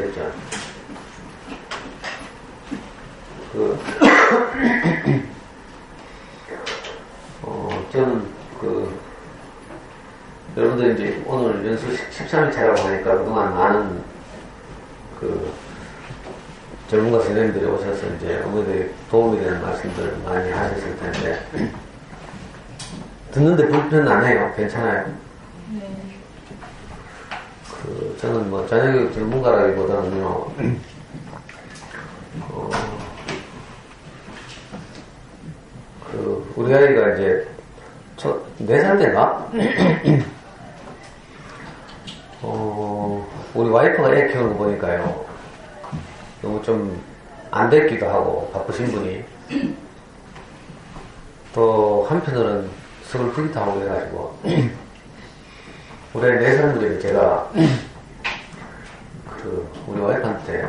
됐죠. 그, 저는 여러분들 이제 오늘 연수 13일차라고 하니까 그동안 많은 전문가 선생님들이 오셔서 이제 어머니들이 도움이 되는 말씀들 많이 하셨을 텐데, 듣는데 불편 안 해요? 괜찮아요? 네. 저는 뭐 자녀교육 전문가라기보다는요, 우리 아이가 이제 4살 때인가? 우리 와이프가 애 키우는 거 보니까요, 너무 좀 안 됐기도 하고 바쁘신 분이 또 한편으로는 서글프기도 하고 그래가지고 우리 4살 무렵에 제가 우리 와이프한테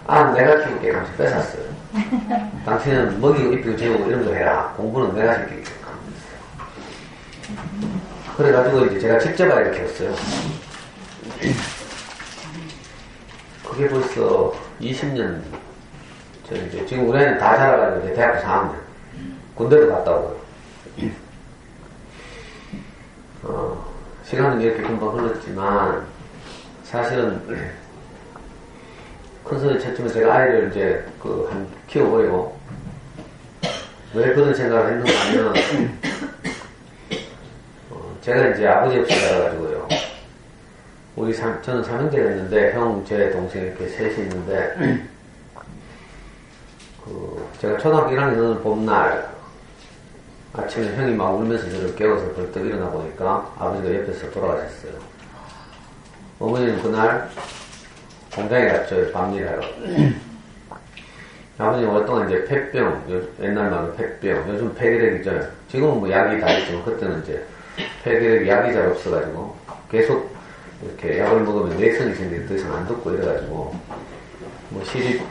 내가 키울게 하면서 뺏었어요. 당신은 먹이고 입히고 재우고 이런 거 해라. 공부는 내가 시킬게. 그래가지고 이제 제가 직접 아이를 키웠어요. 그게 벌써 20년 전이죠. 지금 우리 애는 다 자라가지고 이제 대학교 4학년. 군대도 갔다 오고요. 시간은 이렇게 금방 흘렀지만 사실은 큰 소리 쳤지만 제가 아이를 이제 키워버리고 왜 그런 생각을 했는가 하면 제가 이제 아버지 없이 자라가지고요. 저는 삼형제가 있는데 형, 제 동생 이렇게 셋이 있는데 제가 초등학교 1학년 어느 봄날 아침에 형이 막 울면서 저를 깨워서 벌떡 일어나 보니까 아버지가 옆에서 돌아가셨어요. 어머니는 그날 공장에 갔죠. 밤일하러. 아버님 오랫동안 이제 폐병, 옛날 말로 폐병, 요즘 폐기력이죠. 지금은 뭐 약이 다 있지만 그때는 이제 폐기력이 약이 잘 없어가지고 계속 이렇게 약을 먹으면 뇌성이 생기고 더 이상 안 듣고 이래가지고 뭐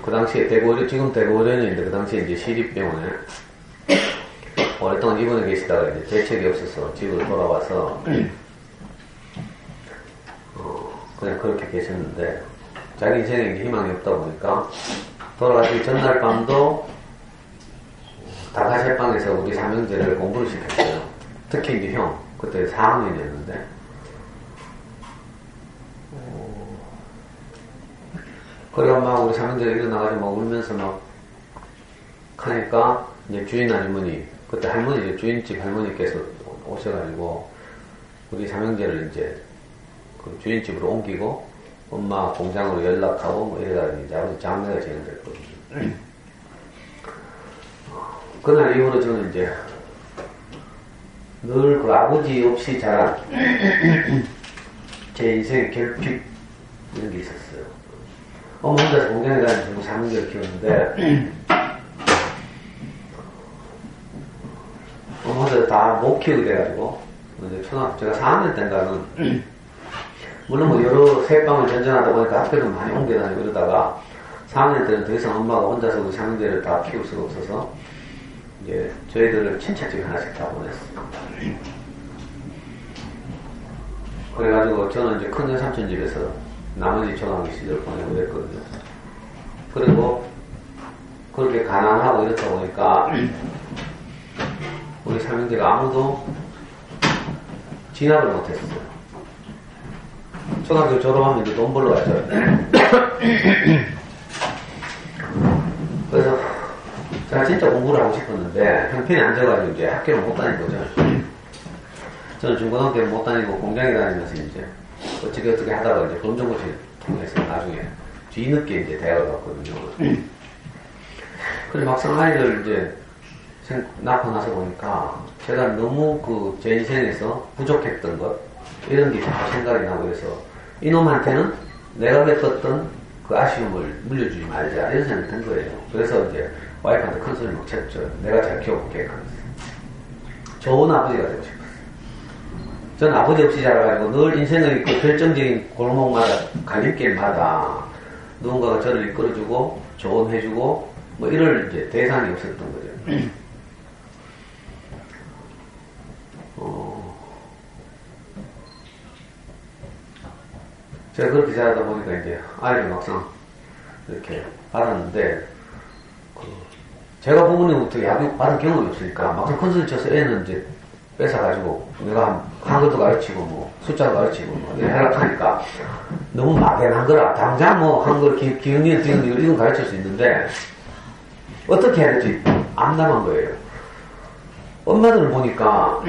그 당시에 지금 대구의료원인데 그 당시에 이제 시립병원에 오랫동안 입원해 계시다가 이제 대책이 없어서 집으로 돌아와서 그냥 그렇게 계셨는데 자기 인생에 희망이 없다 보니까 돌아가시기 전날 밤도 다가시방에서 우리 삼형제를 공부를 시켰어요. 특히 이제 형, 그때 4학년이었는데 그래가 막 우리 삼형제가 일어나가지고 막 울면서 막 하니까 이제 주인 아주머니, 그때 할머니, 주인집 할머니께서 오셔가지고 우리 삼형제를 이제 그 주인집으로 옮기고 엄마 공장으로 연락하고 뭐 이래가지고 이제 아버지 장례가 진행됐거든요. 그날 이후로 저는 이제 늘 그 아버지 없이 자란 제 인생의 결핍 이런 게 있었어요. 엄마 혼자서 공장에 다니면서 삼형제를 키웠는데 엄마 혼자서 다 못 키우게 돼가지고 이제 초등학교 제가 4학년 때인가는 물론 뭐 여러 새방을 전전하다 보니까 학교도 많이 옮겨다니고 이러다가 4학년 때는 더 이상 엄마가 혼자서 우리 삼형제를 다 키울 수가 없어서 이제 저희들을 친척집에 하나씩 다 보냈어요. 그래가지고 저는 이제 큰 삼촌 집에서 나머지 초등학교 시절 보내고 그랬거든요. 그리고 그렇게 가난하고 이렇다 보니까 우리 삼형제가 아무도 진학을 못했어요. 초등학교 졸업하면 이제 돈 벌러 갔죠. 그래서 제가 진짜 공부를 하고 싶었는데 형편이 안 좋아가지고 이제 학교를 못 다닌 거죠. 저는 중고등학교를 못 다니고 공장에 다니면서 이제 어떻게 하다가 이제 검정고시를 통해서 나중에 뒤늦게 이제 대학을 갔거든요. 그래서 막상 아이를 이제 낳고 나서 보니까 제가 너무 제 인생에서 부족했던 것 이런 게 자꾸 생각이 나고 그래서 이놈한테는 내가 겪었던 그 아쉬움을 물려주지 말자 이런 생각이 든 거예요. 그래서 이제 와이프한테 큰 소리 막 쳤죠. 내가 잘 키워볼게 하면서. 좋은 아버지가 되고 싶었어요. 전 아버지 없이 자라가지고 늘 인생의 그 결정적인 골목마다 갈림길마다 누군가가 저를 이끌어주고 조언해주고 뭐 이럴 이제 대상이 없었던 거죠. 제가 그렇게 자라다 보니까 이제 아이를 막상 이렇게 받았는데, 제가 부모님부터 야구 받은 경험이 없으니까 막상 컨설팅 쳐서 애는 이제 뺏어가지고 내가 한글도 가르치고 뭐 숫자도 가르치고 뭐 해락하니까 너무 막연한 거라. 당장 뭐 한글 기억력 비응력 이건 가르칠 수 있는데 어떻게 해야 될지 암담한 거예요. 엄마들을 보니까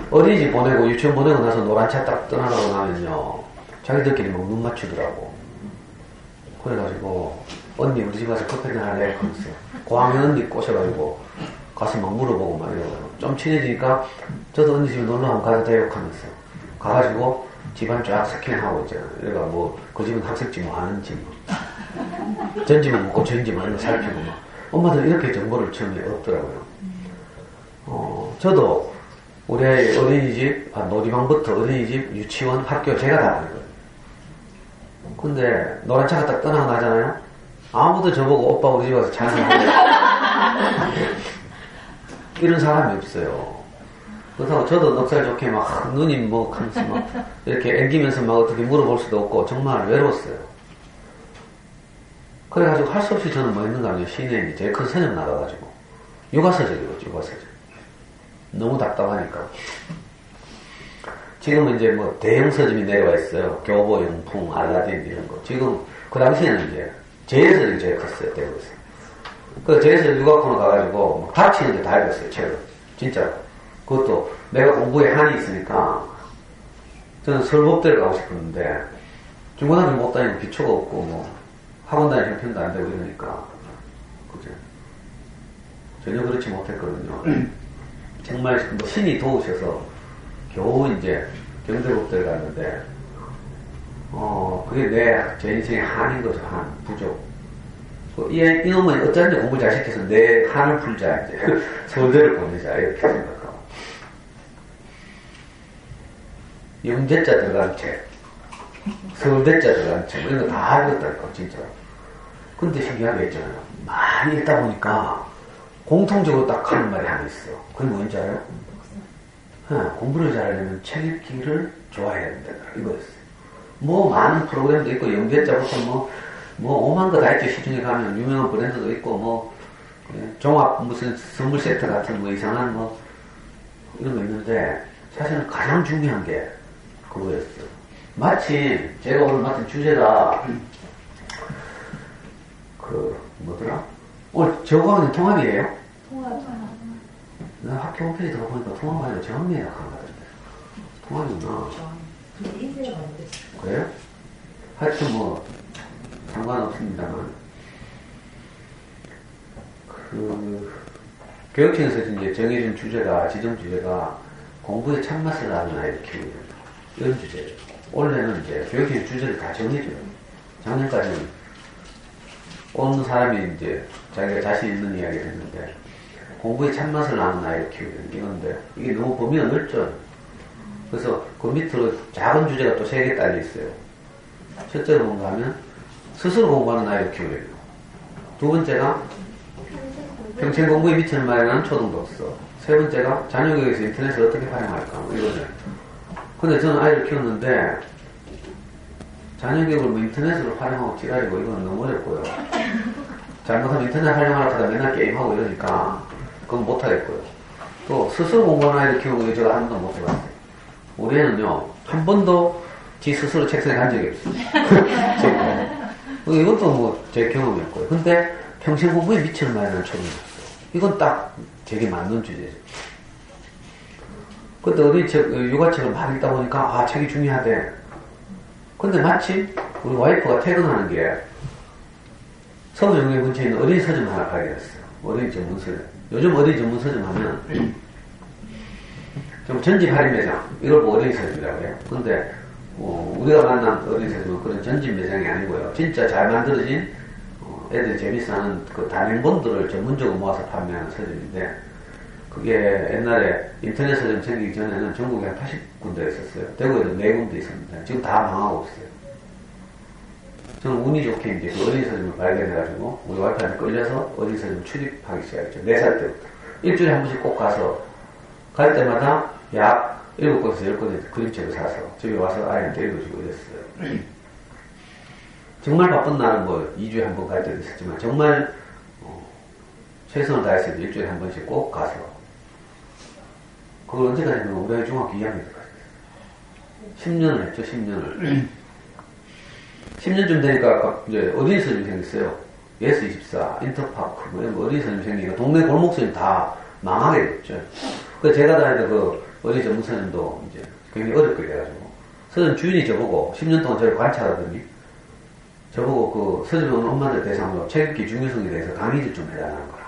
어린이집 보내고 유치원 보내고 나서 노란 차 딱 떠나가고 나면요 자기들끼리 막 눈 맞추더라고. 그래가지고 언니 우리 집 가서 커피 한잔 할래? 하면서 고학년 언니 꼬셔가지고 가서 막 물어보고 막 이러고 좀 친해지니까 저도 언니 집에 놀러 한번 가도 돼요? 하면서 가가지고 집안 쫙 스캔하고 있잖아요. 그러니까 뭐 그 집은 학생지 뭐 아는지 뭐 전집은 뭐 고쳐인지 뭐 이런 거 살피고 막 엄마들 이렇게 정보를 처음에 얻더라고요. 저도 우리 아이 어린이집 놀이방부터 어린이집 유치원 학교 제가 다 아는 거예요. 근데 노란 차가 딱 떠나고 나잖아요. 아무도 저보고 오빠 우리 집 와서 자는 이런 사람이 없어요. 그래서 저도 넉살 좋게 막 누님 뭐 하면서 막 이렇게 앵기면서 막 어떻게 물어볼 수도 없고 정말 외로웠어요. 그래가지고 할 수 없이 저는 뭐 했는가 하면 시내에 제일 큰 서점 나가가지고 육아서적이거든요. 육아서적. 너무 답답하니까. 지금은 이제 뭐 대형 서점이 내려와 있어요. 교보용품, 알라딘 이런 거. 지금 그 당시에는 이제 제일서점이 제일 컸어요. 대구에서. 그 제일서점 육아코너 가가지고 막 닥치는데 다 읽었어요. 책을. 진짜. 그것도 내가 공부에 한이 있으니까 저는 서울법대를 가고 싶었는데 중고등학교 못 다니고 기초가 없고 뭐 학원 다닐 형편도 안 되고 이러니까 그죠. 전혀 그렇지 못했거든요. 정말 뭐 신이 도우셔서 겨우 이제 경대법대를 갔는데 그게 제 인생의 한인 거죠. 한 부족. 이놈은 어쩐지 공부 잘 시켜서 내 한을 풀자 이제 서울대를 보내자 이렇게 생각하고 영재자 들어간 책, 서울대자 들어간 책 이런 거 다 읽었다니까 진짜. 근데 신기하게 있잖아요. 많이 읽다 보니까 공통적으로 딱 하는 말이 하나 있어. 그게 뭔지 알아요? 공부를 잘하려면 책 읽기를 좋아해야 된다. 이거였어요. 뭐 많은 프로그램도 있고 영재자부터 뭐 오만 거 다 있죠. 시중에 가면 유명한 브랜드도 있고 뭐 종합 무슨 선물 세트 같은 뭐 이상한 뭐 이런 거 있는데 사실은 가장 중요한 게 그거였어요. 마침 제가 오늘 맡은 주제가 뭐더라? 오늘 저거는 통합이에요? 통합. 나 학교 홈페이지 들어보니까 통합이 아니라 정합이라고 하거든요. 통합이구나. 근데 인쇄가 안 됐어. 그래요? 하여튼 뭐 상관없습니다만 교육청에서 이제 정해진 주제가 지정 주제가 공부에 참맛을 나는 아이를 키우는 이런 주제예요. 원래는 이제 교육청의 주제를 다 정해줘요. 작년까지는 온 사람이 이제 자기가 자신 있는 이야기를 했는데 공부에 참맛을 나는 아이를 키우는 이건데 이게 너무 범위가 넓죠. 그래서 그 밑으로 작은 주제가 또 3개 딸려 있어요. 첫째로 뭔가 하면 스스로 공부하는 아이를 키우려고. 두 번째가 평생 공부에 미치는 마련하는 초등독서. 세 번째가 자녀교육에서 인터넷을 어떻게 활용할까. 이거죠. 근데 저는 아이를 키웠는데 자녀교육을 뭐 인터넷으로 활용하고 지랄이고 이건 너무 어렵고요. 잘못하면 인터넷 활용하려고 하다 맨날 게임하고 이러니까 그건 못하겠고요. 또 스스로 공부하는 아이를 키우는 게 제가 한 번도 못 해봤어요. 우리 애는요 한 번도 지 스스로 책상에 간 적이 없어요. 이것도 뭐 제 경험이었고요. 근데 평생 공부에 미치는 말을 처음 했어요. 이건 딱 되게 맞는 주제죠. 근데 어린이 책, 육아책을 많이 읽다 보니까 책이 중요하대. 근데 마침 우리 와이프가 퇴근하는 길에 서울역에 근처에 있는 어린이 서점 하나 가게 됐어요. 어린이 전문 서점. 요즘 어린이 전문 서점 하면 좀 전집 할인 매장 이걸 뭐 어린이 서점이라고 해요. 근데 우리가 만난 어린이 서점은 그런 전집 매장이 아니고요. 진짜 잘 만들어진 애들이 재밌어하는 그 단행본들을 전문적으로 모아서 판매하는 서점인데 그게 옛날에 인터넷 서점 생기기 전에는 전국에 한 80군데 있었어요. 대구에도 4군데 있었는데 지금 다 망하고 없어요. 저는 운이 좋게 이제 그 어린이 서점을 발견해가지고 우리 와이프한테 끌려서 어린이 서점 출입하기 시작했죠. 4살 때부터. 일주일에 한 번씩 꼭 가서 갈 때마다 약 7권에서 10권의 그림책을 사서 집에 와서 아이한테 읽어주고 이랬어요. 정말 바쁜 날은 뭐 2주에 한 번 갈 때도 있었지만 정말 최선을 다해서 일주일에 한 번씩 꼭 가서 그걸 언제까지 하면 우리 아이 중학교 2학년 때까지 10년을 했죠. 10년을 10년쯤 되니까 이제 어린이 선생님이 생겼어요. 예스24, 인터파크 뭐 어린이 선생님이 생기니까 동네 골목 선생님 다 망하게 됐죠. 그래서 제가 다니던 그 어린이 전문 선생님도 이제 굉장히 어렵게 돼가지고 선생님 주인이 저보고 10년 동안 저를 관찰하더니 저보고 그 서점에 오는 엄마들 대상으로 책 읽기 중요성에 대해서 강의를 좀 해달라는 거라.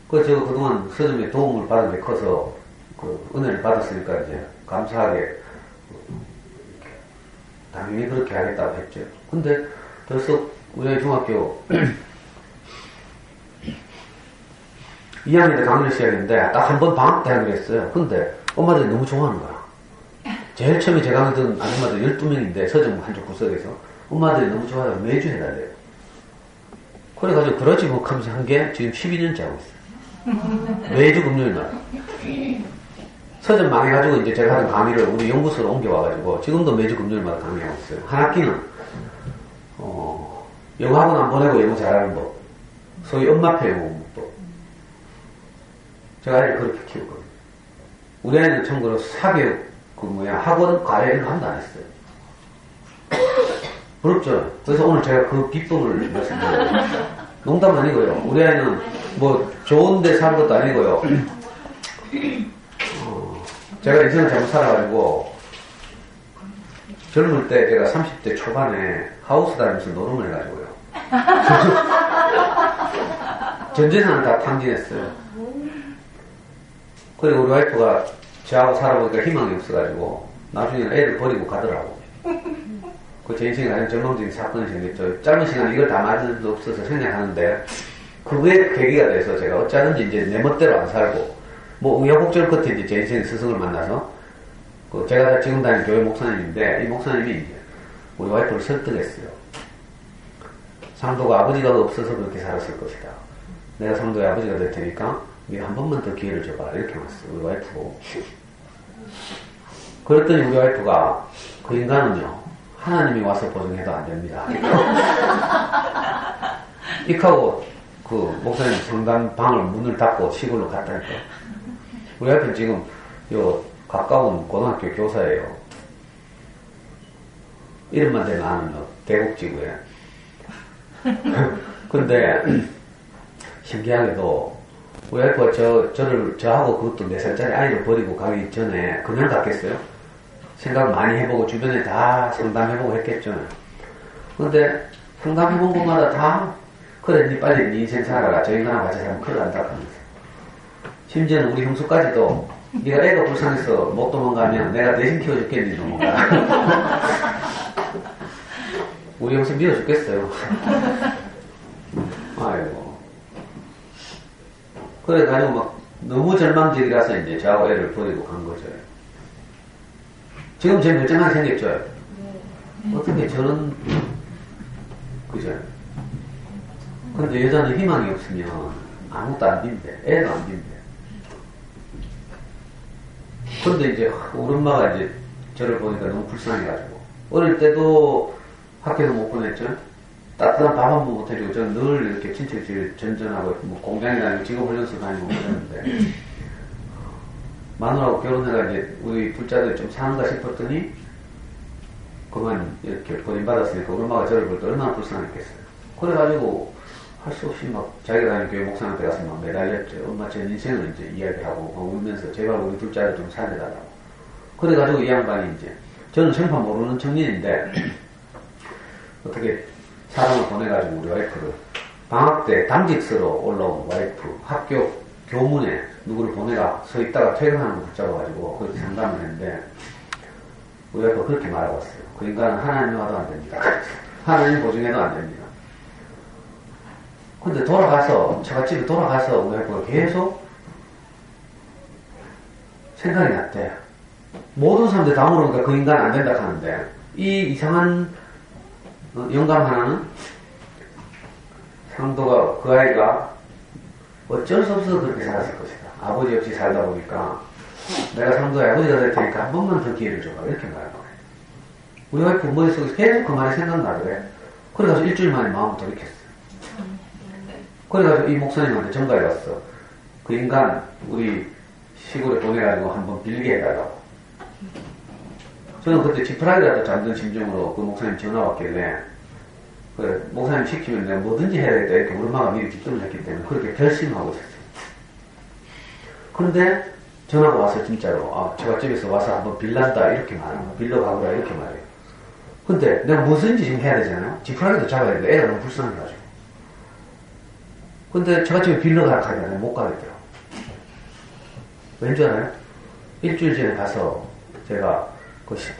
그래서 제가 그동안 서점에 도움을 받은 게 커서 그 은혜를 받았으니까 이제 감사하게 당연히 그렇게 하겠다고 했죠. 근데 벌써 우리 중학교 2학년 때 강의를 시작했는데 딱 한 번 방학 때 하기로 했어요. 근데 엄마들이 너무 좋아하는 거야. 제일 처음에 제 강의 듣는 아줌마들 12명인데 서점 한쪽 구석에서 엄마들이 너무 좋아해서 매주 해달래요. 그래가지고 그러지 뭐 하면서 한 게 지금 12년째 하고 있어요. 매주 금요일날. 서점 망해가지고 이제 제가 하는 강의를 우리 연구소로 옮겨와가지고 지금도 매주 금요일마다 강의하고 있어요. 한 학기는 영어 학원 안 보내고 영어 잘하는 법. 소위 엄마표 영어 공부법. 제가 아이를 그렇게 키웠거든요. 우리 아이는 참고로 사교육 학원 과외는 한 번도 안 했어요. 부럽죠? 그래서 오늘 제가 그 기쁨을 말씀드려요. 농담 아니고요. 우리 아이는 뭐 좋은데 산 것도 아니고요. 제가 인생을 잘못 살아가지고 젊을 때 제가 30대 초반에 하우스 다니면서 노름을 해가지고요. 전 재산을 다 탕진했어요. 그리고 우리 와이프가 저하고 살아보니까 희망이 없어가지고 나중에는 애를 버리고 가더라고. 그 제 인생에 가장 절망적인 사건이 생겼죠. 짧은 시간에 이걸 다 맞을 수 없어서 생각하는데 그게 계기가 돼서 제가 어쩌든지 이제 내 멋대로 안 살고 뭐 우여곡절 끝에 이제 제 인생 스승을 만나서 그 제가 지금 다니는 교회 목사님인데 이 목사님이 이제 우리 와이프를 설득했어요. 상도가 아버지가 없어서 그렇게 살았을 것이다. 내가 상도의 아버지가 될 테니까 네가 한 번만 더 기회를 줘봐. 이렇게 왔어요. 우리 와이프고. 그랬더니 우리 와이프가 그 인간은요 하나님이 와서 보증해도 안 됩니다. 익하고 그 목사님 성당 방을 문을 닫고 시골로 갔다니까. 우리 와이프는 지금 요 가까운 고등학교 교사예요. 이름만 대면 아는 대곡지구에. 근데 신기하게도 우리 와이프가 저하고 그것도 4살짜리 아이를 버리고 가기 전에 그냥 갔겠어요? 생각 많이 해보고 주변에 다 상담해보고 했겠죠. 근데 상담해본 곳마다 다 그래 니 빨리 니 인생 살아라. 저 인간하고 같이 살면 큰일 난다 하면서. 심지어는 우리 형수까지도 네가 애가 불쌍해서 못 도망가면 내가 대신 키워줄겠니 도망가. 우리 형수 미워 죽겠어요. 아이고. 그래가지고 막 너무 절망적이라서 이제 저하고 애를 버리고 간 거죠. 지금 제 멀쩡하게 생겼죠? 어떻게 저는, 그죠? 근데 여자는 희망이 없으면 아무것도 안 빈대. 애도 안 빈대. 근데 이제 우리 엄마가 이제 저를 보니까 너무 불쌍해가지고 어릴 때도 학교도 못 보냈죠. 따뜻한 밥 한 번 못 해주고 저는 늘 이렇게 친척질 전전하고 뭐 공장에 다니고 직업훈련소 다니고 그랬는데 마누라하고 결혼해가 이제 우리 둘째들 좀 사는가 싶었더니 그만 이렇게 버림받았으니까 우리 엄마가 저를 볼 때 얼마나 불쌍했겠어요. 그래가지고 할 수 없이 막 자기가 다니는 교회 목사한테 가서 막 매달렸죠. 엄마 제 인생을 이제 이야기하고 막 울면서 제발 우리 둘째를 좀 살려달라고. 그래가지고 이 양반이 이제 저는 정말 모르는 청년인데 어떻게 사람을 보내가지고 우리 와이프를 방학 때 당직서로 올라온 와이프 학교 교문에 누구를 보내가 서 있다가 퇴근하는 거 붙잡아가지고 그렇게 상담을 했는데 우리 와이프가 그렇게 말하고 왔어요. 그 인간은 하나님 와도 안 됩니다. 하나님 보증해도 안 됩니다. 근데 돌아가서 처갓집에 돌아가서 우리 와이프가 계속 생각이 났대. 모든 사람들 다 물어보니까 그 인간 안 된다 하는데 이 이상한 영감 하나는 상도가 그 아이가 어쩔 수 없어서 그렇게 살았을 것이다. 아버지 없이 살다 보니까 내가 상도에 아버지가 될 테니까 한 번만 더 기회를 줘봐. 이렇게 말한 거예요. 우리 와이프 머릿속에서 계속 그 말이 생각나더래. 그래가지고 일주일 만에 마음을 돌이켰어요. 그래가지고 이 목사님한테 전가해 왔어. 그 인간 우리 시골에 보내가지고 한번 빌게 해달라고. 저는 그때 지푸라기라도 잠든 심정으로 그 목사님 전화 왔길래 그래 목사님 시키면 내가 뭐든지 해야겠다 이렇게 우리 엄마가 미리 기도를 했기 때문에 그렇게 결심하고 있었어요. 그런데 전화가 와서 진짜로 제가 집에서 와서 한번 빌란다 이렇게 말하는 거야. 빌러 가보라 이렇게 말해요. 근데 내가 무슨지 지금 해야 되잖아요. 지푸라기도 잡아야 되는데 애가 너무 불쌍해가지고. 근데 제가 집에 빌러 가라 하니까 못 가겠더라고. 왠지 알아요? 일주일 전에 가서 제가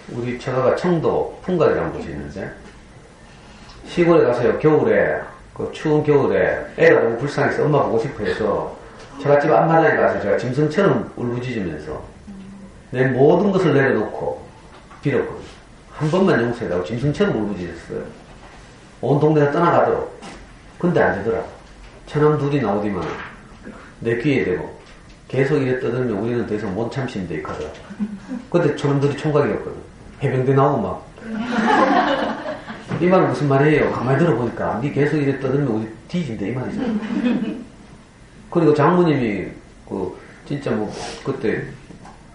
우리 처가가 청도 풍각이라는 곳이 있는데 시골에 가서요 겨울에 그 추운 겨울에 애가 너무 불쌍해서 엄마 보고 싶어 해서 제가 집 앞마당에 가서 제가 짐승처럼 울부짖으면서 내 모든 것을 내려놓고 빌었거든요. 한 번만 용서해달라고 짐승처럼 울부짖었어요. 온 동네가 떠나가도록. 근데 안 되더라고. 처남 둘이 나오디만 내 귀에 대고 계속 이래 떠들면 우리는 더 이상 못 참신데 이카더라고. 그때 처남들이 총각이었거든. 해병대 나오고 막. 이 말은 무슨 말이에요? 가만히 들어보니까 니 계속 이래 떠들면 우리 뒤진대 이 말이죠. 그리고 장모님이 진짜 그때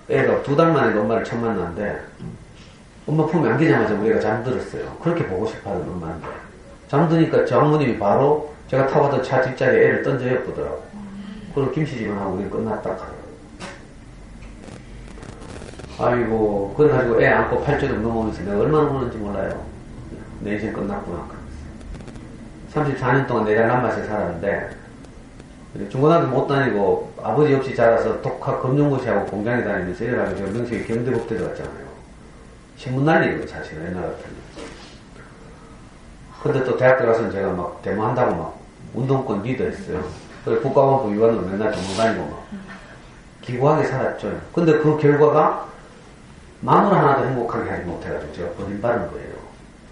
애가 2달 만에 엄마를 처음 만났는데 엄마 품에 안기자마자 우리가 잠들었어요. 그렇게 보고 싶어하는 엄마인데 잠드니까 장모님이 바로 제가 타고 가던 차 뒷자리에 애를 던져 엿보더라고. 그리고 김씨집안하고 우리는 끝났다 하더라고. 아이고 그래가지고 애 안고 8주름 넘어오면서 내가 얼마나 우는지 몰라요. 내 인생 끝났구나. 34년 동안 4달 남아서 살았는데 중고등학교 못 다니고 아버지 없이 자라서 독학 금융고시하고 공장에 다니면서 이래가지고 제가 명색이 경대법대 들어갔잖아요. 신문 날리고 사실은 옛날 같으면. 근데 또 대학 들어가서는 제가 막 데모한다고 막 운동권 리더 했어요. 그래서 국가공부 위반으로 맨날 전문 다니고 막 기구하게 살았죠. 근데 그 결과가 마누라 하나도 행복하게 하지 못해가지고 제가 버림받은 거예요.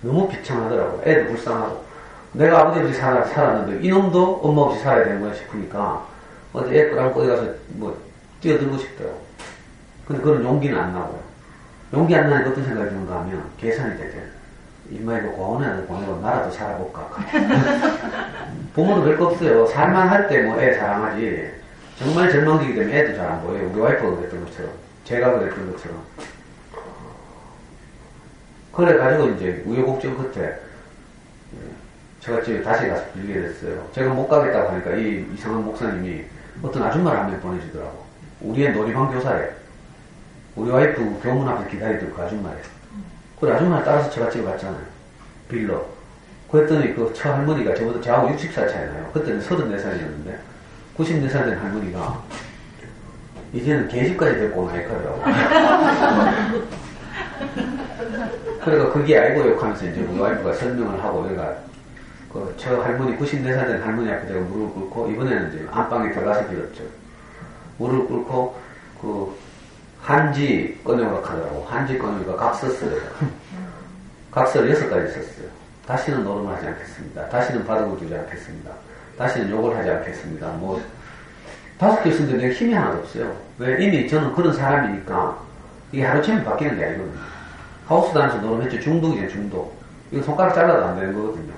너무 비참하더라고요. 애도 불쌍하고. 내가 아버지 없이 살았는데 이놈도 엄마 없이 살아야 되는 거야 싶으니까 어디 애 끌어안고 어디 가서 뛰어들고 싶더라고. 근데 그런 용기는 안 나고요. 용기 안 나니까 어떤 생각이 드는가 하면 계산이 되죠. 임마 이거 고원에 보내고 나라도 살아볼까. 부모도 별거 없어요. 살만할 때 애 사랑하지. 정말 절망기기 때문에 애도 잘 안 보여요. 우리 와이프가 그랬던 것처럼. 제가 그랬던 것처럼. 그래가지고 이제 우여곡절 끝에 제가 집에 다시 가서 빌게 됐어요. 제가 못 가겠다고 하니까 이 이상한 목사님이 어떤 아줌마를 한 명 보내주더라고. 우리의 놀이방 교사래. 우리 와이프 교문 앞에 기다리던 그 아줌마래. 그 아줌마를 따라서 제가 집에 갔잖아요. 빌러. 그랬더니 그 처할머니가 저하고 60살 차이 나요. 그때는 34살이었는데 94살 된 할머니가 이제는 계집까지 데리고 오나 했더라고. 그러니까 그게 알고 욕하면서 이제 우리 와이프가 설명을 하고 얘가 저 할머니 94살 된 할머니 앞에 제가 무릎을 꿇고 이번에는 이제 안방에 들어가서 빌었죠. 무릎을 꿇고 한지 꺼내오라고 하더라고. 한지 꺼내오니까 각서를 각서를 6가지 썼어요. 다시는 노름을 하지 않겠습니다. 다시는 바둑을 두지 않겠습니다. 다시는 욕을 하지 않겠습니다. 5개 쓰는데 내가 힘이 하나도 없어요. 왜? 이미 저는 그런 사람이니까 이게 하루쯤에 바뀌는 게 아니거든요. 하우스 다니면서 노름했죠. 중독이죠, 중독. 이거 손가락 잘라도 안 되는 거거든요.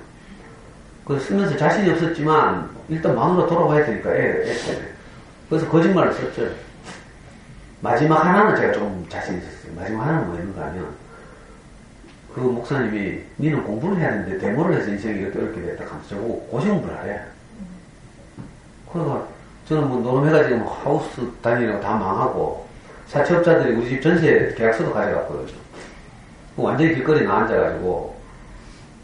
그래서 쓰면서 자신이 없었지만 일단 마누라 돌아와야 되니까 애 때문에. 그래서 거짓말을 썼죠. 마지막 하나는 제가 좀 자신 있었어요. 마지막 하나는 뭐였는가 하면 그 목사님이 니는 공부를 해야 되는데 데모를 해서 인생이 이렇게 어렵게 됐다 하면서 저보고 고시공부를 하래. 그러니까 저는 노름해가지고 하우스 다니느라고 다 망하고 사채업자들이 우리 집 전세 계약서도 가져갔거든요. 완전히 길거리에 나앉아가지고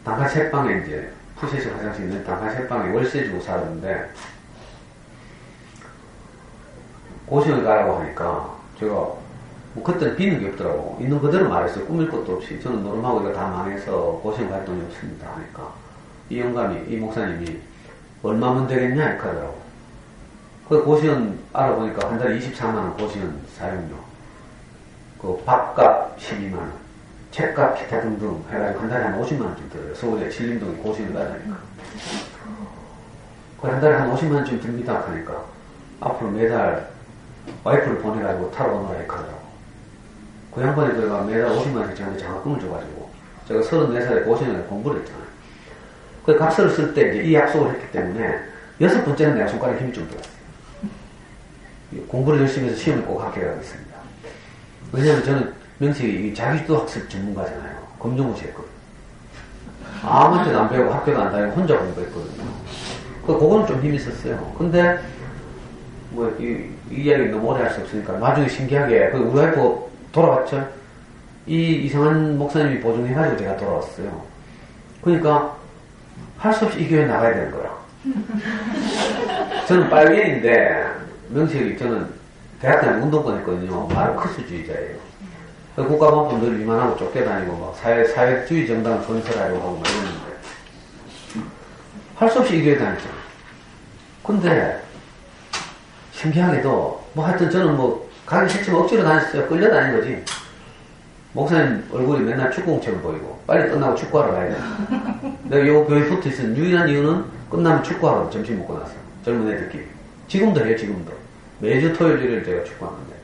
단칸 책방에 이제 푸시식 화장실 있는 단칸 책방에 월세 주고 살았는데 고시원에 가라고 하니까 제가 그때는 비는 게 없더라고. 있는 그대로 말했어요. 꾸밀 것도 없이. 저는 노름하고 이거 다 망해서 고시원 갈 돈이 없습니다 하니까 이 영감이, 이 목사님이 얼마면 되겠냐 이렇게 하더라고. 그 고시원 알아보니까 한 달에 24만원 고시원 사용료, 그 밥값 12만원, 책값 기타 등등 해가지고 한 달에 한 50만원쯤 들어요. 서울에 신림동에 고시원 가자니까. 그 한 달에 한 50만원쯤 듭니다 하니까 앞으로 매달 와이프를 보내가지고 타러 오느라 했거든요. 그 양반이 제가 매달 50만원씩 저한테 장학금을 줘가지고 제가 34살에 고시원에 공부를 했잖아요. 그 각서를 쓸 때 이제 이 약속을 했기 때문에 6번째는 내가 손가락에 힘이 좀 들었어요. 공부를 열심히 해서 시험을 꼭 합격하겠습니다. 왜냐하면 저는 명식이 자기주도 학습 전문가잖아요. 검정고시 했거든요. 아무한테도 안 배우고 학교도 안 다니고 혼자 공부했거든요. 그거는 좀 힘이 있었어요. 근데 이 이야기 너무 오래 할 수 없으니까 나중에 신기하게 우리 와이프 돌아왔죠. 이 이상한 목사님이 보증해가지고 제가 돌아왔어요. 그러니까 할 수 없이 이 교회 나가야 되는 거야. 저는 빨갱인데 명식이 저는 대학 때 운동권 했거든요. 마르크스주의자예요. 국가방법 늘 이만하고 쫓겨다니고 막 사회주의 정당 건설하려고 하고 막 이랬는데 할 수 없이 이 교회 다녔잖아요. 근데 신기하게도 하여튼 저는 가기 싫지만 억지로 다녔어요. 끌려다닌 거지. 목사님 얼굴이 맨날 축구공처럼 보이고 빨리 끝나고 축구하러 가야 돼. 내가 요 교회 붙어 있은 유일한 이유는 끝나면 축구하러 점심 먹고 나서 젊은 애들끼리. 지금도 해요. 지금도. 매주 토요일 일요일 제가 축구하는데.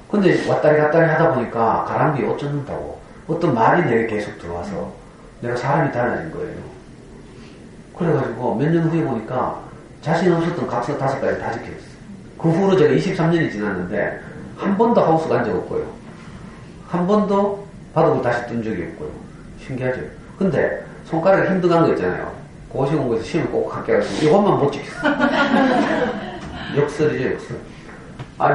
근데 왔다리 갔다리 하다 보니까 가랑비에 옷 젖는다고 어떤 말이 내게 계속 들어와서 내가 사람이 달라진 거예요. 그래가지고 몇 년 후에 보니까 자신 없었던 각서 5가지 다 지켜졌어요. 그 후로 제가 23년이 지났는데 한 번도 하우스 간 적 없고요. 한 번도 바둑을 다시 뜬 적이 없고요. 신기하죠? 근데 손가락에 힘들어간 거 있잖아요. 고시 공부에서 시험 꼭 합격하시고 이것만 못 지켰어요. 역설이죠, 역설.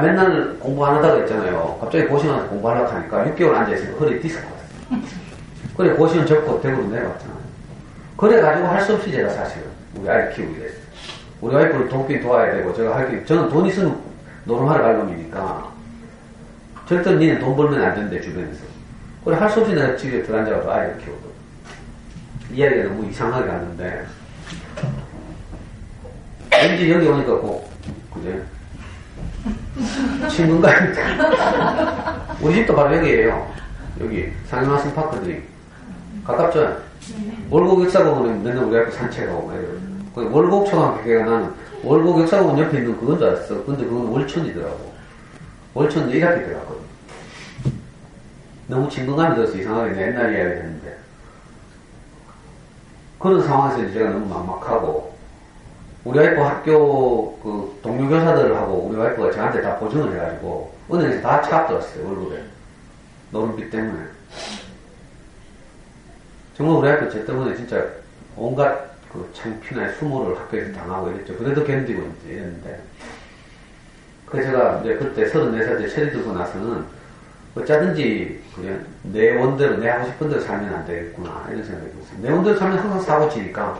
맨날 공부 안 하다가 있잖아요. 갑자기 고시원 와서 공부하려고 하니까 6개월 앉아있으니까 허리 디스크 왔어요. 그래, 고시원 접고 대구로 내려왔잖아요. 그래가지고 할 수 없이 제가 사실은 우리 아이를 키우게 됐어요. 우리 와이프를 돕긴 도와야 되고, 저는 돈 있으면 노름하러 갈 놈이니까, 절대 니는 돈 벌면 안 된대, 주변에서. 그래, 할 수 없이 내가 집에 들어앉아가지고 아이를 키우고. 이야기가 너무 이상하게 갔는데, 왠지 여기 오니까 그제? 친구인가? 우리 집도 바로 여기에요. 여기, 상인마슨 파크들이. 가깝죠? 월곡 역사공원에 맨날 우리 앞에 산책하고, 월곡 초등학교가 나는 월곡 역사공원 옆에 있는 그건 줄 알았어. 근데 그건 월천이더라고. 월천 1학기 들어갔거든. 너무 친근감이 들어서 이상하게 옛날 이야기를 했는데. 그런 상황에서 제가 너무 막막하고, 우리 와이프 학교 동료 교사들하고 우리 와이프가 저한테 다 보증을 해가지고, 은행에서 다 차압 들었어요, 월급에. 노름비 때문에. 정말 우리 와이프 제 때문에 진짜 온갖 창피나 수모를 학교에서 당하고 이랬죠. 그래도 견디고 이제 이랬는데. 그래서 제가 이제 그때 34살 때 체리 들고 나서는 어쩌든지 그냥 내 원대로 내 하고 싶은 대로 살면 안 되겠구나 이런 생각이 들었어요. 내 원대로 살면 항상 사고 치니까.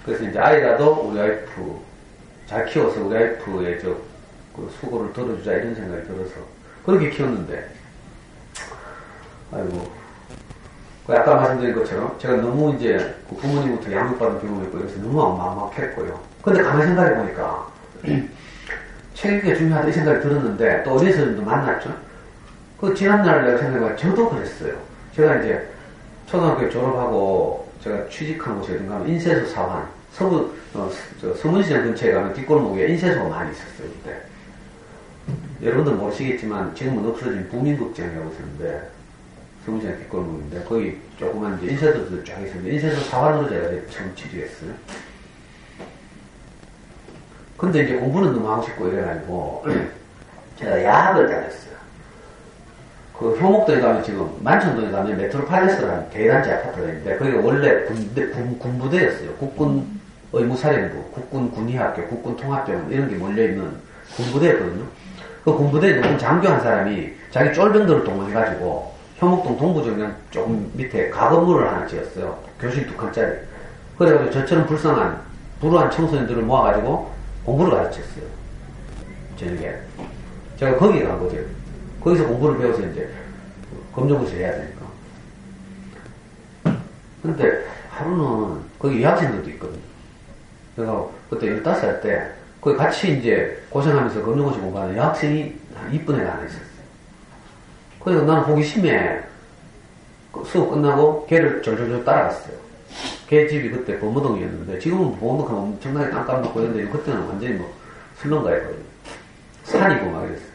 그래서 이제 아이라도 우리 와이프 잘 키워서 우리 와이프의 수고를 덜어주자 이런 생각이 들어서 그렇게 키웠는데 아이고 아까 말씀드린 것처럼 제가 너무 이제 부모님부터 양육받은 경험이 있고 그래서 너무 막막했고요. 근데 가만히 생각해 보니까 책임이 중요하다 이 생각이 들었는데 또 어린 선생님도 만났죠. 지난날 내가 생각해보니까 저도 그랬어요. 제가 이제 초등학교 졸업하고 제가 취직한 곳이 어딘가 하면 인쇄소 사환 서문시장 근처에 가면 뒷골목에 인쇄소가 많이 있었어요. 그때 여러분들 모르시겠지만 지금은 없어진 부민극장이라고 있었는데 서문시장 뒷골목인데 거기 조그만 이제 인쇄소들 쫙 있었는데 인쇄소 사관으로 제가 처음 취직했어요. 근데 이제 공부는 너무 하고 싶고 이래가지고 제가 야학을 다녔어요. 효목동에 가면 지금 만천동에 가면 메트로팔레스라는 대단지 아파트가 있는데 거기가 원래 군부대였어요. 국군 의무사령부, 국군 군의학교, 국군 통합병원 이런 게 몰려있는 군부대였거든요. 그 군부대에 누군 장교 한 사람이 자기 쫄병들을 동원해가지고 효목동 동부정면 조금 밑에 가건물을 하나 지었어요. 교실 2칸짜리. 그래가지고 저처럼 불우한 청소년들을 모아가지고 공부를 가르쳤어요. 저녁에. 제가 거기 간 거죠. 거기서 공부를 배워서 이제 검정고시를 해야 되니까. 근데 하루는 거기 여학생들도 있거든요. 그래서 그때 15살 때 거기 같이 이제 고생하면서 검정고시 공부하는 여학생이 한 이쁜 애가 하나 있었어요. 그래서 나는 호기심에 수업 끝나고 걔를 졸졸졸 따라갔어요. 걔 집이 그때 범어동이었는데, 지금은 범어동 가면 엄청나게 땅값 먹고 있는데, 그때는 완전히 뭐, 슬럼가였거든요. 산이고 막 이랬어요.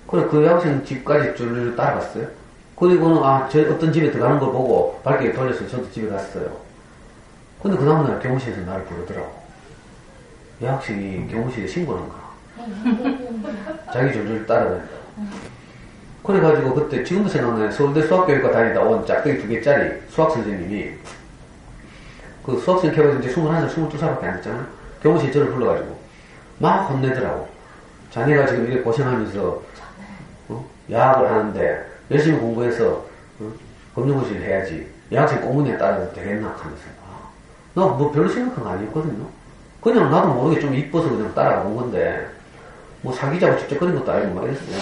그래, 그 여학생 집까지 줄 따라갔어요. 그리고는, 저 어떤 집에 들어가는 걸 보고, 발길을 돌려서 저도 집에 갔어요. 근데 그 다음날 경호실에서 나를 부르더라고. 여학생이 경호실에 신고한 거야. 자기 줄줄 따라다닌다고. 그래가지고 그때 지금도 생각나요. 서울대 수학교육과 다니다 온 짝대기 2개짜리 수학선생님이 그 수학생 캐고 이제 21살, 22살밖에 안 됐잖아요. 경호실 저를 불러가지고 막 혼내더라고. 자네가 지금 이렇게 고생하면서 야학을 하는데 열심히 공부해서 검정고시를 해야지. 여학생 꼬문에 따라서 되겠나 하면서 나 뭐 별로 생각한 거 아니었거든요. 그냥 나도 모르게 좀 이뻐서 그냥 따라가 본 건데 뭐 사귀자고 직접 그런 것도 아니고 막 이랬어요.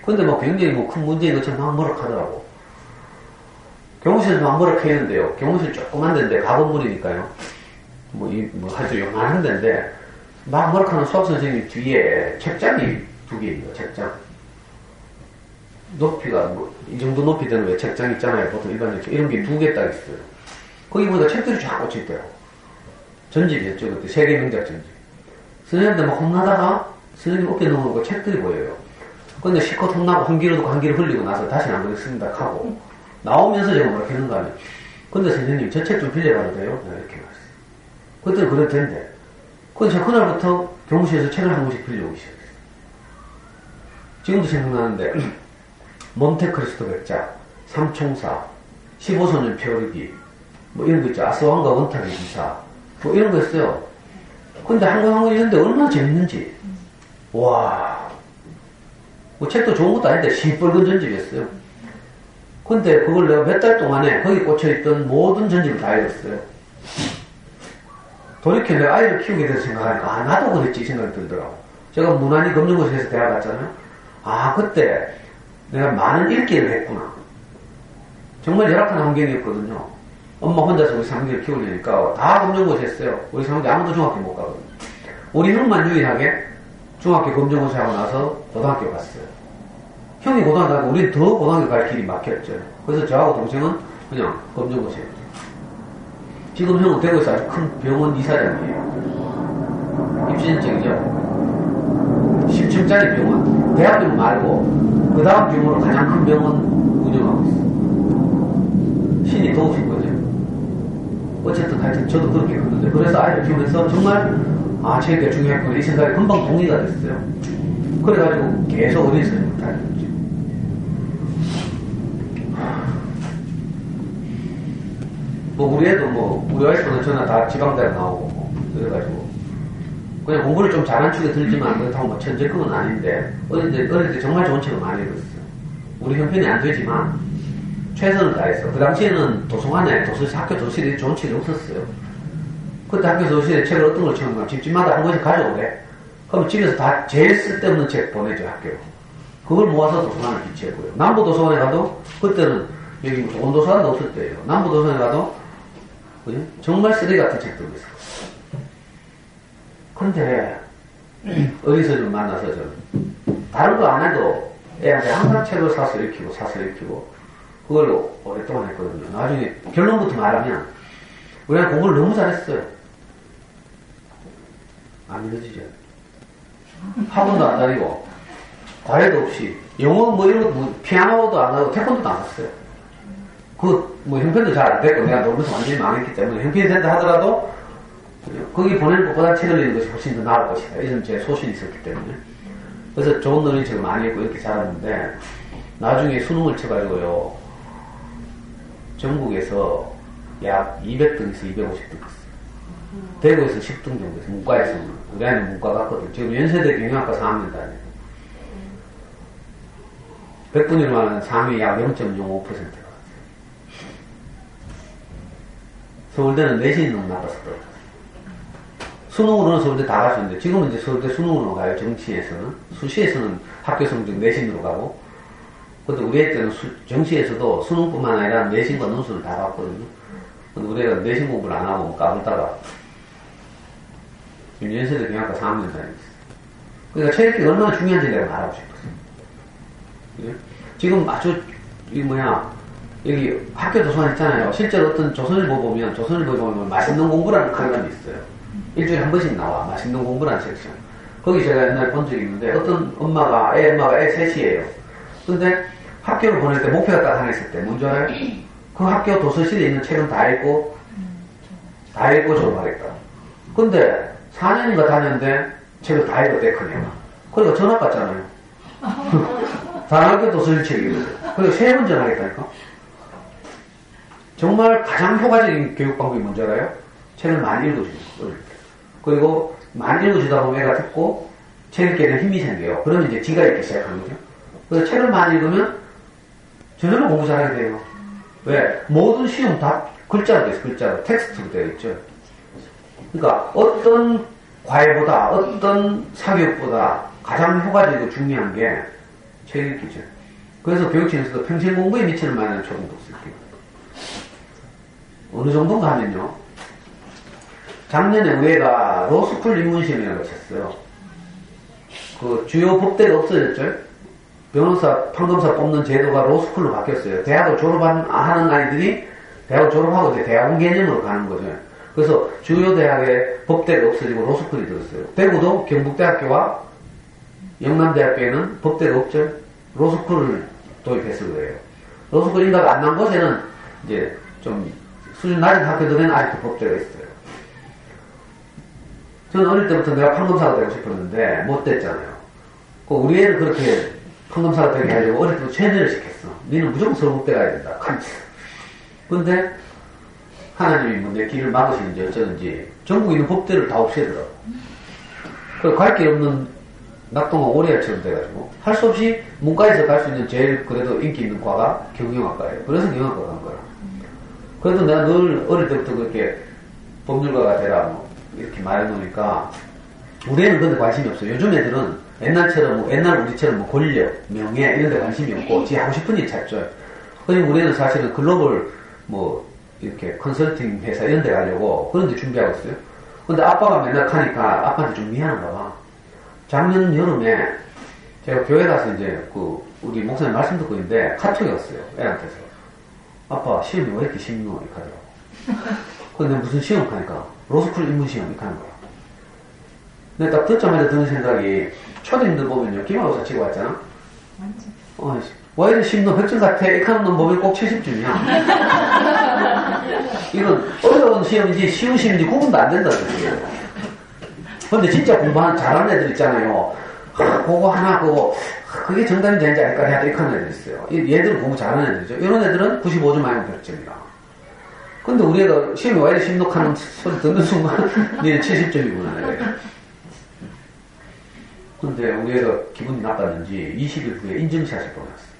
근데 뭐 굉장히 뭐 큰 문제인 것처럼 막 뭐락하더라고. 경호실에서 막 뭐락했는데요. 경호실 조그만 데인데 가건물이니까요. 뭐 아주 요만한 데인데 막 뭐락하는 수학선생님 뒤에 책장이 2개예요. 책장. 높이가 뭐 이 정도 높이 되는 왜 책장 있잖아요. 보통 일반적으로 이런 게 2개 딱 있어요. 거기 보니까 책들이 쫙 꽂혀있더라고. 전집이었죠. 그때 세계 명작 전집. 선생님한테 막 혼나다가 선생님 어깨 넘어오고 책들이 보여요. 근데 실컷 혼나고 한 귀로 듣고 한 귀로 흘리고 나서 다시는 안 그랬습니다 하고 나오면서 제가 뭐라 했는가 하면 근데 선생님 저 책 좀 빌려가도 돼요? 내가 이렇게 말했어요. 그때는 그래도 된대. 그래서 제가 그날부터 경호실에서 책을 한 권씩 빌려오기 시작했어요. 지금도 생각나는데 몬테크리스토 백작, 삼총사, 15소년 표류기 뭐 이런 거 있죠. 아스왕과 원탁의 기사 뭐 이런 거 있어요. 근데 한 권 한 권 있는데 얼마나 재밌는지 와 뭐 책도 좋은 것도 아닌데 시뻘건 전집이었어요. 근데 그걸 내가 몇 달 동안에 거기 꽂혀있던 모든 전집을 다 읽었어요. 돌이켜 내가 아이를 키우게 돼서 생각하니까 나도 그랬지 이 생각이 들더라고. 제가 무난히 검정고시에서 대학 갔잖아요. 그때 내가 많은 읽기를 했구나. 정말 열악한 환경이었거든요. 엄마 혼자서 우리 삼기를 키우려니까 다 검정고시 했어요. 우리 삼기 아무도 중학교 못 가거든요. 우리 형만 유일하게 중학교 검정고시 하고 나서 고등학교 갔어요. 형이 고등학교 가고 우리는 더 고등학교 갈 길이 막혔죠. 그래서 저하고 동생은 그냥 검정고시 했죠. 지금 형은 대구에서 아주 큰 병원 이사장이에요. 입시전적이죠. 10층짜리 병원. 대학병원 말고 그 다음 규모로 가장 큰 병원 운영하고 있어요. 신이 도우신 거죠. 어쨌든 하여튼 저도 그렇게 했는데 그래서 아이를 키우면서 정말 체육이 중요했구나 이 생각이 금방 동의가 됐어요. 그래가지고 계속 어린이집을 다녔죠. 뭐 우리 애도 우리 와이프는 저나 다 지방대학 나오고 그래가지고 그냥 공부를 좀 잘한 축에 들지만 그렇다고 뭐 천재급은 아닌데 어릴 때 정말 좋은 책을 많이 읽었어요. 우리 형편이 안 되지만 최선을 다했어. 그 당시에는 도서관에 학교 도서실에 좋은 책이 없었어요. 그때 학교 도서실에 책을 어떤 걸 쳐놓으면 집집마다 한 권씩 가져오래. 그럼 집에서 다 제일 쓸데없는 책 보내죠, 학교로. 그걸 모아서 도서관을 비치고요. 남부도서관에 가도 그때는 여기 뭐 좋은 도서관도 없을 때예요. 남부도서관에 가도 그죠? 정말 쓰레기 같은 책들이 있어요. 근데 어린이집을 만나서 저는 다른 거 안 해도 애한테 항상 책을 사서 읽히고 그걸로 오랫동안 했거든요. 나중에 결론부터 말하면 우리가 공부를 너무 잘했어요. 안 믿어지죠? 학원도 안 다니고 과외도 없이 영어 뭐 이런 거 피아노도 안 하고 태권도도 안 했어요. 형편도 잘 안 됐고 내가 놀면서 완전히 망했기 때문에 형편이 된다 하더라도 거기 보내는 것보다 책을 읽는 것이 훨씬 더 나을 것이다. 이런 제 소신이 있었기 때문에 그래서 좋은 어린이책을 많이 읽고 이렇게 자랐는데 나중에 수능을 쳐가지고요 전국에서 약 200등에서 250등 했어요. 대구에서 10등 정도 했어요. 문과에서는. 우리 아이는 문과 갔거든. 지금 연세대 경영학과 4학년 다녀요. 100분위로 하면 상위 약 0.05%가 같아요. 서울대는 내신이 너무 나빠서 떨어졌어요. 수능으로는 서울대 다 갈 수 있는데 지금은 이제 서울대 수능으로 가요. 정시에서는. 수시에서는 학교 성적 내신으로 가고 근데 우리 애 때는 정시에서도 수능뿐만 아니라 내신과 논술을 다 봤거든요. 근데 우리 애가 내신 공부를 안 하고 까불다가 지금 연세대 경영학과 4학년 다니고 있어요. 그러니까 체력이 얼마나 중요한지 내가 말하고 싶었어요. 그래? 지금 아주 여기 학교 도서관 있잖아요. 실제로 어떤 조선일보 보면 맛있는 공부라는 칼럼이 있어요. 일주일에 한 번씩 나와. 맛있는 공부라는 섹션. 거기 제가 옛날에 본 적이 있는데 어떤 엄마가 애 셋이에요. 근데 학교를 보낼 때 목표가 딱 하나 있을 때 뭔지 알아요? 그 학교 도서실에 있는 책은 다 읽고 졸업하겠다. 근데 4년인가 다녔는데 책을 다 읽었대, 그녀가. 그러니까 전학 갔잖아요. 다학교 도서실 책이거든. 그러니까 3번 전학했다니까. 정말 가장 효과적인 교육 방법이 뭔지 알아요? 책을 많이 읽어주는 거예요. 그리고 많이 읽어주다 보면 애가 듣고 책 읽게 되는 힘이 생겨요. 그러면 이제 지가 읽기 시작하는 거죠. 그래서 책을 많이 읽으면 저절로 공부 잘하게 돼요. 왜? 모든 시험 다 글자로 되어 있어요. 글자로. 텍스트로 되어 있죠. 그러니까 어떤 과외보다 어떤 사교육보다 가장 효과적이고 중요한 게 책 읽기죠. 그래서 교육청에서도 평생 공부에 미치는 많은 초등독서기. 어느 정도인가 하면요. 작년에 우리가 로스쿨 입문시험이라고 했었어요. 그 주요 법대가 없어졌죠. 변호사, 판검사 뽑는 제도가 로스쿨로 바뀌었어요. 대학을 졸업하는 아이들이 대학을 졸업하고 이제 대학원 개념으로 가는 거죠. 그래서 주요 대학의 법대가 없어지고 로스쿨이 들었어요. 대구도 경북대학교와 영남대학교에는 법대가 없죠. 로스쿨을 도입해서 그래요. 로스쿨 인가가 안 난 곳에는 이제 좀 수준 낮은 학교들은 아직도 법대가 있어요. 저는 어릴 때부터 내가 판검사가 되고 싶었는데 못 됐잖아요. 우리 애를 그렇게 판검사가 되게 하려고 어릴 때부터 최면을 시켰어. 니는 무조건 서울법대 가야 된다. 근데 하나님이 뭐 내 길을 막으시는지 어쩌는지 전국에 있는 법대를 다 없애더라고. 그 갈 길 없는 낙동강 오리알처럼 돼가지고 할 수 없이 문과에서 갈 수 있는 제일 그래도 인기 있는 과가 경영학과예요. 그래서 경영학과 간 거야. 그래도 내가 늘 어릴 때부터 그렇게 법률가가 되라 뭐 이렇게 말해놓으니까 우리 애는 근데 관심이 없어요. 요즘 애들은 옛날 우리처럼 뭐 권력, 명예 이런 데 관심이 없고 지 하고 싶은 일 찾죠. 그리고 우리 애는 사실은 글로벌 뭐 이렇게 컨설팅 회사 이런 데 가려고 그런 데 준비하고 있어요. 근데 아빠가 맨날 가니까 아빠한테 좀 미안한가 봐. 작년 여름에 제가 교회 가서 이제 우리 목사님 말씀 듣고 있는데 카톡이 왔어요. 애한테서. 아빠 시험이 왜 이렇게 쉽노? 이렇게 하더라고. 근데 무슨 시험 하니까 로스쿨 입문시험 이렇게 하는 거야. 근데 딱 듣자마자 드는 생각이 초딩들 보면요. 기말고사 치고 왔잖아. 왜 이렇게 쉽노? 100점 같아? 이렇게 하는 놈 보면 꼭 70점이야. 이건 어려운 시험인지 쉬운 시험인지 구분도 안 된다는 뜻이에요. 근데 진짜 공부하는 잘하는 애들 있잖아요. 그거 하나 그게 정답인지 아닌지 알까 해야 이렇게 하는 애들 있어요. 얘들은 공부 잘하는 애들이죠. 이런 애들은 95점 아니면 100점이라. 근데 우리 애가 시험에 왜 이렇게 심록하는 소리 듣는 순간 얘는 70점이구나. 근데 우리 애가 기분이 나빴는지 20일 후에 인증샷을 보냈어요.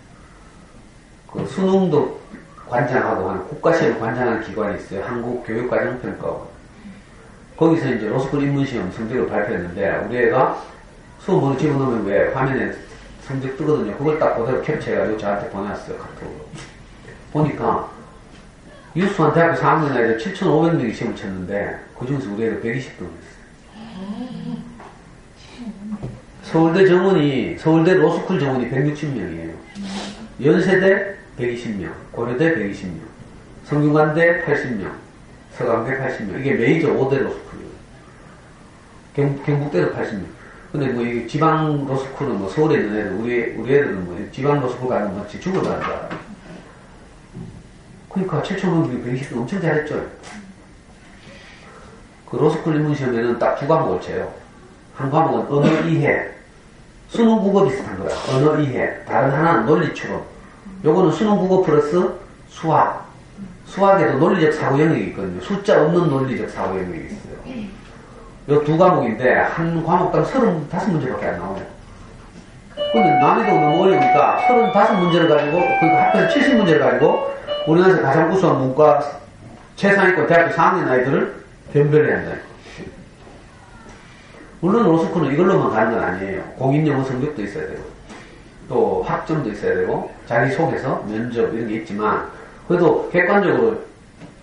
그 수능도 관장하고 하는 국가시험 관장하는 기관이 있어요. 한국교육과정평가원. 거기서 이제 로스쿨 입문시험 성적을 발표했는데 우리 애가 수업 번호 집어넣으면 왜 화면에 성적 뜨거든요. 그걸 딱 그대로 캡처해가지고 저한테 보냈어요. 카톡으로. 보니까 유수한 대학교 4학년 아이들 7,500명이 시험을 쳤는데 그 중에서 우리 애가 120등 했어요. 서울대 로스쿨 정원이 160명이에요. 연세대 120명, 고려대 120명, 성균관대 80명, 서강대 80명. 이게 메이저 5대 로스쿨이에요. 경북대도 80명. 근데 뭐 이 지방 로스쿨은 뭐 서울에 있는 애들, 우리 애들은 뭐 지방 로스쿨 가는 거 마치 죽어가는 줄 알아요. 그러니까 7,500명이 120명 엄청 잘했죠. 그 로스쿨 입문시험에는 딱 두 과목을 쳐요. 한 과목은 언어 이해. 수능 국어 비슷한 거야. 언어 이해. 다른 하나는 논리 추론. 요거는 수능 국어 플러스 수학. 수학에도 논리적 사고 영역이 있거든요. 숫자 없는 논리적 사고 영역이 있어요. 요 두 과목인데 한 과목당 35문제밖에 안 나와요. 근데 난이도가 너무 어려우니까 35문제를 가지고 그러니까 합해서 70문제를 가지고 우리나라에서 가장 우수한 문과 최상위권 대학교 4학년 아이들을 변별해야 한다. 물론 로스쿨은 이걸로만 가는 건 아니에요. 공인영어 성적도 있어야 되고 또 학점도 있어야 되고 자기소개서, 면접 이런 게 있지만 그래도 객관적으로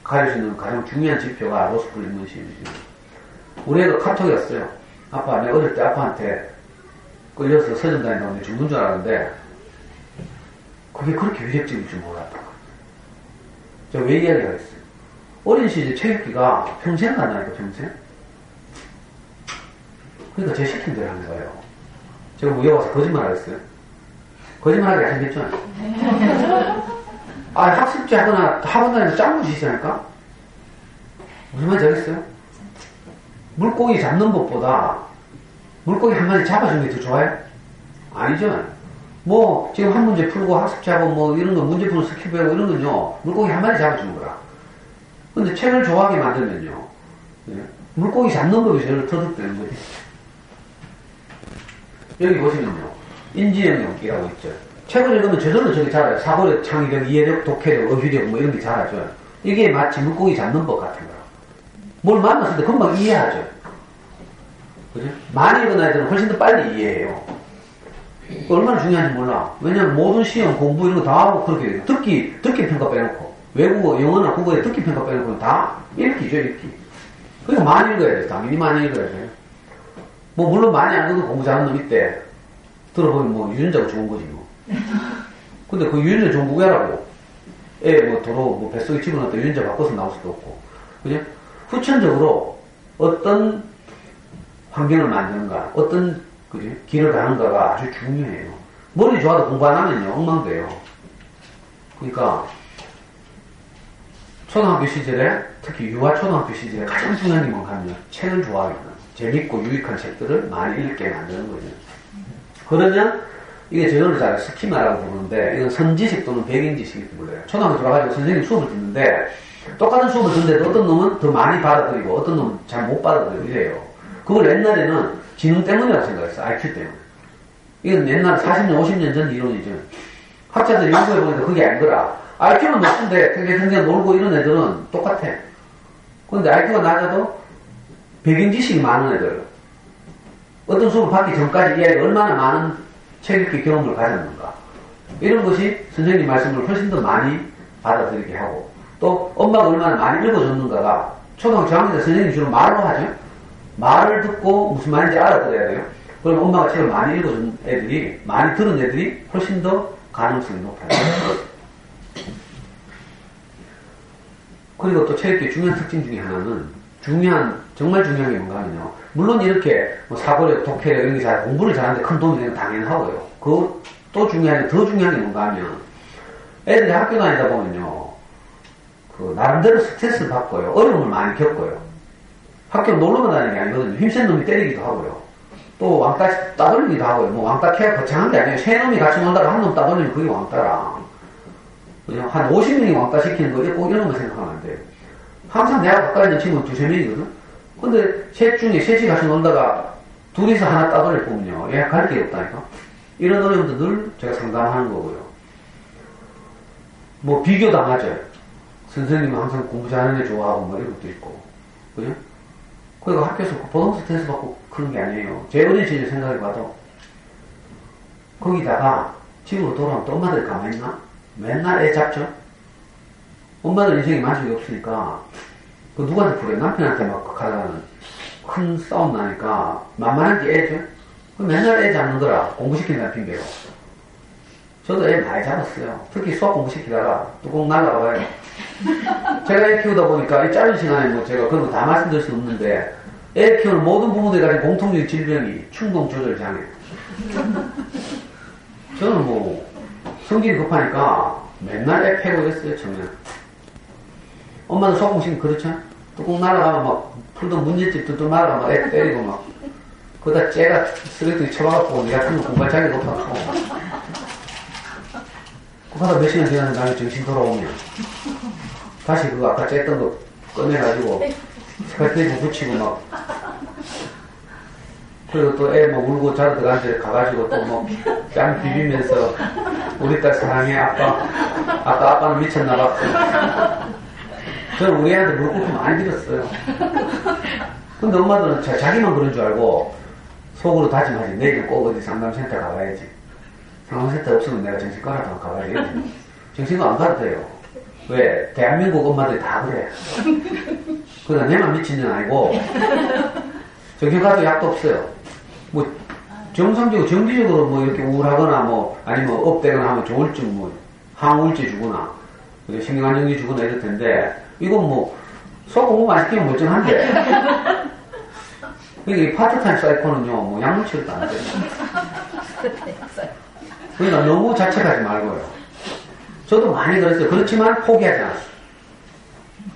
가릴 수 있는 가장 중요한 지표가 로스쿨 입문시험이죠. 우리 애가 카톡이 왔어요. 아빠, 내가 어릴 때 아빠한테 끌려서 서점 다닌다고 죽는 줄 알았는데 그게 그렇게 위력적일 줄 몰랐다. 제가 왜 이야기하겠어요? 어린 시절 체육기가 평생 간다니까, 평생. 그러니까 제 시킨 대로 하는 거예요. 제가 무에 와서 거짓말 하겠어요? 거짓말 하기 하시겠죠? 아, 학습지 하거나 학원 다니면서 짱구 지시라니까? 무슨 말인지 알겠어요? 물고기 잡는 법보다 물고기 한 마리 잡아주는 게 더 좋아요? 아니죠. 뭐, 지금 한 문제 풀고 학습지하고 뭐 이런 거 문제 푸는 스킬 배우고 이런 건요, 물고기 한 마리 잡아주는 거라. 근데 책을 좋아하게 만들면요, 예? 물고기 잡는 법이 제일 터득되는 거지. 여기 보시면요, 인지영역이라고 있죠. 책을 읽으면 저절로 저게 자라요. 사고력, 창의력, 이해력, 독해력, 어휘력 뭐 이런 게 자라죠. 이게 마치 물고기 잡는 법 같은 거라. 뭘 만났을 때 금방 이해하죠. 그죠? 많이 읽은 아이들은 훨씬 더 빨리 이해해요. 얼마나 중요한지 몰라. 왜냐면 모든 시험, 공부 이런 거 다 하고 그렇게 돼요. 듣기 평가 빼놓고. 외국어, 영어나 국어에 듣기 평가 빼놓고 다 읽기죠, 읽기. 그러니까 많이 읽어야 돼요. 당연히 많이 읽어야 돼요. 뭐, 물론 많이 안 읽어도 공부 잘하는 놈 있대. 들어보면 뭐, 유전자가 좋은 거지, 뭐. 근데 그 유전자 좋은 거 왜라고? 애 뭐, 도로, 뭐, 뱃속에 집어넣었다 유전자 바꿔서 나올 수도 없고. 그죠? 후천적으로 어떤 환경을 만드는가, 어떤, 그죠? 길을 가는가가 아주 중요해요. 머리 좋아도 공부 안 하면요, 엉망돼요. 그러니까, 초등학교 시절에, 특히 유아 초등학교 시절에 가장 중요한 게 뭔가 하면 책을 좋아하는 거예요. 재밌고 유익한 책들을 많이 읽게 만드는 거죠. 그러면 이게 저절로 잘 스키마라고 부르는데 이건 선지식 또는 백인지식이 불러요. 초등학교 들어가지고 선생님 수업을 듣는데 똑같은 수업을 듣는데도 어떤 놈은 더 많이 받아들이고 어떤 놈은 잘 못 받아들이고 이래요. 그걸 옛날에는 지능 때문이라고 생각했어요. IQ 때문에. 이건 옛날 40년, 50년 전 이론이죠. 학자들이 연구해보니까 그게 아니더라. IQ는 높은데 탱탱탱 놀고 이런 애들은 똑같아. 근데 IQ가 낮아도 백인 지식이 많은 애들, 어떤 수업을 받기 전까지 이 아이가 얼마나 많은 책 읽기 경험을 가졌는가, 이런 것이 선생님 말씀을 훨씬 더 많이 받아들이게 하고, 또 엄마가 얼마나 많이 읽어줬는가가, 초등학교 저학년 때 선생님이 주로 말로 하죠. 말을 듣고 무슨 말인지 알아들어야 돼요. 그럼 엄마가 책을 많이 읽어준 애들이, 많이 들은 애들이 훨씬 더 가능성이 높아요. 그리고 또 책 읽기의 중요한 특징 중에 하나는, 정말 중요한 게 뭔가 하면요. 물론 이렇게 뭐 사고력, 독해력 이런 게 잘 공부를 잘하는데 큰 도움이 되는 건 당연하고요. 또 중요한 게, 더 중요한 게 뭔가 하면, 애들이 학교 다니다 보면요, 나름대로 스트레스를 받고요. 어려움을 많이 겪어요. 학교 놀러만 다니는 게 아니거든요. 힘센 놈이 때리기도 하고요. 또 왕따 따돌리기도 하고요. 뭐 왕따 캐가 거창한 게 아니에요. 세 놈이 같이 놀다가 한 놈 따돌리면 그게 왕따라. 그냥 한 50명이 왕따 시키는 거, 꼭 이런 것만 생각하면 안 돼요. 항상 내가 가까이 있는 친구는 두세 명이거든? 근데 셋 중에 셋이 같이 놀다가 둘이서 하나 따돌려 보면요. 얘가 갈 게 없다니까? 이런 어려움도 늘 제가 상담하는 거고요. 뭐 비교당하죠. 선생님은 항상 공부 잘하는 애 좋아하고 뭐 이런 것도 있고. 그죠? 그러니까 학교에서 보통 스트레스 받고 그런 게 아니에요. 제 어린 시절 생각해봐도 거기다가 집으로 돌아오면 또 엄마들 가만히 있나? 맨날 애 잡죠? 엄마들 인생에 만족이 없으니까 그 누구한테 그래? 남편한테 막 가다가는 큰 싸움 나니까 만만한 게 애죠? 맨날 애 잡는 거라 공부시킨다는 핑계로. 저도 애 많이 잡았어요. 특히 수학 공부시키다가 뚜껑 날라가봐요. 제가 애 키우다 보니까 이 짧은 시간에 뭐 제가 그런 거 다 말씀드릴 수 없는데 애 키우는 모든 부모들이 가진 공통적인 질병이 충동조절장애. 저는 뭐 성질이 급하니까 맨날 애 패고 했어요. 처음에. 엄마는 수학 공부시키면 그렇죠? 뚜껑 날아가면 막 풀던 문제집 뚜뚜 말아가면 애 때리고 막 그러다 쟤가 쓰레기통에 쳐박았고 내가 그런 거 공부할 자격이 없다고. 그러다 몇 시간 지나는 다음에 정신 돌아오면 다시 그거 아까 쬐던 거 꺼내가지고 스카이테이프 붙이고 막 그리고 또 애 뭐 울고 자러 들어간 데 가가지고 또 뭐 뺨 비비면서 우리 딸 사랑해 아빠 아빠는 미쳤나봐. 저는 우리 애한테 무릎 꿇고 많이 빌었어요. 근데 엄마들은 자기만 그런 줄 알고 속으로 다짐하지. 내일은 꼭 어디 상담센터 가봐야지. 상담센터 없으면 내가 정신과라도 가봐야지. 정신과 안 가도 돼요. 왜? 대한민국 엄마들이 다 그래. 그러나 내만 미친 건 아니고 정신과도 약도 없어요. 뭐 정상적으로 정기적으로 뭐 이렇게 우울하거나 뭐 아니면 업되거나 하면 조울증 뭐 항우울제 주거나 신경안정기 주거나 이럴 텐데, 이건 뭐, 속 공부 안 시키면 멀쩡한데. 그러니까 이 파트타임 사이코는요, 뭐, 약물 치료도 안 돼요. 그러니까 너무 자책하지 말고요. 저도 많이 그랬어요. 그렇지만 포기하지 않았어요.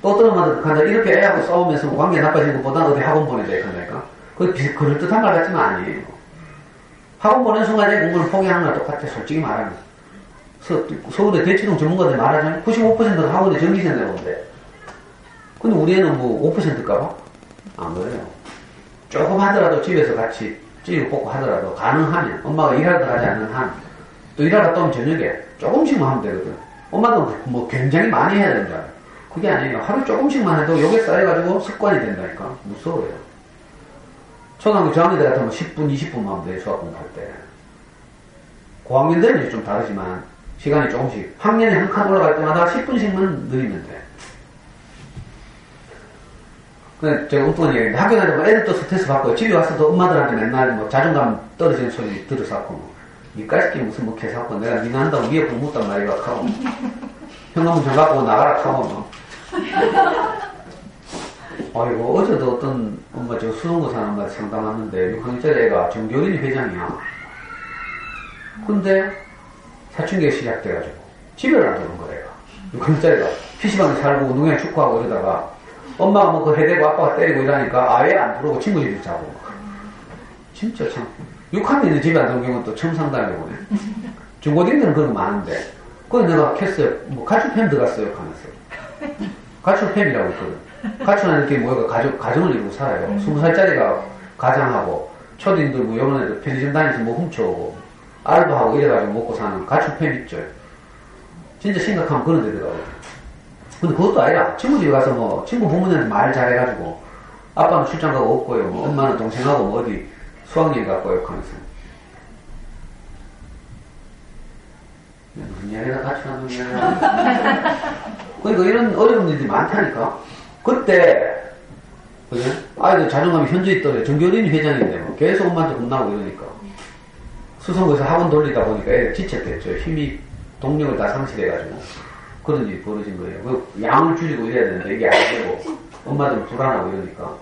또 떨어마다 간다. 이렇게 애하고 싸우면서 관계 나빠지는 것보다 어디 학원 보내자 이건다니까. 그럴듯한 말 같지만 아니에요. 학원 보낸 순간에 공부를 포기하는 거랑 똑같아. 솔직히 말하면. 서울의 대치동 전문가들이 말하자면 95%가 학원에 정기생들 온대. 근데 우리 애는 뭐 5%일까 봐? 안 그래요. 조금 하더라도 집에서 같이 찌고 뽑고 하더라도 가능하면 엄마가 일하러 가지 않는 한 또 일하러 갔다 오면 저녁에 조금씩만 하면 되거든. 엄마도 뭐 굉장히 많이 해야 된다. 그게 아니에요. 하루 조금씩만 해도 요게 쌓여가지고 습관이 된다니까. 무서워요. 초등학교 저학년 때 같으면 10분, 20분만 하면 돼요. 수학 공부할 때. 고학년 되면 좀 다르지만 시간이 조금씩 학년에 한 칸 올라갈 때마다 10분씩만 늘리면 돼. 그 제가 엉뚱한 얘기인데 학교 다니면 애들도 스트레스 받고 집에 와서도 엄마들한테 맨날 뭐 자존감 떨어지는 소리 들어서 하고 뭐 니까짓기 무슨 뭐 개사고 내가 니나 한다고 위에 공부했단 말이야 하고 현금은 정 갖고 나가라 하고 뭐 아이고 어제도 어떤 엄마 저 수능고 사는 엄마 상담하는데 6학년짜리 애가 정교린이 회장이야. 근데 사춘기가 시작돼가지고 집에를 안 오는 거야 애가. 6학년짜리가 PC방에 살고 운동회 축구하고 이러다가 엄마가 뭐 그 해대고 아빠가 때리고 이러니까 아예 안 부르고 친구 집에 자고. 진짜 참. 6학년이 집에 안 오는 경우는 또 처음 상담해보네. 중고딩들은 그런 거 많은데. 그래서 내가 캤어요. 뭐 가출팸 들어갔어요. 하면서. 가출팸이라고 있거든. 가출하는 게 뭐야? 가정을 이루고 살아요. 20살짜리가 가장하고 초딩들 뭐 이런 애들 편의점 다니면서 뭐 훔쳐오고 알바하고 이래가지고 먹고 사는 가출팸 있죠. 진짜 심각하면 그런 데 들어가거든. 근데 그것도 아니라 친구 집에 가서 뭐 친구 부모님한테 말 잘해가지고 아빠는 출장 가고 없고요. 뭐 엄마는 동생하고 뭐 어디 수학여행 갔고요. 하면서 무슨 이야기나 같이 하는 거야. 그러니까 이런 어려운 일들이 많다니까. 그때 그죠? 아이들 자존감이 현저히 떨어요. 정교린 회장인데 뭐 계속 엄마한테 혼나고 이러니까 수성구에서 학원 돌리다 보니까 애들 지쳤겠죠. 힘이 동력을 다 상실해가지고 그런 일이 벌어진 거예요. 그 양을 줄이고 이래야 되는데 이게 안 되고 엄마들 불안하고 이러니까.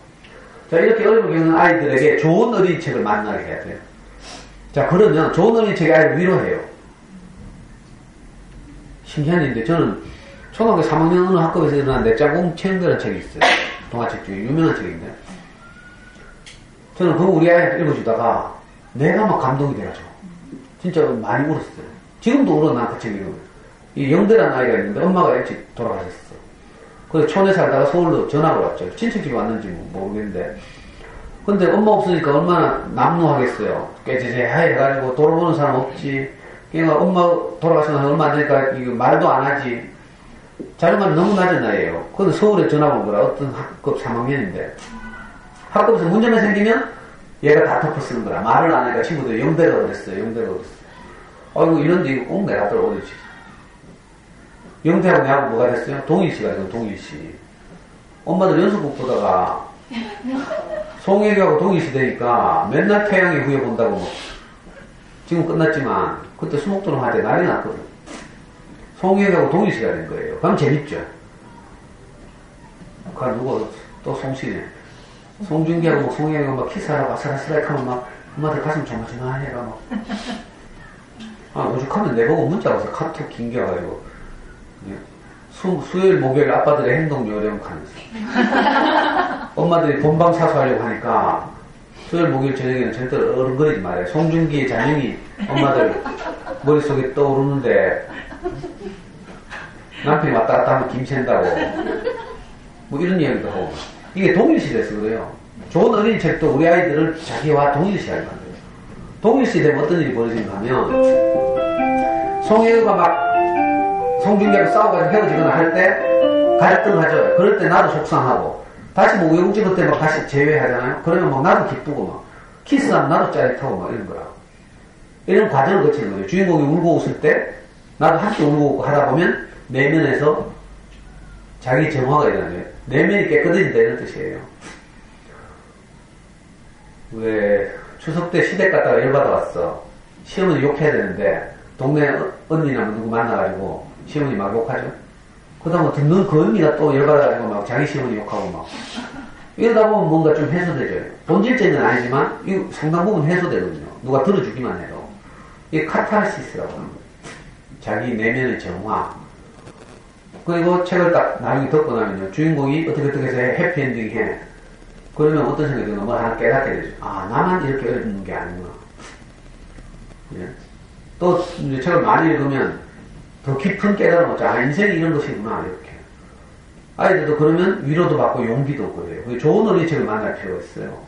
자, 이렇게 어려움을 겪는 아이들에게 좋은 어린이책을 만나게 해야 돼요. 자, 그러면 좋은 어린이책이 아이를 위로해요. 신기한 일인데 저는 초등학교 3학년 어느 학급에서 일어난 내 짝꿍 체험이라는 책이 있어요. 동화책 중에 유명한 책인데 저는 그거 우리 아이한테 읽어주다가 내가 막 감동이 돼가지고 진짜 많이 울었어요. 지금도 울어 나 그 책 읽으면. 이 영대라는 아이가 있는데 엄마가 일찍 돌아가셨어. 그래서 촌에 살다가 서울로 전학을 왔죠. 친척집에 왔는지 모르겠는데. 근데 엄마 없으니까 얼마나 남루하겠어요. 깨지제 해가지고 돌아보는 사람 없지. 그러니까 엄마 돌아가시면 얼마 안 되니까 이거 말도 안 하지. 자존감이 너무 낮은 나이에요. 근데 서울에 전학 온 거라 어떤 학급 3학년인데 학급에서 문제만 생기면 얘가 다 덮어 쓰는 거라. 말을 안 하니까 친구들이 영대가 그랬어요. 영대가 그랬어요. 아이고 이런데 이거 꼭 내가 들어오지. 영태하고 내하고 뭐가 됐어요? 동일시가 되고 동일시. 엄마들 연속극 보다가 송혜교하고 동일시 되니까 맨날 태양의 후예 본다고 뭐. 지금 끝났지만 그때 수목도름 할 때 난리 났거든. 송혜교하고 동일시가 된 거예요. 그럼 재밌죠. 그 누구 또 송씨네. 송중기하고 뭐 송혜교가 막 키스하라고 아슬아슬하게 하면 막 엄마들 가슴 조마조마해가 막. 아 오죽하면 내보고 문자 와서 카톡 긴겨가지고 수요일, 목요일 아빠들의 행동 요령 하면서 엄마들이 본방사수하려고 하니까 수요일, 목요일 저녁에는 절대 어른거리지 말아요. 송중기의 잔영이 엄마들 머릿속에 떠오르는데 남편이 왔다 갔다 하면 김샌다고 뭐 이런 이야기도 하고 이게 동일시대에서 그래요. 좋은 어린이책도 우리 아이들을 자기와 동일시하게 만들어요. 동일시되면 어떤 일이 벌어지는가 하면 송혜우가 막 송중기하고 싸우고 헤어지거나 할 때 갈등하죠. 그럴 때 나도 속상하고 다시 뭐 외국 찍을 때 막 다시 재회하잖아요. 그러면 막 나도 기쁘고 막 키스하면 나도 짜릿하고 막 이런 거라. 이런 과정을 거치는 거예요. 주인공이 울고 웃을 때 나도 함께 울고 웃고 하다 보면 내면에서 자기 정화가 일어나요. 내면이 깨끗해진다 이런 뜻이에요. 왜 추석 때 시댁 갔다가 열받아 왔어. 시어머니 욕해야 되는데 동네 언니나 누구 만나가지고 시어머니 막 욕하죠. 그다음에 듣는 그 의미가 또 열받아가지고 막 자기 시험을 욕하고 막. 이러다 보면 뭔가 좀 해소되죠. 본질적인 건 아니지만, 이 상당 부분 해소되거든요. 누가 들어주기만 해도. 이게 카타르시스라고 하는 거예요. 자기 내면의 정화. 그리고 책을 딱 나중에 듣고 나면요. 주인공이 어떻게 해서 해피엔딩 해. 그러면 어떤 생각이 들어요? 뭐 하나 깨닫게 되죠. 아, 나만 이렇게 읽는 게 아니구나. 예. 또, 이제 책을 많이 읽으면 더 깊은 깨달음 얻죠. 아, 인생이 이런 것이구나. 이렇게. 아이들도 그러면 위로도 받고 용기도 얻고 그래요. 좋은 어린이책을 만날 필요가 있어요.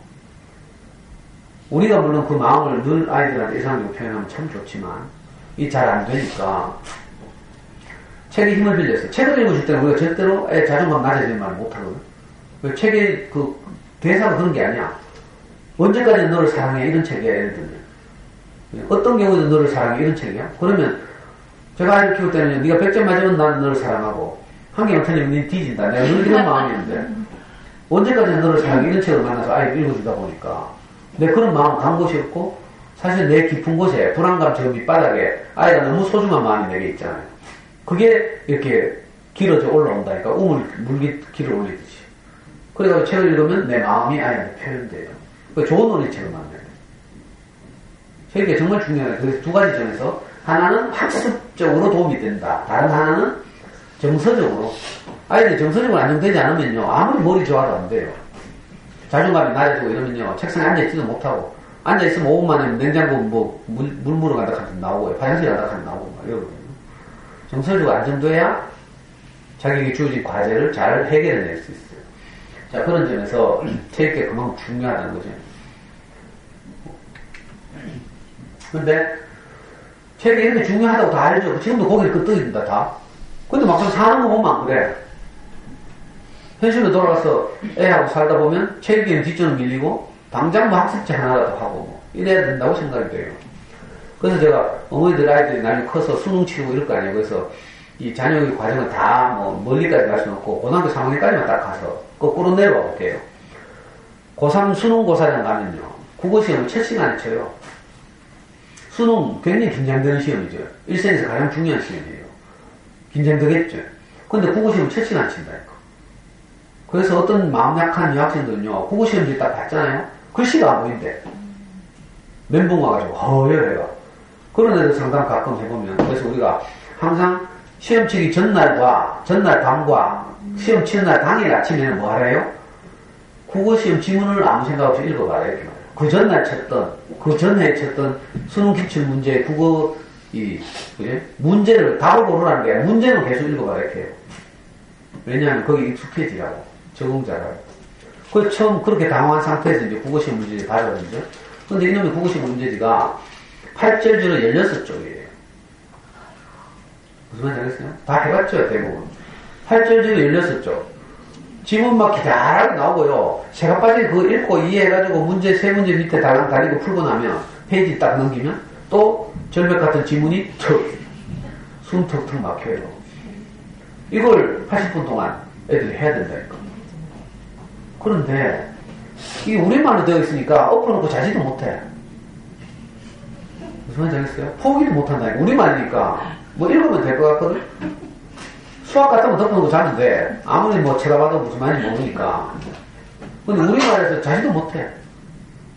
우리가 물론 그 마음을 늘 아이들한테 이상적으로 표현하면 참 좋지만, 이게 잘 안 되니까, 책의 힘을 빌려서, 책을 읽어줄 때는 우리가 절대로 애 자존감 낮아지는 말을 못하거든. 책의 그 대사가 그런 게 아니야. 언제까지 너를 사랑해? 이런 책이야, 예를 들면. 어떤 경우에도 너를 사랑해? 이런 책이야? 그러면, 제가 아이를 키울 때는 네가 100점 맞으면 나는 너를 사랑하고, 한 개만 틀리면 니 뒤진다. 내가 늘 이런 마음이었는데, 언제까지 너를 사랑해? 이런 책을 만나서 아이를 읽어주다 보니까, 내 그런 마음 간 곳이 없고, 사실 내 깊은 곳에, 불안감 저 밑바닥에 아이가 너무 소중한 마음이 내게 있잖아요. 그게 이렇게 길어져 올라온다니까, 물길을 올리듯이. 그래서 책을 읽으면 내 마음이 아이한테 표현돼요. 좋은 어린이책을 만나요. 책이 정말 중요해요. 그래서 두 가지 점에서, 하나는 학습적으로 도움이 된다. 다른 하나는 정서적으로. 아이들이 정서적으로 안정되지 않으면요, 아무리 머리 좋아도 안 돼요. 자존감이 낮아지고 이러면요, 책상에 앉아있지도 못하고, 앉아있으면 5분 만에 냉장고 물 물어 간다 하면 나오고, 화장실 간다 하면 나오고, 막 이러거든요. 정서적으로 안정돼야 자기에게 주어진 과제를 잘 해결해낼 수 있어요. 자, 그런 점에서 책이 그만큼 중요하다는 거죠. 근데, 책이 이렇게 중요하다고 다 알죠. 지금도 고개를 끄덕인다, 다. 근데 막상 사는 거 보면 안 그래. 현실로 돌아가서 애하고 살다 보면 책에는 뒷전을 밀리고 당장 뭐 학습지 하나라도 하고 뭐 이래야 된다고 생각이 돼요. 그래서 제가 어머니들 아이들이 나중에 커서 수능 치르고 이럴 거 아니에요. 그래서 이 자녀의 과정을 다 뭐 멀리까지 갈 수는 없고 고등학교 3학년까지만 딱 가서 거꾸로 내려와 볼게요. 고3 수능고사장 가면요. 국어시험을 7시간에 쳐요. 수능 굉장히 긴장되는 시험이죠. 일생에서 가장 중요한 시험이에요. 긴장되겠죠. 근데 국어시험 7시간 친다니까. 그래서 어떤 마음 약한 여학생들은요, 국어시험지 딱 봤잖아요? 글씨가 안 보인대. 멘붕 와가지고, 허여해가. 그런 애들 상담 가끔 해보면, 그래서 우리가 항상 시험 치기 전날 밤과 시험 치는 날 당일 아침에는 뭐 하래요? 국어시험 지문을 아무 생각 없이 읽어봐라, 이렇게 말해요. 그 전날 쳤던, 그 전에 쳤던 수능 기출 문제, 국어, 문제를, 답을 고르라는 게 아니라 문제는 계속 읽어봐라, 이렇게 해요. 왜냐하면 거기 익숙해지라고. 적응자라고. 그래서 처음 그렇게 당황한 상태에서 이제 국어시험 문제를 다뤄봤는데, 근데 이놈의 국어시험 문제지가 8절주로 16쪽이에요. 무슨 말인지 알겠어요? 다 해봤죠, 대부분. 8절주로 16쪽. 지문 막 기다랗게 나오고요. 새가 빠지게 그거 읽고 이해해가지고 문제, 세 문제 밑에 달리고 풀고 나면 페이지 딱 넘기면 또 절벽 같은 지문이 숨 턱턱 막혀요. 이걸 80분 동안 애들이 해야 된다니까. 그런데 이게 우리말로 되어 있으니까 엎어놓고 자지도 못해. 무슨 말인지 알겠어요? 포기도 못한다니까. 우리말이니까 뭐 읽으면 될 것 같거든? 수학 같은 거 덮어놓고 자는데 아무리 뭐 쳐다봐도 무슨 말인지 모르니까. 근데 우리말에서 자지도 못해.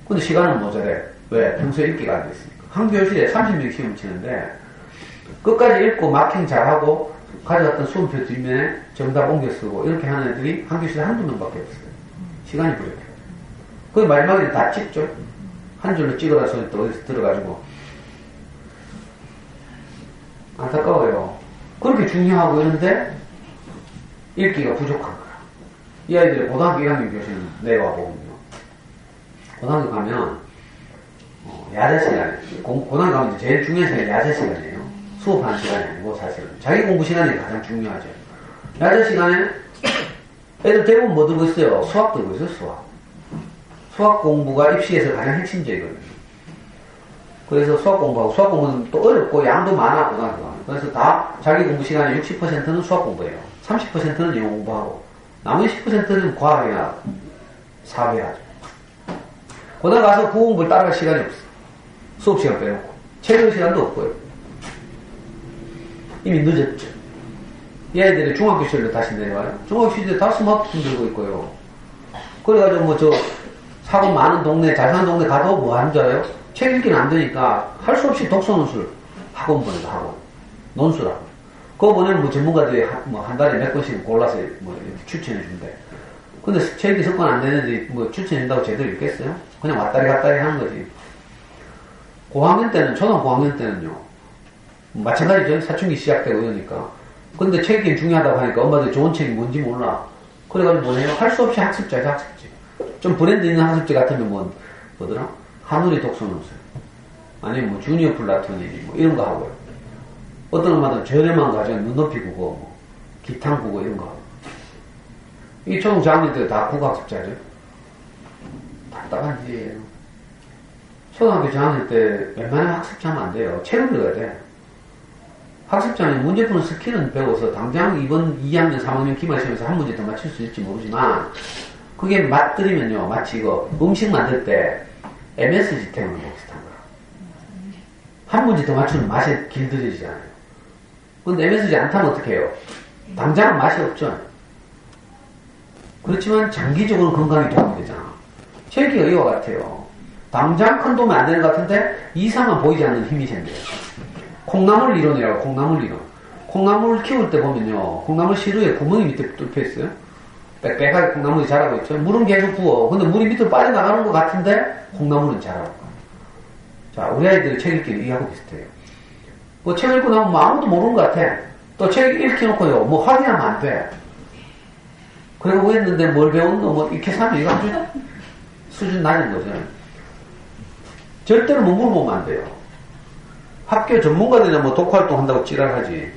근데 시간은 모자래. 왜? 평소에 읽기가 안 됐으니까. 한 교실에 30명 시험 치는데 끝까지 읽고 마킹 잘하고 가져갔던 수험표 뒷면에 정답 옮겨 쓰고 이렇게 하는 애들이 한 교실에 한두 명밖에 없어요. 시간이 부족해요. 그 마지막에 다 찍죠. 한 줄로 찍어서 또 어디서 들어가지고. 안타까워요. 그렇게 중요하고 이런데 읽기가 부족한 거야. 이 아이들이 고등학교 1학년 교실 내려와 보거든요. 고등학교 가면 야자 시간에 고등학교 가면 제일 중요한 시간이 야자 시간이에요. 수업하는 시간이 아니고 사실은 자기 공부 시간이 가장 중요하죠. 야자 시간에 애들 대부분 뭐 들고 있어요? 수학 들고 있어요. 수학 공부가 입시에서 가장 핵심적이거든요. 그래서 수학 공부는 또 어렵고 양도 많아 고등학교 가면. 그래서 다 자기 공부 시간의 60%는 수학 공부예요. 30%는 영어 공부하고 나머지 10%는 과학이나 사회하죠. 고등학교 가서 그 공부를 따라갈 시간이 없어. 수업 시간 빼놓고 책 읽을 시간도 없고요. 이미 늦었죠. 얘들이 중학교 시절로 다시 내려와요. 중학교 시절에 다 스마트폰 들고 있고요. 그래가지고 뭐 저 사고 많은 동네, 잘 사는 동네 가도 뭐 하는 줄 알아요? 책 읽기는 안 되니까 할 수 없이 독서 논술 학원 보내고 하고 논술하고 그거 보내면 뭐 전문가들이 뭐 한 달에 몇 권씩 골라서 뭐 이렇게 추천해 준대. 근데 책 읽기 습관 안 되는데 뭐 추천해준다고 제대로 읽겠어요? 그냥 왔다리 갔다리 하는 거지. 고학년 때는, 초등 고학년 때는요, 마찬가지죠. 사춘기 시작되고 이러니까. 근데 책 읽기 중요하다고 하니까 엄마들이 좋은 책이 뭔지 몰라. 그래가지고 뭐해요? 할 수 없이 학습자지, 학습지. 좀 브랜드 있는 학습지 같으면 뭐더라? 하누리 독서논술. 아니면 뭐 주니어 플라토니, 뭐 이런 거 하고요. 어떤 엄마들은 저렴한 거 가지고 눈높이 국어, 뭐, 기탕 국어 이런 거 하고. 이 초등 저학년 때 다 국어학습자죠. 답답한 일이에요. 초등학교 저학년 때 웬만하면 학습자면 안 돼요. 책을 읽어야 돼. 학습자는 문제 푸는 스킬은 배워서 당장 이번 2학년, 3학년 기말시험에서 한 문제 더 맞출 수 있을지 모르지만 그게 맛들이면요. 마치 이거 음식 만들 때 MSG 태우는 거 비슷한 거야. 한 문제 더 맞추면 맛이 길들여지잖아요. 근데 MSG 안 타면 어떻게 해요? 당장은 맛이 없죠. 그렇지만 장기적으로 건강에 도움이 되잖아. 체육기가 이와 같아요. 당장 큰 도움이 안 되는 것 같은데 이상은 보이지 않는 힘이 생겨요. 콩나물 이론이라고, 콩나물 이론. 콩나물 키울 때 보면요. 콩나물 시루에 구멍이 밑에 뚫혀 있어요. 빽빽하게 콩나물이 자라고 있죠. 물은 계속 부어. 근데 물이 밑으로 빠져나가는 것 같은데 콩나물은 자라고. 자, 우리 아이들이 책 읽기는 이하고 비슷해요. 뭐 책 읽고 나면 뭐 아무도 모르는 것 같아. 또 책 읽혀놓고요. 뭐 확인하면 안 돼. 그리고 뭐 했는데 뭘 배웠노? 뭐 이렇게 사면 이거 아주 수준 낮은 거죠. 절대로 못 물어보면 안 돼요. 학교 전문가들이나 뭐 독활동 한다고 지랄하지.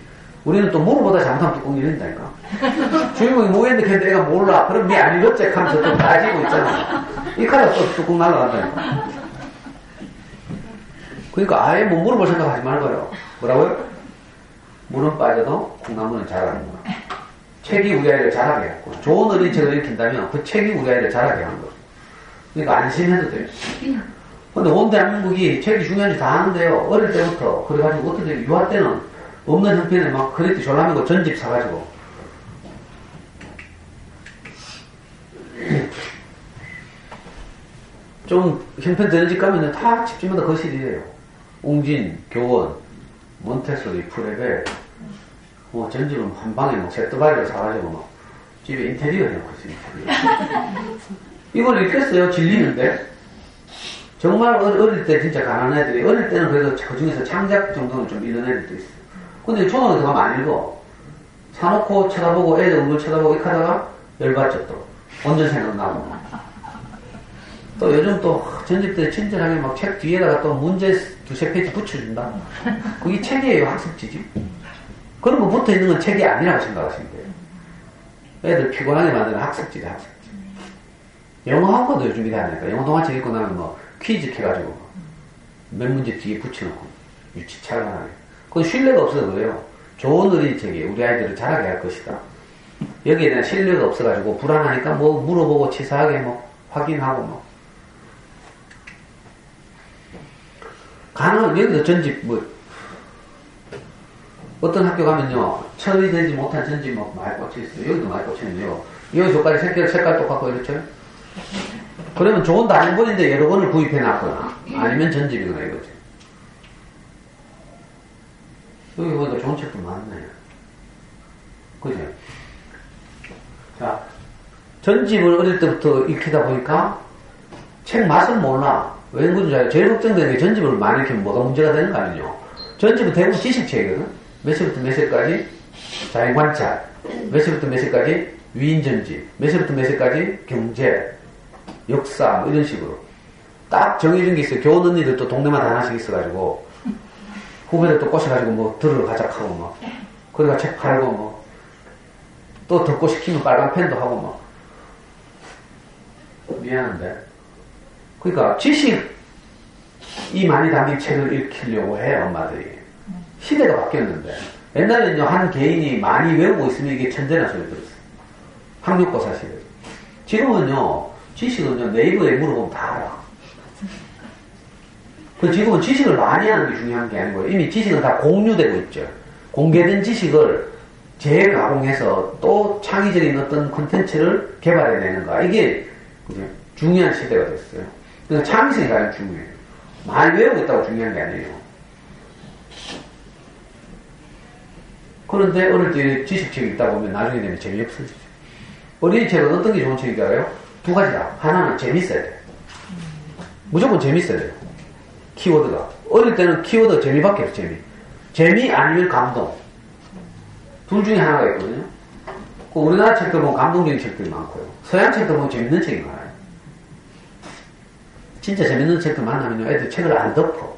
우리는 또 물어보다 잘못하면 뚜껑 열린다니까. 주인공이 뭐 했는데 걔한테 애가 몰라. 그럼 니 안 읽었지? 하면서 또 따지고 있잖아. 이 카드가 또 뚜껑 날아간다니까. 그러니까 아예 뭐 물어볼 생각하지 말고요. 뭐라고요? 물은 빠져도 콩나물은 자라는구나. 책이 우리 아이를 자라게 했고, 좋은 어린이책을 읽힌다면 그 책이 우리 아이를 자라게 하는 거죠. 그러니까 안심해도 돼요. 근데 온 대한민국이 책이 중요한지 다 아는데요. 어릴 때부터. 그래가지고 어떻게 유아 때는 없는 형편에 막 크리트 졸라맨 거 전집 사가지고. 좀 형편 되는 집 가면 다 집집마다 거실이에요. 웅진, 교원, 몬테소리, 프레벨, 뭐 전집은 한 방에 뭐 세트바리를 사가지고 막 집에 인테리어 해놓고 있어요. 이걸 읽겠어요. 질리는데. 정말 어릴 때 진짜 가난한 애들이, 어릴 때는 그래도 그 중에서 창작 정도는 좀 읽는 애들도 있어요. 근데 초등학교 가면 안 읽어. 사놓고 쳐다보고 애들 얼굴 쳐다보고 이렇게 하다가 열받죠 또. 완전 생각나고. 또 요즘 또 전집들이 친절하게 막 책 뒤에다가 또 문제 두세 페이지 붙여준다. 그게 책이에요. 학습지지. 그런 거 붙어 있는 건 책이 아니라고 생각하시면 돼요. 애들 피곤하게 만드는 학습지다, 학습지. 영어 학원도 요즘 이래 하니까 영어 동화책 읽고 나면 뭐 퀴즈 캐가지고 몇 문제 뒤에 붙여놓고 유치차근하게. 그건 신뢰가 없어서 그래요. 좋은 어린이책이 우리 아이들을 자라게 할 것이다. 여기에 대한 신뢰가 없어가지고 불안하니까 뭐 물어보고 치사하게 뭐 확인하고 뭐. 여기서 전집 뭐 어떤 학교 가면요 처리되지 못한 전집 뭐 많이 꽂혀있어요. 여기도 많이 꽂혀있네요. 여기 저까지 색깔 똑같고 이렇죠. 그러면 좋은 단권인데 여러 권을 구입해놨거나 아니면 전집이거나 이거죠. 여기 보니까 좋은 책도 많네. 그죠? 자, 전집을 어릴 때부터 익히다 보니까 책 맛은 몰라. 왜 그런지 알아요? 제일 걱정되는 게 전집을 많이 익히면 뭐가 문제가 되는 거 아니죠? 전집은 대부분 지식책이거든. 몇 시부터 몇 시까지 자연관찰, 몇 시부터 몇 시까지 위인전집, 몇 시부터 몇 시까지 경제, 역사 뭐 이런 식으로 딱 정해진 게 있어요. 교원 언니들도 동네마다 하나씩 있어가지고 후배들 또 꼬셔가지고 뭐 들으러 가자하고 뭐 그러니까 책 팔고 뭐 또 듣고 시키면 빨간 펜도 하고 뭐 미안한데 그러니까 지식이 많이 담긴 책을 읽히려고 해 엄마들이. 시대가 바뀌었는데 옛날에는요 한 개인이 많이 외우고 있으면 이게 천재나 소리 들었어요. 학력고사 시대. 지금은요 지식은요 네이버에 물어보면 다 알아. 그 지금은 지식을 많이 하는 게 중요한 게 아니고요. 이미 지식은 다 공유되고 있죠. 공개된 지식을 재가공해서 또 창의적인 어떤 콘텐츠를 개발해내는가. 이게 이제 중요한 시대가 됐어요. 그러니까 창의성이 가장 중요해요. 말 외우고 있다고 중요한 게 아니에요. 그런데 어릴 때 지식책이 있다 보면 나중에 되면 재미없어지죠. 어린이 책은 어떤 게 좋은 책인지 알아요? 두 가지다. 하나는 재밌어야 돼. 무조건 재밌어야 돼요. 키워드가. 어릴 때는 키워드가 재미밖에 없어, 재미. 재미 아니면 감동. 둘 중에 하나가 있거든요. 우리나라 책들 보면 감동적인 책들이 많고요. 서양 책들 보면 재밌는 책이 많아요. 진짜 재밌는 책들 만나면요, 애들 책을 안 덮어.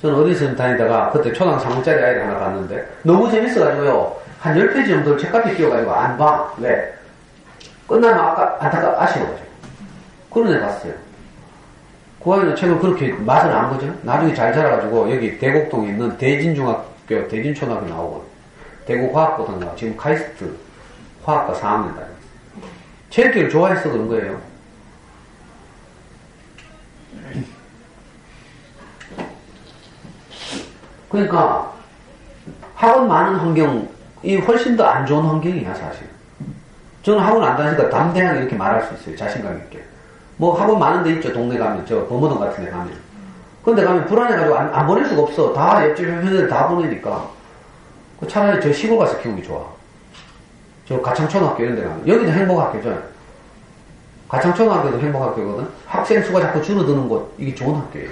저는 어디서 다니다가 그때 초등학교 3학년짜리 아이를 하나 봤는데 너무 재밌어가지고요. 한 10페이지 정도를 책까지 끼워가지고 안 봐. 왜? 끝나면 아쉬워가지고. 그런 애 봤어요. 그 아이는 책을 그렇게 맛을 안 거죠. 나중에 잘 자라가지고 여기 대곡동에 있는 대진중학교, 대진초등학교 나오고 대구과학고등학교 지금 카이스트 화학과 4학년 다니고 체육교를 좋아해서 그런 거예요. 그러니까 학원 많은 환경이 훨씬 더 안 좋은 환경이야 사실. 저는 학원 안 다니니까 담대하게 이렇게 말할 수 있어요. 자신감 있게. 뭐 학원 많은 데 있죠. 동네 가면 저 범어동 같은 데 가면. 그런데 가면 불안해가지고 안 보낼 수가 없어. 다 옆집 형들 다 보내니까. 차라리 저 시골 가서 키우는 게 좋아. 저 가창초등학교 이런 데 가면. 여기도 행복학교죠. 가창초등학교도 행복학교거든. 학생 수가 자꾸 줄어드는 곳, 이게 좋은 학교예요.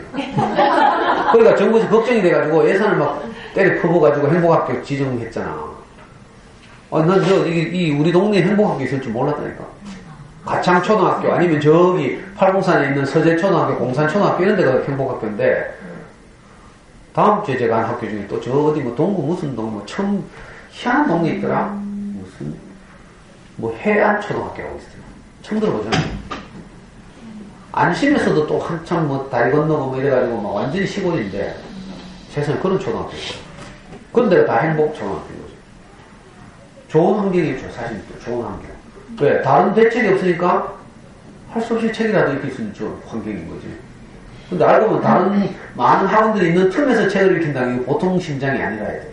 그러니까 정부에서 걱정이 돼가지고 예산을 막 때려 퍼부어가지고 행복학교 지정했잖아. 난 우리 동네에 행복학교 있을 줄 몰랐다니까. 가창초등학교 아니면 저기 팔공산에 있는 서재초등학교, 공산초등학교 이런 데가 행복학교인데 다음 주에 제가 한 학교 중에 또 저 어디 뭐 동구 무슨 동 뭐 처음 희한한 동네 있더라. 무슨 뭐 해안초등학교라고 있어요. 처음 들어보잖아요. 안심에서도 또 한참 뭐 다리 건너고 뭐 이래가지고 막 완전히 시골인데 세상에 그런 초등학교 있어요. 그런 데가 다 행복초등학교인 거죠. 좋은 환경이죠. 사실 좋은 환경. 왜? 다른 대책이 없으니까 할 수 없이 책이라도 읽을 수 있는 환경인 거지. 근데 알고 보면 다른 많은 학원들이 있는 틈에서 책을 읽힌다는 게 보통 심장이 아니라 해야 돼.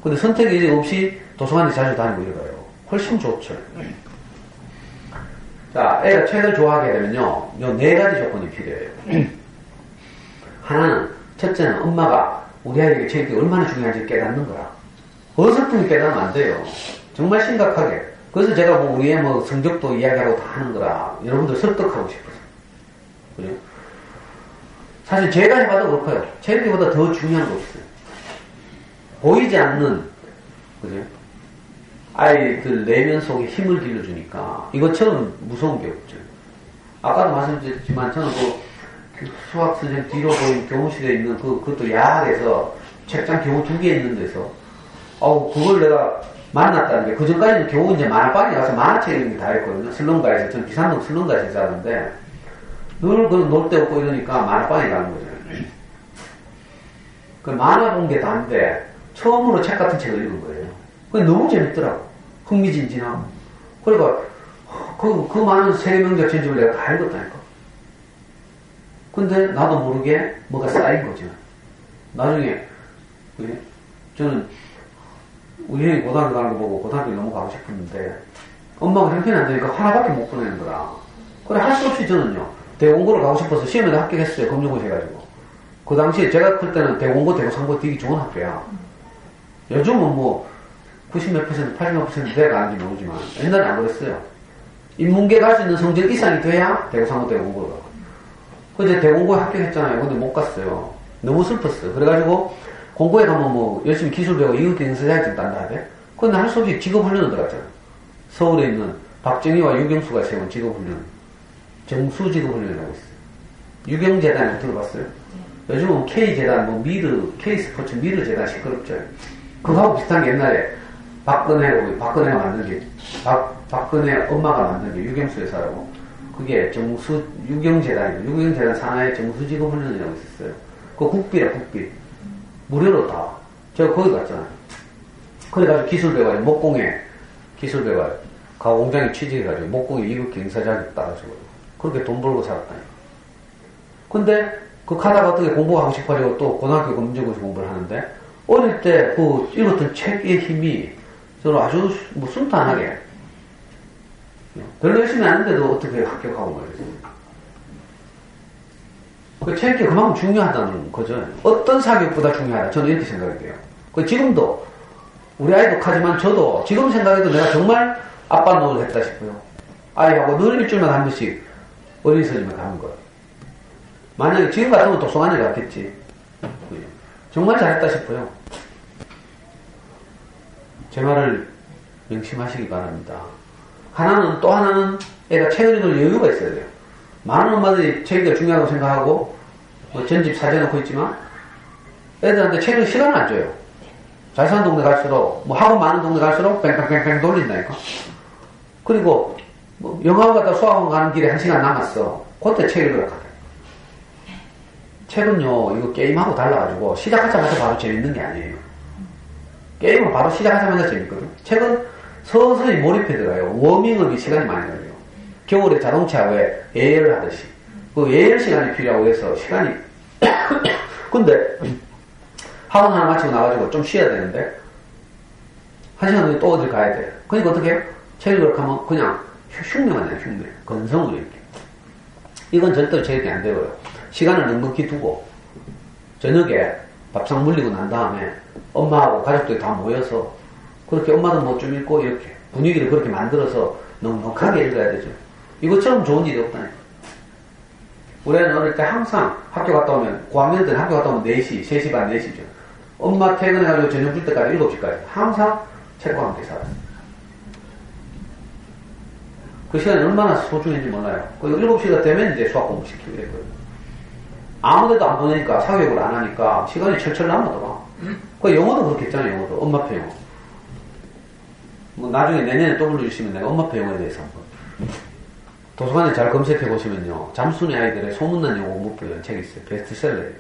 근데 선택이 없이 도서관에 자주 다니고 이래가요. 훨씬 좋죠. 자, 애가 책을 좋아하게 되면요, 요 4가지 조건이 필요해요. 하나는, 첫째는 엄마가 우리 아이에게 책이 얼마나 중요한지 깨닫는 거라. 어설프게 깨닫으면 안 돼요. 정말 심각하게. 그래서 제가 뭐 우리의 뭐 성적도 이야기하고 다 하는 거라. 여러분들 설득하고 싶어서. 그죠? 사실 제가 해봐도 그렇고요. 책보다 더 중요한 거 없어요. 보이지 않는, 그죠? 아이들 내면 속에 힘을 길러주니까 이것처럼 무서운 게 없죠. 아까도 말씀드렸지만 저는 그 수학 선생님 뒤로 보인 교무실에 있는 그것도 야학에서 책장 겨우 2개 있는 데서 그걸 내가 만났다는 게 그전까지는 겨우 이제 만화방에 가서 만화책 이런 게 다 했거든요. 슬럼가에서 저는 비산동 슬럼가에서 자는데 늘 그런 놀 데 없고 이러니까 만화방에 가는 거죠. 그 만화 본 게 다인데 처음으로 책 같은 책을 읽은 거예요. 그게 너무 재밌더라고. 흥미진진하고. 그러니까, 그 많은 세계명작 전집을 내가 다 읽었다니까. 근데 나도 모르게 뭐가 쌓인 거죠. 나중에, 저는 우리 형이 고등학교 가는 거 보고 고등학교 너무 가고 싶었는데, 엄마가 형편이 안 되니까 하나밖에 못 보내는 거라. 그래, 할 수 없이 저는요, 대공고를 가고 싶어서 시험에도 합격했어요. 검정고시 해가지고. 그 당시에 제가 클 때는 대공고, 대고상고 되게 좋은 학교야. 요즘은 뭐, 90몇 %, 80몇 % 돼야 가는지 모르지만, 옛날에 안 그랬어요. 인문계가 할 수 있는 성적 이상이 돼야 대고상고, 대공고를 가고. 그래서 대공고에 합격했잖아요. 근데 못 갔어요. 너무 슬펐어요. 그래가지고, 공고에 가면 뭐, 열심히 기술 배우고 이국경영서 자격증 딴다 하대. 근데 할 수 없이 직업훈련을 들어갔잖아요. 서울에 있는 박정희와 유경수가 세운 직업훈련. 정수직업훈련이라고 있어요. 유경재단 들어봤어요? 요즘은 K재단, 뭐 미르, K스포츠 미르재단 시끄럽죠. 그거하고 비슷한 게 옛날에 박근혜가 만든 게, 박근혜 엄마가 만든 게 유경수 여사라고. 그게 유경재단이에요. 유경재단 산하의 정수직업훈련이라고 있었어요. 그거 국비라, 국비. 무료로 다. 제가 거기 갔잖아요. 그래가지고 기술 배워가지고, 목공에 기술 배워가지고, 가공장에 취직해가지고, 목공에 이국 경사 자격 따가지고, 그렇게 돈 벌고 살았다니까. 근데, 그 가다가 어떻게 공부하고 싶어가지고 또 고등학교 검정고시 공부를 하는데, 어릴 때 그 읽었던 책의 힘이 저는 아주 뭐 순탄하게 별로 열심히 안 했는데도 어떻게 합격하고 말이죠. 그 책이 그만큼 중요하다는 거죠. 어떤 사교육보다 중요하다. 저는 이렇게 생각이 돼요. 지금도 우리 아이도 하지만 저도 지금 생각해도 내가 정말 아빠 노릇 했다 싶어요. 아이하고 늘 일주일마다 한 번씩 어린이집에 가는 거. 만약에 지금 같으면 도서관에 갔겠지. 정말 잘했다 싶어요. 제 말을 명심하시기 바랍니다. 또 하나는 애가 책을 읽을 여유가 있어야 돼요. 많은 엄마들이 책이 중요하다고 생각하고 뭐 전집 사재놓고 있지만 애들한테 책을 시간을 안 줘요. 잘 사는 동네 갈수록 뭐 학원 많은 동네 갈수록 뺑뺑뺑뺑 돌린다니까. 그리고 뭐 영화관 갔다 수학원 가는 길에 1시간 남았어. 그때 책 읽으라 하대. 책은요 이거 게임하고 달라가지고 시작하자마자 바로 재밌는 게 아니에요. 게임은 바로 시작하자마자 재밌거든. 책은 서서히 몰입해 들어가요. 워밍업이 시간이 많이 걸려요. 겨울에 자동차 왜 예열 하듯이 그 예열 시간이 필요하고 해서 시간이 근데 학원 하나 마치고 나가지고 좀 쉬어야 되는데 1시간 후에 또 어딜 가야 돼. 그러니까 어떻게 해요? 책 읽으러 가면 그냥 흉내만 내요. 흉내. 건성으로 이렇게. 이건 절대로 책이 안 되고요. 시간을 넉넉히 두고 저녁에 밥상 물리고 난 다음에 엄마하고 가족들이 다 모여서 그렇게 엄마도 뭐 좀 읽고 이렇게 분위기를 그렇게 만들어서 넉넉하게 읽어야 되죠. 이것처럼 좋은 일이 없다니까. 우리는 어릴 때 항상 학교 갔다 오면 고학년들 학교 갔다 오면 4시, 3시 반, 4시죠. 엄마 퇴근해가지고 저녁 줄 때까지 7시까지 항상 책과 함께 살았어요. 그 시간이 얼마나 소중한지 몰라요. 그 7시가 되면 이제 수학 공부 시키고 이랬거든요. 아무데도 안 보내니까 사교육을 안 하니까 시간이 철철 남았더라. 그 영어도 그렇게 했잖아요. 영어도 엄마표 영어. 뭐 나중에 내년에 또 불러주시면 내가 엄마표 영어에 대해서 한번 도서관에 잘 검색해 보시면요 잠순이 아이들의 소문난 영어 문법이라는 책이 있어요. 베스트셀러예요.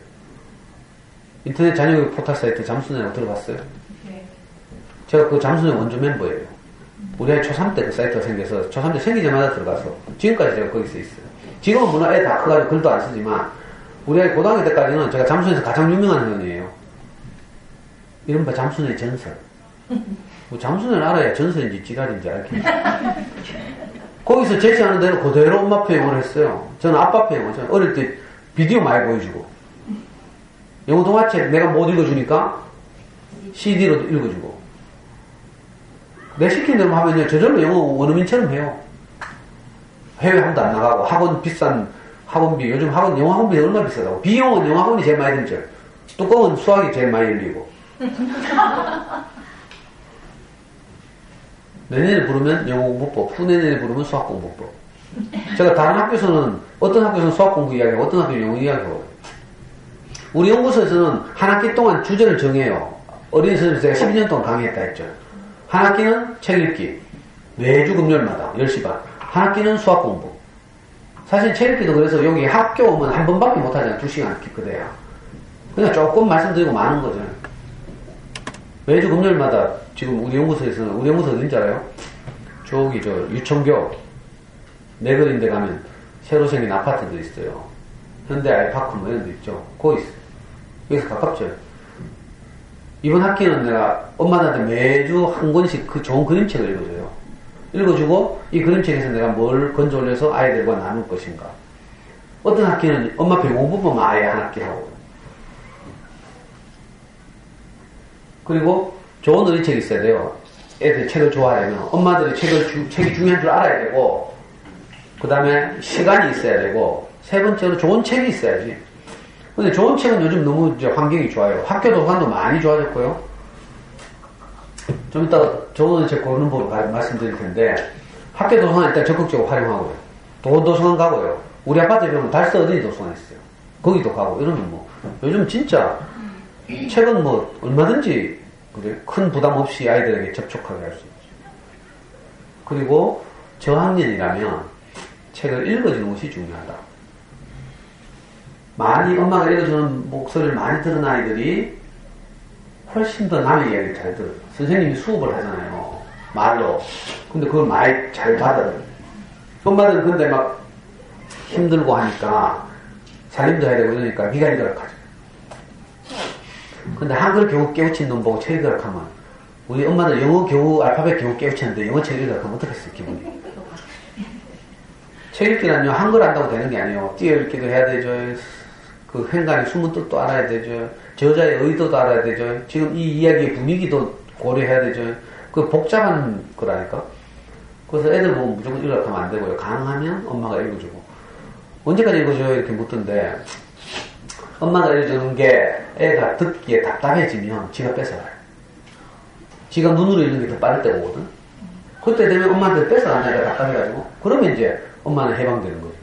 인터넷 자녀교육 포털 사이트 잠순이라고 들어봤어요? 네. 제가 그 잠순이 원조 멤버예요. 우리 아이 초3 때 그 사이트가 생겨서 초3 때 생기자마자 들어가서 지금까지 제가 거기서 있어요. 지금은 물론 애 다 커가지고 글도 안 쓰지만 우리 아이 고등학교 때까지는 제가 잠순에서 가장 유명한 회원이에요. 이른바 잠순의 전설. 뭐 잠순을 알아야 전설인지 찌랄인지 알겠죠. 거기서 제시하는 대로 그대로 엄마표 영어를 했어요. 저는 아빠표 영어. 저는 어릴 때 비디오 많이 보여주고 영어 동화책 내가 못 읽어주니까 CD로 읽어주고 내 시킨 대로 하면요 저절로 영어 원어민처럼 해요. 해외 학원도 안 나가고 학원 비싼 학원비 요즘 학원 영어 학원비 얼마나 비싸다고. 비용은 영어 학원이 제일 많이 들죠. 뚜껑은 수학이 제일 많이 열리고 내년에 부르면 영어 공부법, 후내년에 부르면 수학 공부법. 제가 다른 학교에서는 어떤 학교에서는 수학 공부 이야기하고 어떤 학교는 영어 이야기하고 우리 연구소에서는 한 학기 동안 주제를 정해요. 어린이 선생님에서 제가 12년 동안 강의했다 했죠. 한 학기는 책 읽기 매주 금요일마다 10시 반. 한 학기는 수학 공부. 사실 책 읽기도 그래서 여기 학교 오면 한 번밖에 못하잖아요. 2시간 기껏해야. 그냥 조금 말씀드리고 마는 거죠. 매주 금요일마다 지금 우리 연구소에서는 우리 연구소 어딘지 알아요? 저기 유청교 내거리인데 가면 새로 생긴 아파트도 있어요. 현대 아이파크 뭐 이런 데 있죠. 거기 있어요. 여기서 가깝죠. 이번 학기는 내가 엄마들한테 매주 한 권씩 그 좋은 그림책을 읽어줘요. 읽어주고 이 그림책에서 내가 뭘 건져 올려서 아이들과 나눌 것인가. 어떤 학기는 엄마표 공부법만 아예 한 학기 하고 그리고 좋은 어린이책이 있어야 돼요. 애들이 책을 좋아하려면 엄마들이 책이 중요한 줄 알아야 되고 그 다음에 시간이 있어야 되고 세 번째로 좋은 책이 있어야지. 근데 좋은 책은 요즘 너무 이제 환경이 좋아요. 학교 도서관도 많이 좋아졌고요. 좀 이따가 좋은 책 고르는 법을 말씀드릴 텐데 학교 도서관 일단 적극적으로 활용하고요. 도서관 가고요. 우리 아파트에 보면 달서 어린이 도서관 있어요. 거기도 가고 이러면 뭐 요즘 진짜 책은 뭐 얼마든지 그래 큰 부담 없이 아이들에게 접촉하게 할 수 있죠. 그리고 저학년이라면 책을 읽어주는 것이 중요하다. 많이 엄마가 읽어주는 목소리를 많이 들은 아이들이 훨씬 더 남의 이야기를 잘 들어요. 선생님이 수업을 하잖아요. 말로. 근데 그걸 많이 잘 받아요. 엄마들은 근데 막 힘들고 하니까 살림도 해야 되고 이러니까 미가리가락 하죠. 근데 한글 겨우 깨우친 놈 보고 책 읽으라 하면 우리 엄마는 영어 겨우 알파벳 겨우 깨우쳤는데 영어 책 읽으라 하면 어떻겠어요, 기분이? 책 읽기는요, 한글 안다고 되는 게 아니에요. 띄어 읽기도 해야 되죠. 그 행간의 숨은 뜻도 알아야 되죠. 저자의 의도도 알아야 되죠. 지금 이 이야기의 분위기도 고려해야 되죠. 그 복잡한 거라니까. 그래서 애들 보면 무조건 읽으라고 하면 안 되고요. 가능하면 엄마가 읽어주고. 언제까지 읽어줘요? 이렇게 묻던데, 엄마가 읽어주는 게 애가 듣기에 답답해지면 지가 뺏어가요. 지가 눈으로 읽는 게 더 빠를 때 오거든. 그때 되면 엄마한테 뺏어간다니까 답답해가지고. 그러면 이제 엄마는 해방되는 거죠.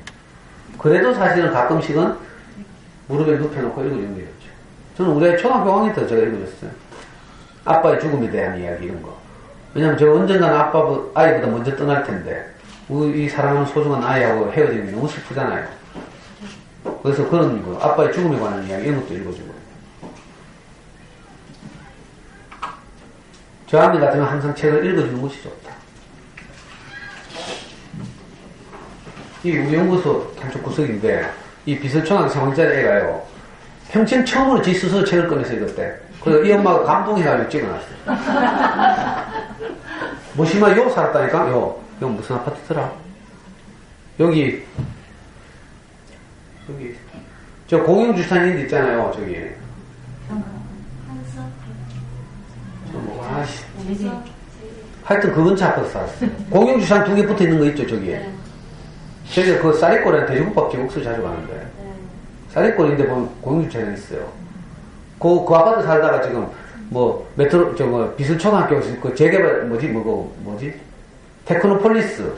그래도 사실은 가끔씩은 무릎에 눕혀놓고 읽어주는 게 좋죠. 저는 우리 초등학교 5학년 때 제가 읽어줬어요. 아빠의 죽음에 대한 이야기 이런 거. 왜냐면 제가 언젠가는 아이보다 먼저 떠날 텐데 우리 사랑하는 소중한 아이하고 헤어지는 게 너무 슬프잖아요. 그래서 그런 거, 아빠의 죽음에 관한 이야기 이런 것도 읽어주고. 저한테 같으면 항상 책을 읽어주는 것이 좋다. 이 우리 연구소 한쪽 구석인데 이 비설초등학교 3학년짜리 애가요, 평생 처음으로 지 스스로 책을 꺼내서 읽었대. 그래서 이 엄마가 감동해가지고 찍어놨어요. 뭐시마 요 살았다니까? 요 무슨 아파트더라? 여기 저 공영주차장 있는 데 있잖아요. 저기 하여튼 그 근처 아파트 살았어요. 공영주차장 2개 붙어 있는 거 있죠. 저기에 저기 그 쌀이골에 돼지국밥집 옥수수 자주 가는데 쌀이골인데 보면 공영주차장 있어요. 그 아파트 살다가 지금 비슬초등학교 그 재개발 테크노폴리스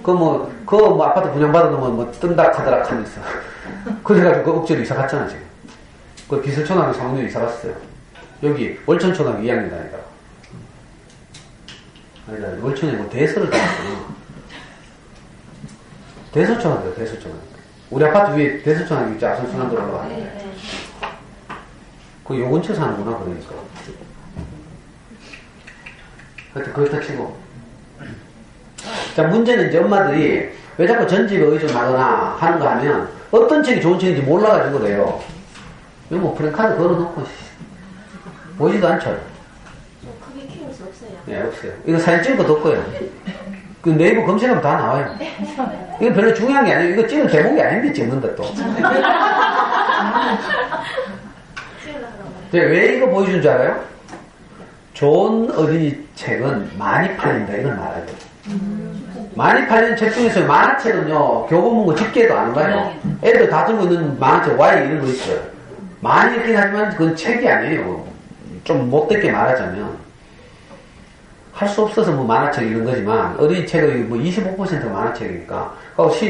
그 아파트 분양받아 놓으면 뜬다 카더라 하면서 그래가지고 그 억지로 이사 갔잖아 지금. 그 비슬초등학교 3학년 이사 갔어요. 여기 월천초등학교 2학년 다니다가. 아니다, 월천에 대서를 다녔어. 대서초등학교. 우리 아파트 위에 대서초등학교 있지, 아선순환도 올라가는데. 그 요 근처 사는구나, 그러니까. 하여튼 그렇다 치고. 자, 문제는 이제 엄마들이 왜 자꾸 전집에 의존하거나 하는 거 하면 어떤 책이 좋은 책인지 몰라가지고 그래요. 이거 프랭카드 걸어놓고, 보지도 않죠? 크게 키울 수 없어요. 네, 없어요. 이거 사진 찍은 것도 없고요. 그 네이버 검색하면 다 나와요. 이거 별로 중요한 게 아니에요. 이거 찍은 대목이 아닌데 찍는다 또. 왜 이거 보여주는 줄 알아요? 좋은 어린이 책은 많이 팔린다 이걸 말해요. 많이 팔리는 책 중에서 만화책은요, 교보문고 집게도 안 가요. 애들 다 들고 있는 만화책 Y 이런 거 있어요. 많이 읽긴 하지만 그건 책이 아니에요. 좀 못되게 말하자면. 할 수 없어서 만화책 이런 거지만, 어린이 책의 25%가 만화책이니까.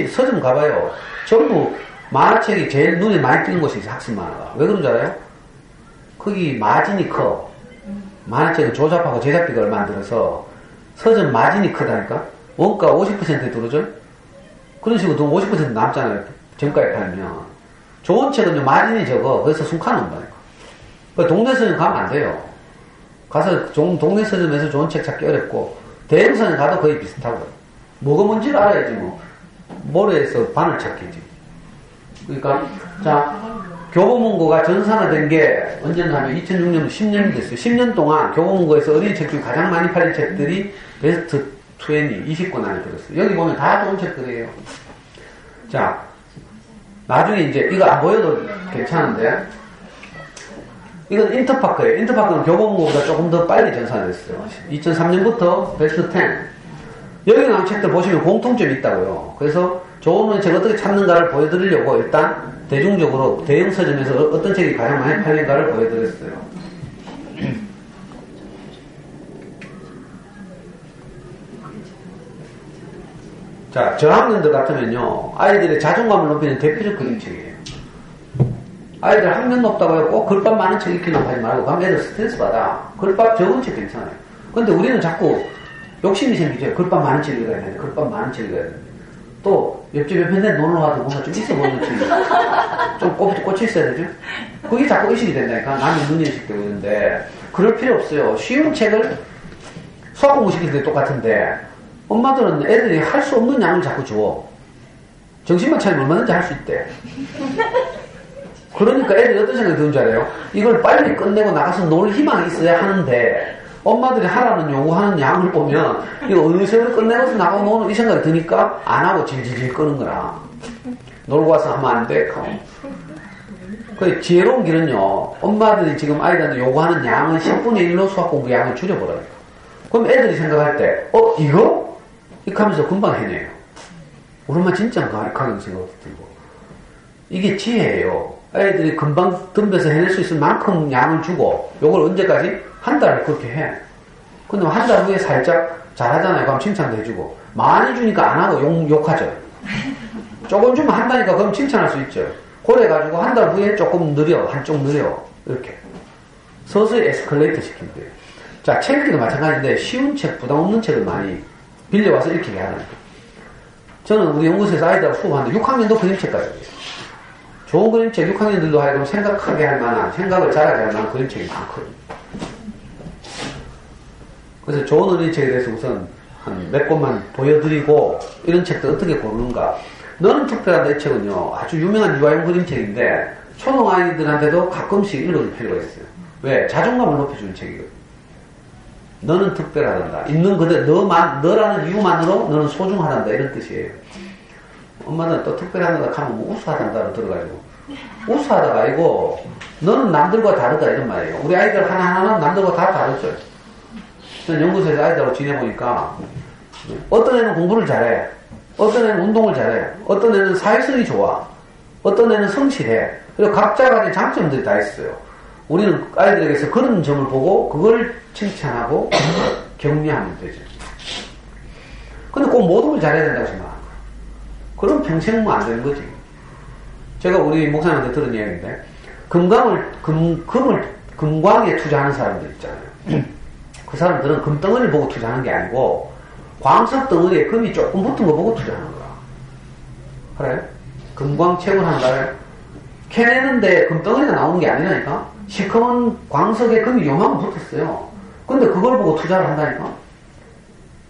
서점 가봐요. 전부 만화책이 제일 눈에 많이 띄는 곳이 있어요, 학습 만화가. 왜 그런 줄 알아요? 거기 마진이 커. 만화책은 조잡하고 제작비가 얼마 안 들어서 서점 마진이 크다니까? 원가 50% 들어줘? 그런 식으로 돈 50% 남잖아요. 정가에 팔면. 좋은 책은요, 마진이 적어. 그래서 숨가는 온다니까. 동네 서점 가면 안 돼요. 가서 동네 서점에서 좋은 책 찾기 어렵고, 대형 서점 가도 거의 비슷하고. 뭐가 뭔지를 알아야지, 모래에서 바늘 찾기지. 그러니까, 자, 교보문고가 전산화된 게 언제나 하면 2006년 10년이 됐어요. 10년 동안 교보문고에서 어린이 책 중에 가장 많이 팔린 책들이 베스트 20, 20권 안에 들었어요. 여기 보면 다 좋은 책들이에요. 자, 나중에 이제 이거 안 보여도 괜찮은데, 이건 인터파크예요. 인터파크는 교보문고보다 조금 더 빨리 전산화됐어요. 2003년부터 베스트 10. 여기 나온 책들 보시면 공통점이 있다고요. 그래서 좋은 책 어떻게 찾는가를 보여드리려고 일단 대중적으로 대형 서점에서 어떤 책이 가장 많이 팔린가를 보여드렸어요. 자, 저학년들 같으면요, 아이들의 자존감을 높이는 대표적 그림책이에요. 아이들 학년 높다고 꼭 글밥 많은 책 읽기만 하지 말고, 그럼 애들 스트레스 받아. 글밥 적은 책 괜찮아요. 근데 우리는 자꾸 욕심이 생기죠. 글밥 많은 책 읽어야 되는데, 글밥 많은 책 읽어야 되는데. 또, 옆집 옆에 놀러 가도 뭔가 좀 있어 보이는 책이 좀 꽂혀 있어야 되죠? 그게 자꾸 의식이 된다니까. 남의 눈이 의식되고 있는데, 그럴 필요 없어요. 쉬운 책을 수학 공부 시킬 때 똑같은데, 엄마들은 애들이 할 수 없는 양을 자꾸 줘. 정신만 차리면 얼마든지 할 수 있대. 그러니까 애들이 어떤 생각이 드는 줄 알아요? 이걸 빨리 끝내고 나가서 놀 희망이 있어야 하는데 엄마들이 하라는 요구하는 양을 보면 이거 어느 세월에 끝내고서 나가고 노는 이 생각이 드니까 안 하고 질질질 끄는 거라. 놀고 와서 하면 안 돼. 그 지혜로운 길은요. 엄마들이 지금 아이들한테 요구하는 양은 10분의 1로 수학 공부 양을 줄여버려요. 그럼 애들이 생각할 때 이거? 이렇게 하면서 금방 해내요. 우리 엄마 진짜인가? 이렇게 하는 생각도 들고. 이게 지혜예요. 애들이 금방 덤벼서 해낼 수 있을 만큼 양을 주고 요걸 언제까지? 한 달을 그렇게 해. 근데 한 달 후에 살짝 잘하잖아요. 그럼 칭찬도 해주고. 많이 주니까 안 하고 욕하죠. 조금 주면 한다니까 그럼 칭찬할 수 있죠. 그래가지고 한 달 후에 조금 느려. 한쪽 느려. 이렇게. 서서히 에스컬레이터 시키면 돼요. 자, 책 읽기도 마찬가지인데 쉬운 책, 부담 없는 책을 많이 빌려와서 읽히게 하라는 거예요. 저는 우리 연구소에서 아이들하고 수업하는데 6학년도 그림책까지 해요. 좋은 그림책 6학년들도 하여금 생각하게 할 만한, 생각을 잘하게 할 만한 그림책이 많거든요. 그래서 좋은 어린이책에 대해서 우선 한 몇 권만 보여드리고 이런 책들 어떻게 고르는가. 너는 특별하다 이 책은요. 아주 유명한 유아용 그림책인데 초등 아이들한테도 가끔씩 읽어줄 필요가 있어요. 왜? 자존감을 높여주는 책이거든요. 너는 특별하단다. 있는 그대로 너라는 이유만으로 너는 소중하단다 이런 뜻이에요. 엄마는 또 특별하단다 하면 뭐 우수하단다로 들어가지고 우수하다가 아니고 너는 남들과 다르다 이런 말이에요. 우리 아이들 하나하나는 남들과 다 다르죠. 저는 연구소에서 아이들하고 지내보니까 어떤 애는 공부를 잘해, 어떤 애는 운동을 잘해, 어떤 애는 사회성이 좋아, 어떤 애는 성실해. 그리고 각자 가진 장점들이 다 있어요. 우리는 아이들에게서 그런 점을 보고 그걸 칭찬하고 격려하면 되죠. 근데 꼭 모든 걸 잘해야 된다고 생각합니다. 그럼 평생 뭐 안 되는 거지. 제가 우리 목사님한테 들은 이야기인데 금광에 투자하는 사람들 있잖아요. 그 사람들은 금덩어리를 보고 투자하는 게 아니고 광석 덩어리에 금이 조금 붙은 거 보고 투자하는 거야. 그래요? 금광 채굴하는 거를 캐내는데 금덩어리가 나오는 게 아니라니까. 시커먼 광석에 금이 요만큼 붙었어요. 근데 그걸 보고 투자를 한다니까.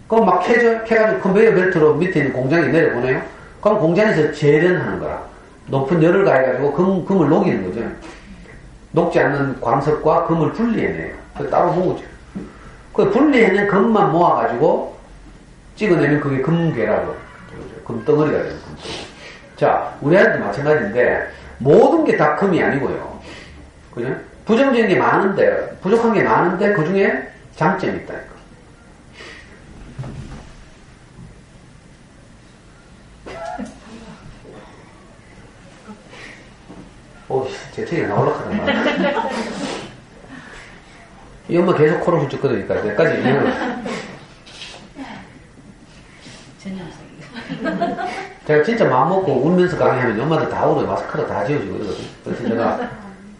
그럼 막 캐가지고 컨베이어 벨트로 밑에 있는 공장에 내려보내요. 그럼 공장에서 재련하는 거라. 높은 열을 가해가지고 금을 녹이는 거죠. 녹지 않는 광석과 금을 분리해내요. 그 따로 모으죠. 그 분리해낸 금만 모아가지고 찍어내면 그게 금괴라고. 금덩어리가 되는 금덩어리. 자, 우리 아이들도 마찬가지인데 모든 게 다 금이 아니고요. 그죠? 부정적인 게 많은데, 부족한 게 많은데 그 중에 장점이 있다니까. 제 책이 나올락하단 말이야. 이 엄마 계속 코를 훌쩍 끓으니까 내까지 제가 진짜 마음먹고 울면서 강의하면 엄마들 다 울어요. 마스크도 다 지워지고 이러거든요. 그래서 제가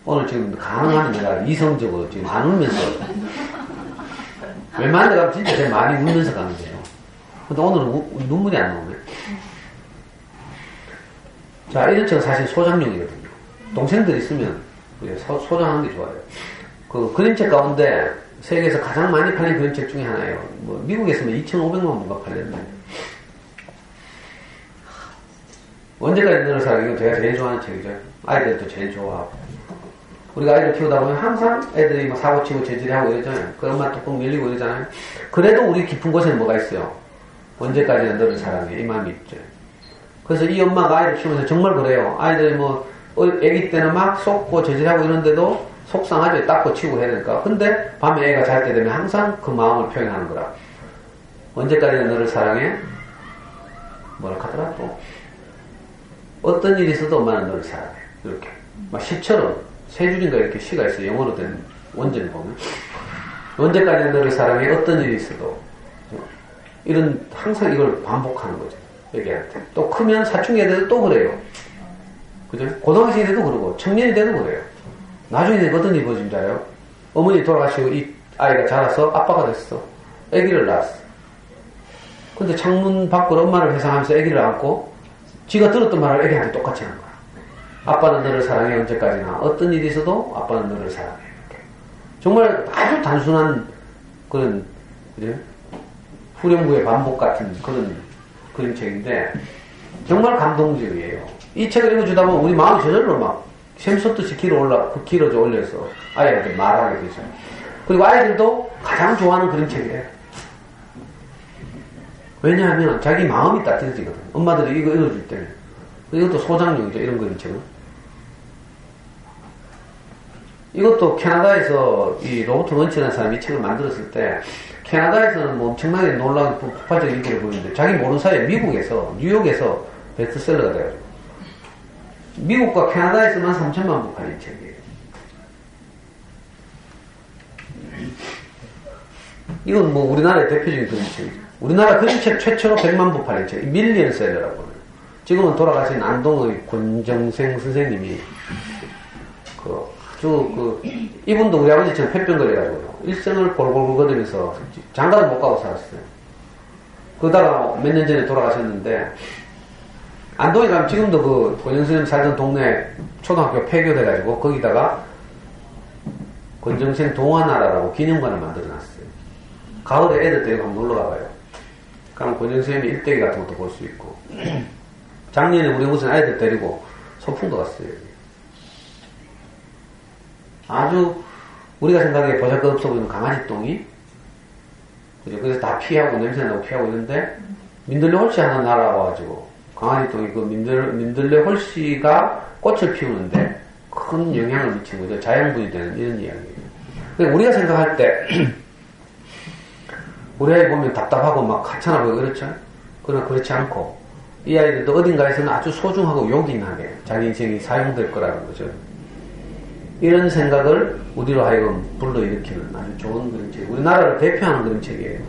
오늘 지금 가능하면 내가 이성적으로 지금 안 울면서 웬만한 데 가면 진짜 제가 많이 울면서 가는 거예요. 근데 오늘은 눈물이 안 나오네. 자, 이런 책은 사실 소장용이거든요. 동생들 있으면 소장하는 게 좋아요. 그 그림책 가운데 세계에서 가장 많이 팔린 그림책 중에 하나예요. 뭐 미국에서는 2,500만 부가 팔렸는데. 언제까지 너를 사랑해? 이건 제가 제일 좋아하는 책이죠. 아이들도 제일 좋아하고. 우리가 아이들 키우다 보면 항상 애들이 막 사고치고 재질하고 이러잖아요. 그 엄마 뚜껑 밀리고 이러잖아요. 그래도 우리 깊은 곳에는 뭐가 있어요? 언제까지나 너를 사랑해. 이 마음이 있죠. 그래서 이 엄마가 아이를 키우면서 정말 그래요. 아이들이 애기 때는 막 쏟고 재질하고 이런데도 속상하죠. 닦고 치고 해야 되니까. 근데 밤에 애가 잘 때 되면 항상 그 마음을 표현하는 거라. 언제까지나 너를 사랑해? 뭐라 하더라 또. 어떤 일이 있어도 엄마는 너를 사랑해. 이렇게. 막 시처럼 세 줄인가 이렇게 시가 있어요. 영어로 된 원전을 보면. 언제까지나 너를 사랑해. 어떤 일이 있어도. 이런, 항상 이걸 반복하는 거죠. 애기한테. 또 크면 사춘기 애들도 또 그래요. 그죠? 고등학생이 돼도 그러고, 청년이 돼도 그래요. 나중에 어떤 일이 벌어진지 알아요? 어머니 돌아가시고 이 아이가 자라서 아빠가 됐어. 아기를 낳았어. 근데 창문 밖으로 엄마를 회상하면서 아기를 안고 지가 들었던 말을 아기한테 똑같이 하는 거야. 아빠는 너를 사랑해 언제까지나. 어떤 일이 있어도 아빠는 너를 사랑해. 이렇게. 정말 아주 단순한 그런 그죠? 후렴구의 반복 같은 그런 그림책인데 정말 감동적이에요. 이 책을 읽어주다 보면 우리 마음이 저절로 막 샘솟듯이 길어져 올려서 아이한테 말하게 되죠. 그리고 아이들도 가장 좋아하는 그런 책이에요. 왜냐하면 자기 마음이 따뜻해지거든. 엄마들이 이거 읽어줄 때. 이것도 소장용이죠. 이런 그림책은. 이것도 캐나다에서 이 로버트 먼치라는 사람이 이 책을 만들었을 때 캐나다에서는 뭐 엄청나게 놀라운 폭발적인 인기를 보이는데 자기 모르는 사이에 미국에서 뉴욕에서 베스트셀러가 돼가지고 미국과 캐나다에서만 3천만 부 팔린 책이에요. 이건 뭐 우리나라의 대표적인 그림책이죠. 우리나라 그림책 최초로 100만 부 팔린 책, 밀리언셀러라고 해요. 지금은 돌아가신 안동의 권정생 선생님이 이분도 우리 아버지처럼 폐병 걸려가지고 일생을 골골골 거리면서 장가도 못 가고 살았어요. 그러다가 몇 년 전에 돌아가셨는데 안동에 가면 지금도 그 권정생 살던 동네 초등학교 폐교돼가지고 거기다가 권정생 동화나라라고 기념관을 만들어놨어요. 가을에 애들 데리고 한번 놀러가봐요. 그럼 권정생이 일대기 같은 것도 볼 수 있고 작년에 우리 무슨 아이들 데리고 소풍도 갔어요. 아주 우리가 생각하기에 보잘것없어 보이는 강아지 똥이 그죠? 그래서 다 피하고 냄새나고 피하고 있는데 민들레 홀씨 하나 날아와가지고 강아지 똥이 그 민들레 홀씨가 꽃을 피우는데 큰 영향을 미친 거죠. 자양분이 되는 이런 이야기예요. 그러니까 우리가 생각할 때 우리 아이 보면 답답하고 막 가찮아 보이고 그렇죠? 그러나 그렇지 않고 이 아이들도 어딘가에서는 아주 소중하고 요긴하게 자기 인생이 사용될 거라는 거죠. 이런 생각을 우리로 하여금 불러일으키는 아주 좋은 그림책. 우리나라를 대표하는 그림책이에요.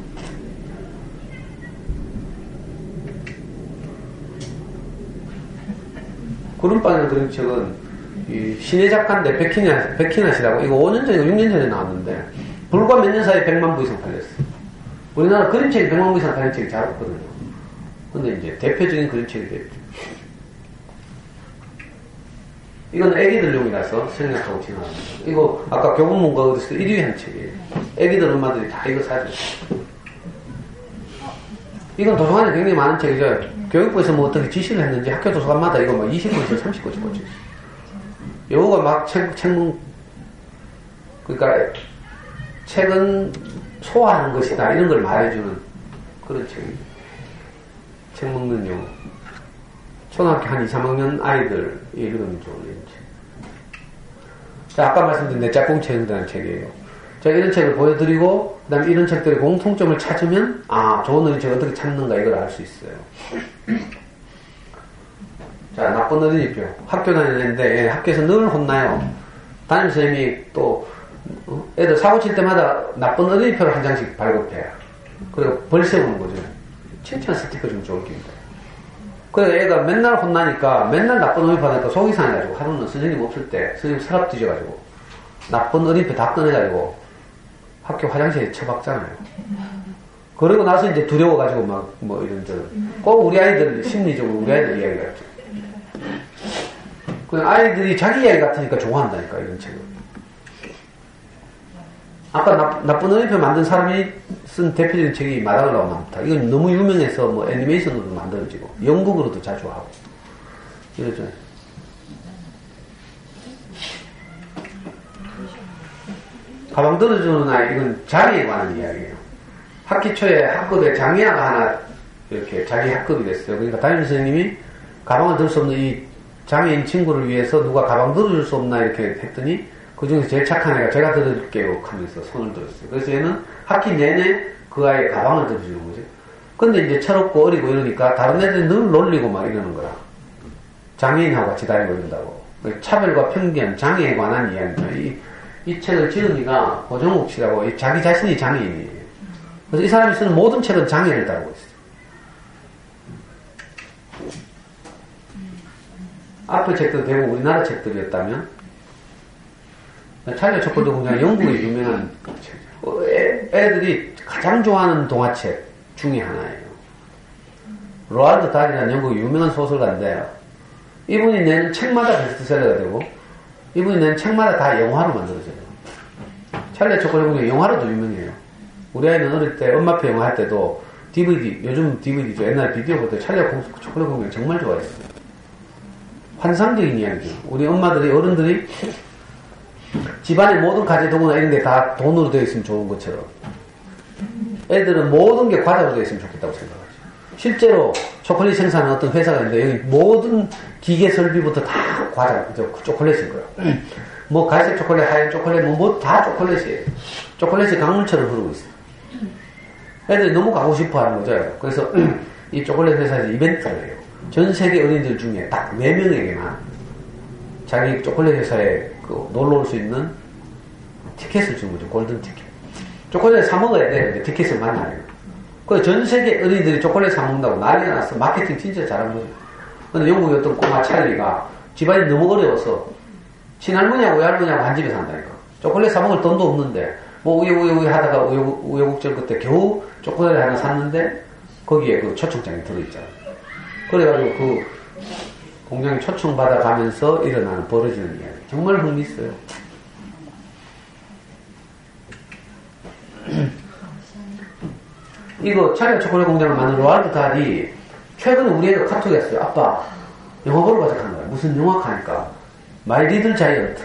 구름빵이라는 그림책은 이 신의 작가인데 백희나시라고 이거 5년 전이고 6년 전에 나왔는데 불과 몇 년 사이에 100만 부 이상 팔렸어요. 우리나라 그림책이 100만 부 이상 팔린 책이 잘 없거든요. 근데 이제 대표적인 그림책이 됐죠. 이건 애기들용이라서 생략하고 지나갑니다. 이거 아까 교보문고 어디서 1위 한 책이에요. 애기들 엄마들이 다 이거 사줘요. 이건 도서관에 굉장히 많은 책이죠. 교육부에서 뭐 어떻게 지시를 했는지 학교 도서관마다 이거 막 20권에서 30권씩 꽂혀 있어요. 요거가 막 책문, 그러니까 책은 소화하는 것이다. 이런 걸 말해주는 그런 책입니다. 책 먹는 용. 초등학교 한 2, 3학년 아이들이 읽으면 좋은 책. 자, 아까 말씀드린 내 짝꿍 체험이라는 책이에요. 제가 이런 책을 보여드리고, 그 다음에 이런 책들의 공통점을 찾으면, 아, 좋은 어린이책 어떻게 찾는가 이걸 알 수 있어요. 자, 나쁜 어린이표. 학교 다니는데, 학교에서 늘 혼나요. 담임선생님이 또, 애들 사고 칠 때마다 나쁜 어린이표를 한 장씩 발급해요. 그리고 벌 세우는 거죠. 칭찬 스티커 좀 좋을 겁니다. 그래서 애가 맨날 혼나니까 맨날 나쁜 어린이표 받으니까 속이 상해가지고 하루는 선생님 없을 때 선생님 서랍 뒤져가지고 나쁜 어린이표 다 꺼내가지고 학교 화장실에 처박잖아요. 그러고 나서 이제 두려워가지고 막 뭐 이런저런 꼭 우리 아이들 심리적으로 우리 아이들 이야기 같죠. 그 아이들이 자기 이야기 같으니까 좋아한다니까 이런 책을. 아까 나쁜 어린이표 만든 사람이 쓴 대표적인 책이 마다글라고 나옵니다. 이건 너무 유명해서 뭐 애니메이션으로도 만들어지고 연극으로도 자주 하고 이러죠. 가방 들어주는 아이 이건 장애에 관한 이야기예요. 학기 초에 학급에 장애아가 하나 이렇게 자기 학급이 됐어요. 그러니까 담임선생님이 가방을 들 수 없는 이 장애인 친구를 위해서 누가 가방 들어줄 수 없나 이렇게 했더니 그 중에서 제일 착한 애가 제가 들어줄게요 하면서 손을 들었어요. 그래서 얘는 학기 내내 그 아이의 가방을 들어주는 거죠. 근데 이제 철없고 어리고 이러니까 다른 애들이 늘 놀리고 막 이러는 거야. 장애인하고 같이 다니고 이런다고. 차별과 편견, 장애에 관한 이야기입니다. 이 책을 지은 이가 고정욱 씨라고 자기 자신이 장애인이에요. 그래서 이 사람이 쓰는 모든 책은 장애를 다루고 있어요. 앞의 책도 대부분 우리나라 책들이었다면 찰리 초콜릿 공장 영국의 유명한 책이죠. 애들이 가장 좋아하는 동화책 중에 하나예요. 로알드 달이라는 영국의 유명한 소설가인데 이분이 내는 책마다 베스트셀러가 되고 이분이 내는 책마다 다 영화로 만들어져요. 찰리 초콜릿 공장 영화로도 유명해요. 우리 아이는 어릴 때 엄마표 영화 할 때도 DVD, 요즘 DVD죠. 옛날 비디오 볼 때 찰리 초콜릿 공장 정말 좋아했어요. 환상적인 이야기죠. 우리 엄마들이, 어른들이 집안의 모든 가재도구나 이런 게 다 돈으로 되어 있으면 좋은 것처럼 애들은 모든 게 과자로 되어 있으면 좋겠다고 생각하죠. 실제로 초콜릿 생산하는 어떤 회사가 있는데 여기 모든 기계 설비부터 다 과자, 초콜릿일 거예요. 뭐 갈색 초콜릿, 하얀 초콜릿, 뭐 다 초콜릿이에요. 초콜릿이 강물처럼 흐르고 있어요. 애들이 너무 가고 싶어 하는 거죠. 그래서 이 초콜릿 회사에서 이벤트를 해요. 전 세계 어린이들 중에 딱 4명에게만 자기 초콜릿 회사에 놀러 올 수 있는 티켓을 준 거죠. 골든 티켓. 초콜릿을 사 먹어야 돼. 근데 티켓을 만나요. 그래서 전 세계 어린이들이 초콜릿 사 먹는다고 난리가 났어. 마케팅 진짜 잘한 거죠. 근데 영국의 어떤 꼬마 찰리가 집안이 너무 어려워서 친할머니하고 외할머니하고 한 집에 산다니까. 초콜릿 사 먹을 돈도 없는데 뭐 우여우여 하다가 우여곡절 끝에 겨우 초콜릿 하나 샀는데 거기에 그 초청장이 들어있잖아. 그래가지고 그 공장에 초청받아 가면서 일어나는 벌어지는 이야기. 정말 흥미있어요. 이거 차리아 초콜릿 공장을 만든 로알드 달이 최근에 우리 애가 카톡이 왔어요. 아빠 영화 보러 가자 하는 거야. 무슨 영화 하니까 마이 리들 자이언트.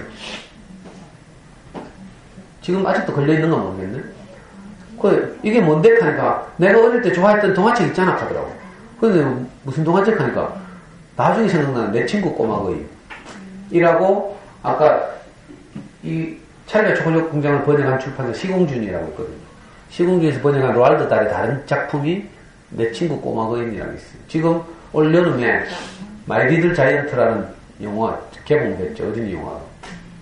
지금 아직도 걸려있는가 모르겠네. 이게 뭔데 하니까 내가 어릴 때 좋아했던 동화책 있잖아 하더라고. 근데 무슨 동화책 하니까 나중에 생각나는 내 친구 꼬마거이 이라고 아까 이 차리아 초콜릿 공장을 번역한 출판사 시공준이라고 있거든요. 시공준에서 번역한 로알드 달의 다른 작품이 내 친구 꼬마거인이라고 있어요. 지금 올 여름에 마이 리들 자이언트라는 영화 개봉됐죠. 어린이 영화.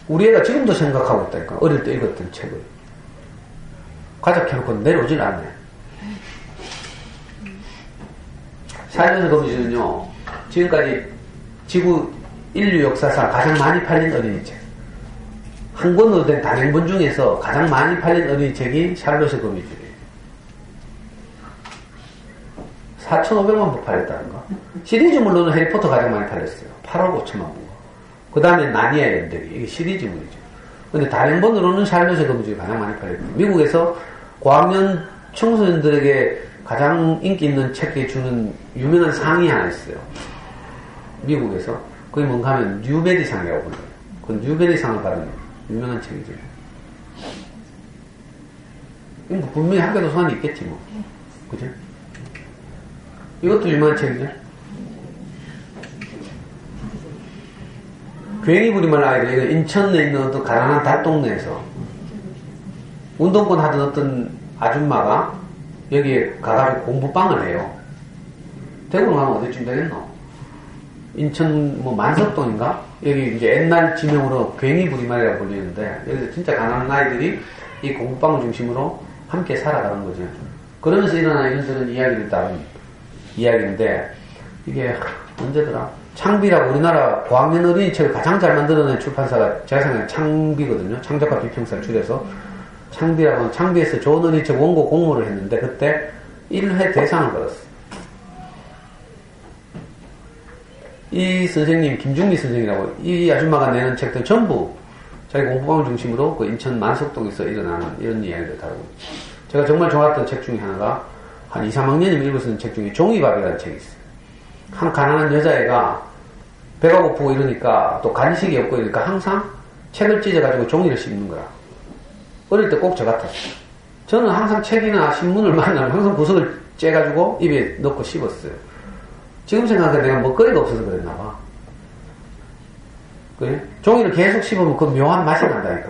우리 애가 지금도 생각하고 있다니까. 어릴 때 읽었던 책을. 가작해놓고 내려오질 않네. 살면서 거미줄은요, 지금까지 지구 인류 역사상 가장 많이 팔린 어린이 책. 한 권으로 된 단행본 중에서 가장 많이 팔린 어린이 책이 샬롯의 거미줄이에요. 4,500만 부 팔렸다는가? 시리즈물로는 해리포터 가장 많이 팔렸어요. 8억 5천만 부. 그 다음에 나니아 연대기. 이게 시리즈물이죠. 근데 단행본으로는 샬롯의 거미줄이 가장 많이 팔렸고, 미국에서 고학년 청소년들에게 가장 인기 있는 책에 주는 유명한 상이 하나 있어요. 미국에서. 그게 뭔가 하면 뉴베리상이라고 불러요. 그 뉴베리상을 받은 유명한 책이죠. 뭐 분명히 학교 도서관이 있겠지 뭐. 그죠? 이것도 유명한 책이죠. 괜히 부리말 아이들, 이거 인천에 있는 어떤 가난한 닷동네에서 운동권 하던 어떤 아줌마가 여기에 가가지고 공부방을 해요. 대구로 가면 어디쯤 되겠노? 인천 뭐 만석동인가? 여기 이제 옛날 지명으로 괜히 부리말이라고 불리는데 여기서 진짜 가난한 아이들이 이 공부방을 중심으로 함께 살아가는 거죠. 그러면서 일어나는 이런저런 이야기를 따른 이야기인데 이게 언제더라? 창비라고 우리나라 고학년 어린이 책을 가장 잘 만들어낸 출판사가 제가 생각하는 창비거든요. 창작과 비평사를 줄여서 창비라고 창비에서 좋은 어린이 책 원고 공모를 했는데 그때 1회 대상을 받았어요. 이 선생님 김중미 선생이라고 이 아줌마가 내는 책들 전부 자기 공부방을 중심으로 그 인천 만석동에서 일어나는 이런 이야기를 다루고 제가 정말 좋아했던 책 중에 하나가 한 2, 3학년이면 읽을 수 있는 책 중에 종이밥이라는 책이 있어요. 한 가난한 여자애가 배가 고프고 이러니까 또 간식이 없고 이러니까 항상 책을 찢어가지고 종이를 씹는 거야. 어릴 때 꼭 저 같았어요. 저는 항상 책이나 신문을 만나면 항상 구석을 째가지고 입에 넣고 씹었어요. 지금 생각해 내가 먹거리가 없어서 그랬나 봐. 그래? 종이를 계속 씹으면 그 묘한 맛이 난다니까.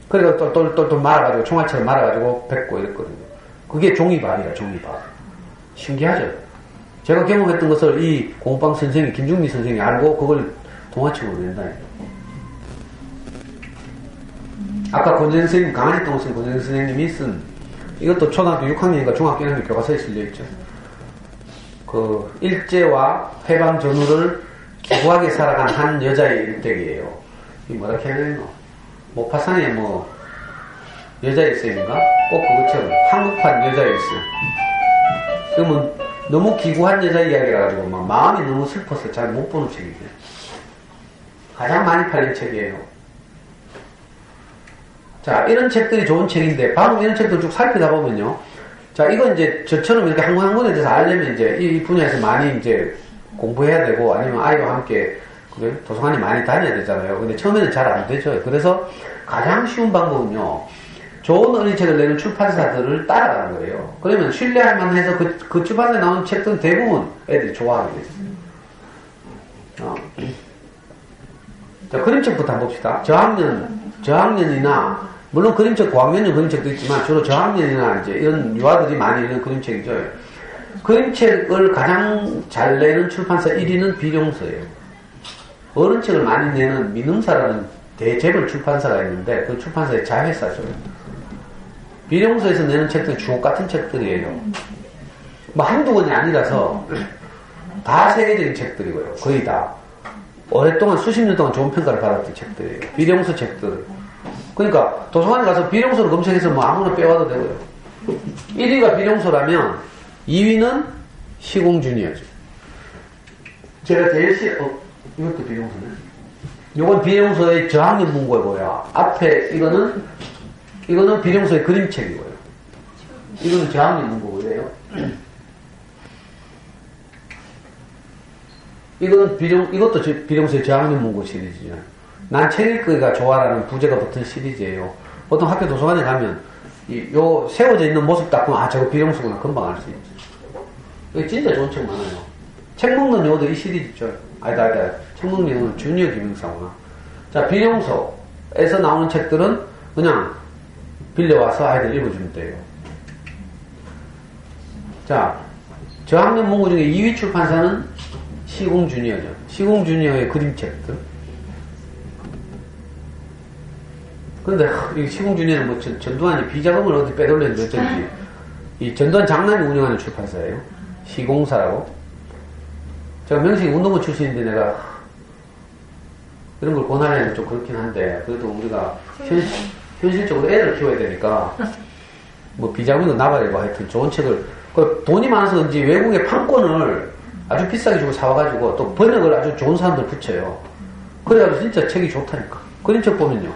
그래서 똘똘똘똘 말아가지고 총알처럼 말아가지고 뱉고 이랬거든요. 그게 종이밥이라 종이밥. 신기하죠? 제가 경험했던 것을 이 공부방 선생이 김중미 선생이 알고 그걸 동화책으로 낸다니까. 아까 권재 선생님, 강아지 똥을 권재 선생님이 쓴 이것도 초등학교 6학년인가 중학교 1학년 교과서에 실려있죠. 그 일제와 해방 전후를 기구하게 살아간 한 여자의 일대기예요. 이게 뭐라 해야 되노? 모파상에 뭐 여자 일생인가? 꼭 그것처럼 한국판 여자 일생. 그러면 너무 기구한 여자 이야기라 가지고 막 마음이 너무 슬퍼서 잘 못 보는 책이죠. 가장 많이 팔린 책이에요. 자, 이런 책들이 좋은 책인데 방금 이런 책들 쭉 살피다 보면요. 자, 이건 이제 저처럼 이렇게 한 권 한 권에 대해서 알려면 이제 이 분야에서 많이 이제 공부해야 되고 아니면 아이와 함께 그래? 도서관이 많이 다녀야 되잖아요. 근데 처음에는 잘 안 되죠. 그래서 가장 쉬운 방법은요. 좋은 어린이책을 내는 출판사들을 따라가는 거예요. 그러면 신뢰할 만해서 그 출판사에 나오는 책들은 대부분 애들이 좋아하게 됐어요. 자, 그림책부터 한번 봅시다. 저학년이나, 물론 그림책, 고학년용 그림책도 있지만 주로 저학년이나 이제 이런 유아들이 많이 읽는 그림책이죠. 그림책을 가장 잘 내는 출판사 1위는 비룡서예요. 어른책을 많이 내는 민음사라는 대재벌 출판사가 있는데 그 출판사의 자회사죠. 비룡서에서 내는 책들은 주옥 같은 책들이에요. 뭐 한두 권이 아니라서 다 세계적인 책들이고요. 거의 다. 오랫동안 수십 년 동안 좋은 평가를 받았던 책들이에요. 비룡서 책들. 그러니까 도서관에 가서 비룡서를 검색해서 뭐 아무나 빼와도 되고요. 1위가 비룡서라면 2위는 시공주니어죠. 제가 제일 이것도 비룡서네. 요건 비룡서의 저학년 문고이고요. 앞에 이거는 비룡서의 그림책이고요. 이거는 저학년 문고고요. 이것도 비룡서의 저학년 문고 시리즈죠. 난 책 읽기가 좋아라는 부제가 붙은 시리즈예요. 보통 학교 도서관에 가면 요 세워져 있는 모습 딱 보면 저거 비룡서구나 금방 알 수 있죠. 이게 진짜 좋은 책 많아요. 책 먹는 용어도 이 시리즈죠. 아니다. 책 먹는 용어는 주니어 김영사구나. 자, 비룡서에서 나오는 책들은 그냥 빌려와서 아이들 읽어주면 돼요. 자, 저학년 문고 중에 2위 출판사는 시공주니어죠. 시공주니어의 그림책들. 근데 이 시공주니어는 뭐 전두환이 비자금을 어디 빼돌렸는지 어쩐지 이 전두환 장남이 운영하는 출판사예요. 시공사라고. 제가 명식이 운동부 출신인데 내가 이런 걸 권하려면 좀 그렇긴 한데 그래도 우리가 현실적으로 애를 키워야 되니까 뭐 비자금도 나가려고 하여튼 좋은 책을 돈이 많아서 그런지 외국의 판권을 아주 비싸게 주고 사와가지고 또 번역을 아주 좋은 사람들 붙여요. 그래가지고 진짜 책이 좋다니까. 그림책 보면요.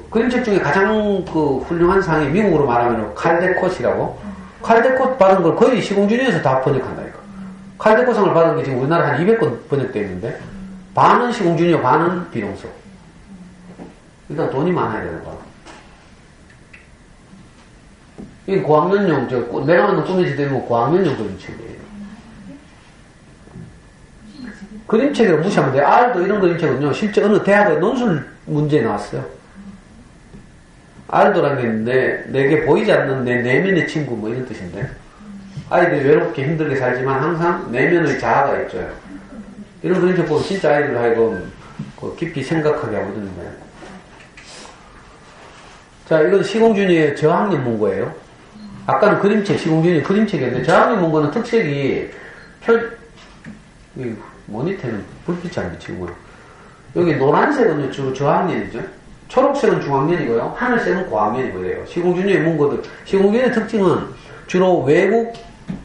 그림책 중에 가장 훌륭한 상이 미국으로 말하면 칼데콧이라고. 칼데콧 받은 걸 거의 시공주니어에서 다 번역한다니까. 칼데콧상을 받은 게 지금 우리나라 한 200권 번역되어 있는데 반은 시공주니어, 반은 비룡서. 일단 돈이 많아야 되는 거야. 이게 고학년용, 내가 만든 꿈의 지대는 고학년용 그림책이에요. 그림책이라고 무시하면 돼요. R도 이런 그림책은요, 실제 어느 대학의 논술 문제에 나왔어요. R도라는 게 있는데, 내게 보이지 않는 내 내면의 친구, 뭐 이런 뜻인데. 아이들이 외롭게 힘들게 살지만 항상 내면의 자아가 있죠. 이런 그림책 보면 진짜 아이들 하여금 깊이 생각하게 하거든요. 자, 이건 시공주니의 저학년 문고예요. 아까는 그림책, 시공주니 그림책이었는데, 저학년 문고는 특색이 모니터는 불빛이 안 비치고요. 여기 노란색은 주로 저학년이죠. 초록색은 중학년이고요. 하늘색은 고학년이고요. 시공주니의 문고들. 시공주니의 특징은 주로 외국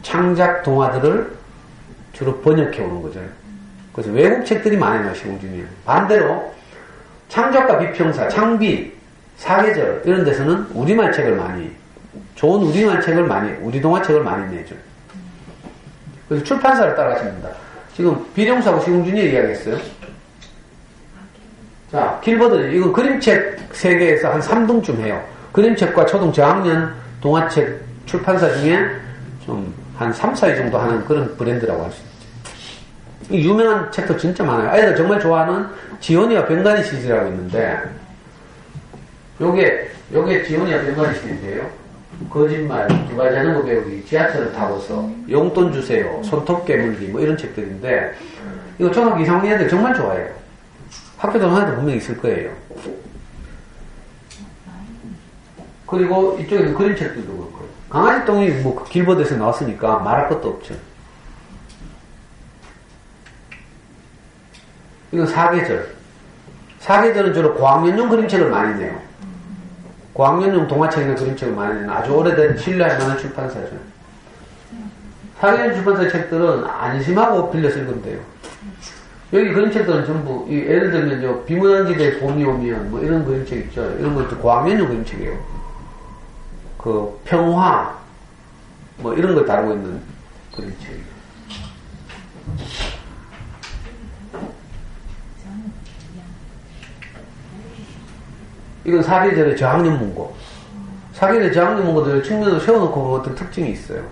창작 동화들을 주로 번역해 오는 거죠. 그래서 외국 책들이 많이 나와요, 시공주니. 반대로 창작과 비평사, 창비, 사계절 이런 데서는 우리말 책을 많이, 좋은 우리말 책을 많이, 우리 동화책을 많이 내죠. 그래서 출판사를 따라가시면 됩니다. 지금 비룡사하고 시공주니 이야기했어요. 자, 길버드, 이건 그림책 세계에서 한 3등쯤 해요. 그림책과 초등 저학년 동화책 출판사 중에 좀 한 3, 4위 정도 하는 그런 브랜드라고 할 수 있죠. 이 유명한 책도 진짜 많아요. 아이들 정말 좋아하는 지온이와 병간이 시리즈라고 있는데, 요게 지온이와 병간이 시리즈예요. 거짓말, 누가 자전거 배우기, 지하철을 타고서, 용돈 주세요, 손톱 깨물기, 뭐 이런 책들인데, 이거 초등학교 2, 3학년 애들 정말 좋아해요. 학교 도서관에도 분명히 있을 거예요. 그리고 이쪽에는 그림책들도 그렇고, 강아지똥이 뭐 길버드에서 나왔으니까 말할 것도 없죠. 이건 사계절. 사계절은 주로 고학년용 그림책을 많이 내요. 고학년용 동화책이나 그림책을 많이 내는 아주 오래된 신뢰할 만한 출판사죠. 사계절 출판사의 책들은 안심하고 빌려서 읽으면 돼요. 여기 그림책들은 전부, 예를 들면, 비문안집에 봄이 오면, 뭐 이런 그림책 있죠. 이런 것도 고학년용 그림책이에요. 평화, 뭐 이런 걸 다루고 있는 그림책이에요. 이건 사계절의 저학년 문고. 사계절의 저학년 문고들을 측면으로 세워놓고 본 어떤 특징이 있어요.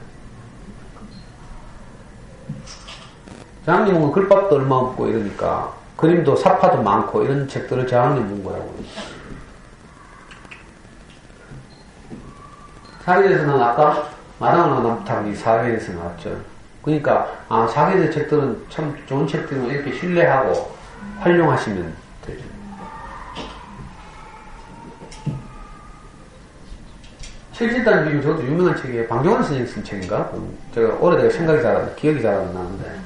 저학년 문고 글밥도 얼마 없고 이러니까 그림도 사파도 많고 이런 책들을 저학년 문고라고 해요. 사계절에서는 아까 마당으로 남탕이 사계절에서 나왔죠. 그러니까 사계절 책들은 참 좋은 책들은 이렇게 신뢰하고 활용하시면 되죠. 실질단 비밀 저것도 유명한 책이에요. 방종환 선생님 쓴 책인가? 제가 오래되게 기억이 잘 안 나는데.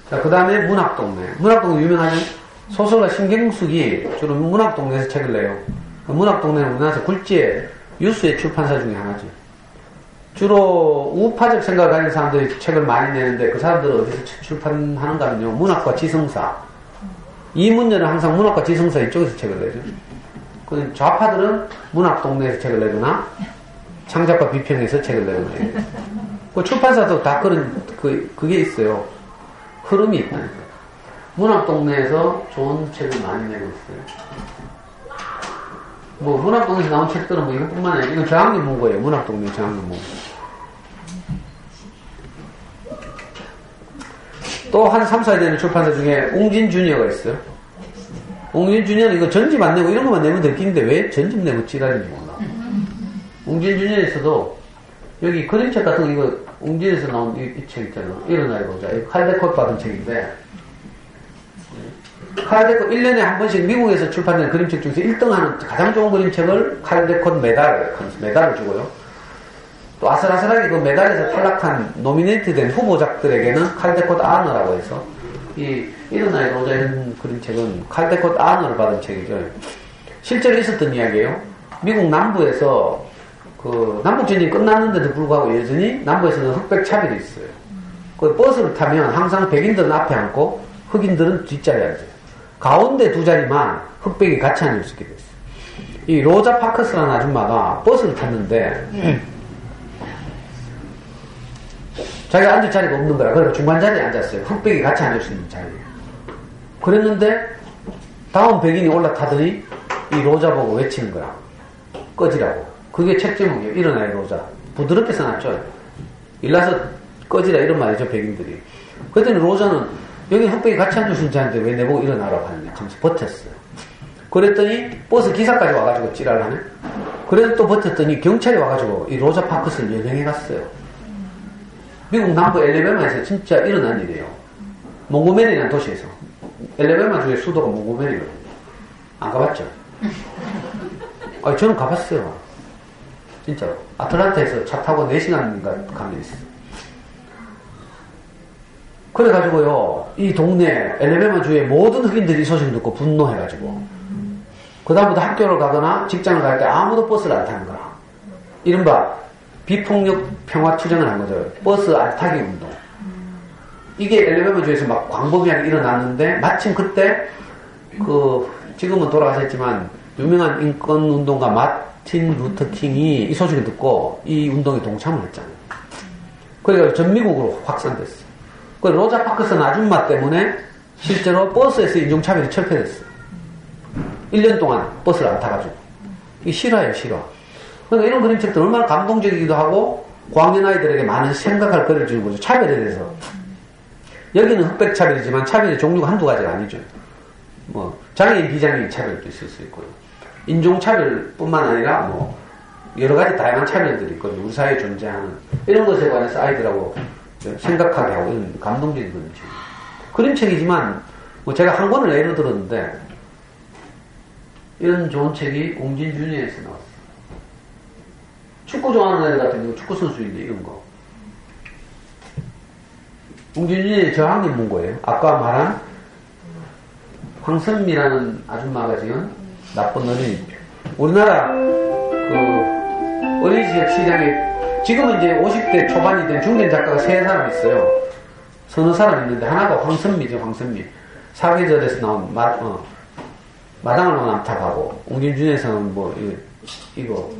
자, 그 다음에 문학동네. 문학동네 유명하죠? 소설가 신경숙이 주로 문학동네에서 책을 내요. 문학동네는 우리나라에서 굴지의 유수의 출판사 중에 하나죠. 주로 우파적 생각을 가진 사람들이 책을 많이 내는데 그 사람들은 어디서 출판하는가 하면요. 문학과 지성사. 이문열은 항상 문학과 지성사 이쪽에서 책을 내죠. 좌파들은 문학동네에서 책을 내거나 창작과 비평에서 책을 내거나 그 출판사도 다 그게 있어요. 흐름이 있다니까. 문학동네에서 좋은 책을 많이 내고 있어요. 뭐 문학동네에서 나온 책들은 뭐 이것뿐만 아니라 이건 저학년 문고예요. 문학동네 저학년 문고. 또 한 3, 4회 되는 출판사 중에 웅진 주니어가 있어요. 웅진 주니어는 이거 전집 안 내고 이런 것만 내면 느끼는데 왜 전집 내고 지랄인지 몰라. 웅진 주니어에서도 여기 그림책 같은 거 이거 웅진에서 나온 이 책 있잖아. 일어나야 보자. 이거 칼데콧 받은 책인데 칼데콧 1년에 한 번씩 미국에서 출판되는 그림책 중에서 1등하는 가장 좋은 그림책을 칼데콧 메달을 주고요. 또 아슬아슬하게 그 메달에서 탈락한 노미네이트된 후보작들에게는 칼데콧 아너라고 해서 이 일어나야 보자 이런 그림책은 칼데콧 아너를 받은 책이죠. 실제로 있었던 이야기예요. 미국 남부에서 그 남북전쟁이 끝났는데도 불구하고 여전히 남부에서는 흑백 차별이 있어요. 그 버스를 타면 항상 백인들은 앞에 앉고 흑인들은 뒷자리에 앉아요. 가운데 두 자리만 흑백이 같이 앉을 수 있게 됐어요. 이 로자 파커스라는 아줌마가 버스를 탔는데 자기가 앉을 자리가 없는 거야. 그래서 중간 자리에 앉았어요. 흑백이 같이 앉을 수 있는 자리에. 그랬는데 다음 백인이 올라타더니 이 로자 보고 외치는 거야. 꺼지라고. 그게 책 제목이에요. 일어나요 로자. 부드럽게 써놨죠. 일나서 꺼지라 이런 말이죠. 백인들이. 그랬더니 로자는 여기 흑백이 같이 앉을 수 있는 자리인데 왜 내보고 일어나라고 하느냐 하면서 버텼어요. 그랬더니 버스 기사까지 와가지고 찌랄을 하네. 그래서 또 버텼더니 경찰이 와가지고 이 로자 파커스를 연행해 갔어요. 미국 남부 엘레베마에서 진짜 일어난 일이에요. 몽고메리라는 도시에서. 엘레베마 중에 수도가 몽고메리거든요. 안 가봤죠? 저는 가봤어요. 진짜로. 아틀란타에서 차 타고 4시간인가 가면 있어요. 그래가지고요, 이 동네 엘레베마 주의 모든 흑인들이 이 소식을 듣고 분노해가지고, 그다음부터 학교를 가거나 직장을 갈 때 아무도 버스를 안 타는 거야. 이른바 비폭력 평화 투쟁을 한 거죠. 버스 안 타기 운동. 이게 엘레베마주에서 막 광범위하게 일어났는데 마침 그때 지금은 돌아가셨지만 유명한 인권 운동가 마틴 루터 킹이 이 소식을 듣고 이 운동에 동참을 했잖아요. 그러니까 전 미국으로 확산됐어요. 그 로자 파커슨 아줌마 때문에 실제로 버스에서 인종차별이 철폐됐어요. 1년 동안 버스를 안 타가지고. 이게 실화예요, 실화. 그러니까 이런 그림책들 얼마나 감동적이기도 하고 고학년 아이들에게 많은 생각할 거리를 주는 거죠. 차별에 대해서. 여기는 흑백 차별이지만 차별의 종류가 한두 가지가 아니죠. 뭐 장애인 비장애인 차별도 있을 수 있고요. 인종 차별뿐만 아니라 뭐 여러 가지 다양한 차별들이 있거든요. 우리 사회에 존재하는 이런 것에 관해서 아이들하고 생각하게 하고 이런 감동적인 그림책. 그림책이지만 뭐 제가 한 권을 예로 들었는데 이런 좋은 책이 웅진 주니어에서 나왔어요. 축구 좋아하는 애들 같은 경우 축구 선수인데 이런 거. 웅진주니어의 저학년 문고예요. 아까 말한 황선미라는 아줌마가 지은 나쁜 어린이. 우리나라 어린이집 시장에 지금은 이제 50대 초반이 된 중년 작가가 3사람 있어요. 서너 사람 있는데 하나가 황선미죠. 황선미. 사계절에서 나온 마당을 남탑하고 웅진주니어에서는 뭐 이거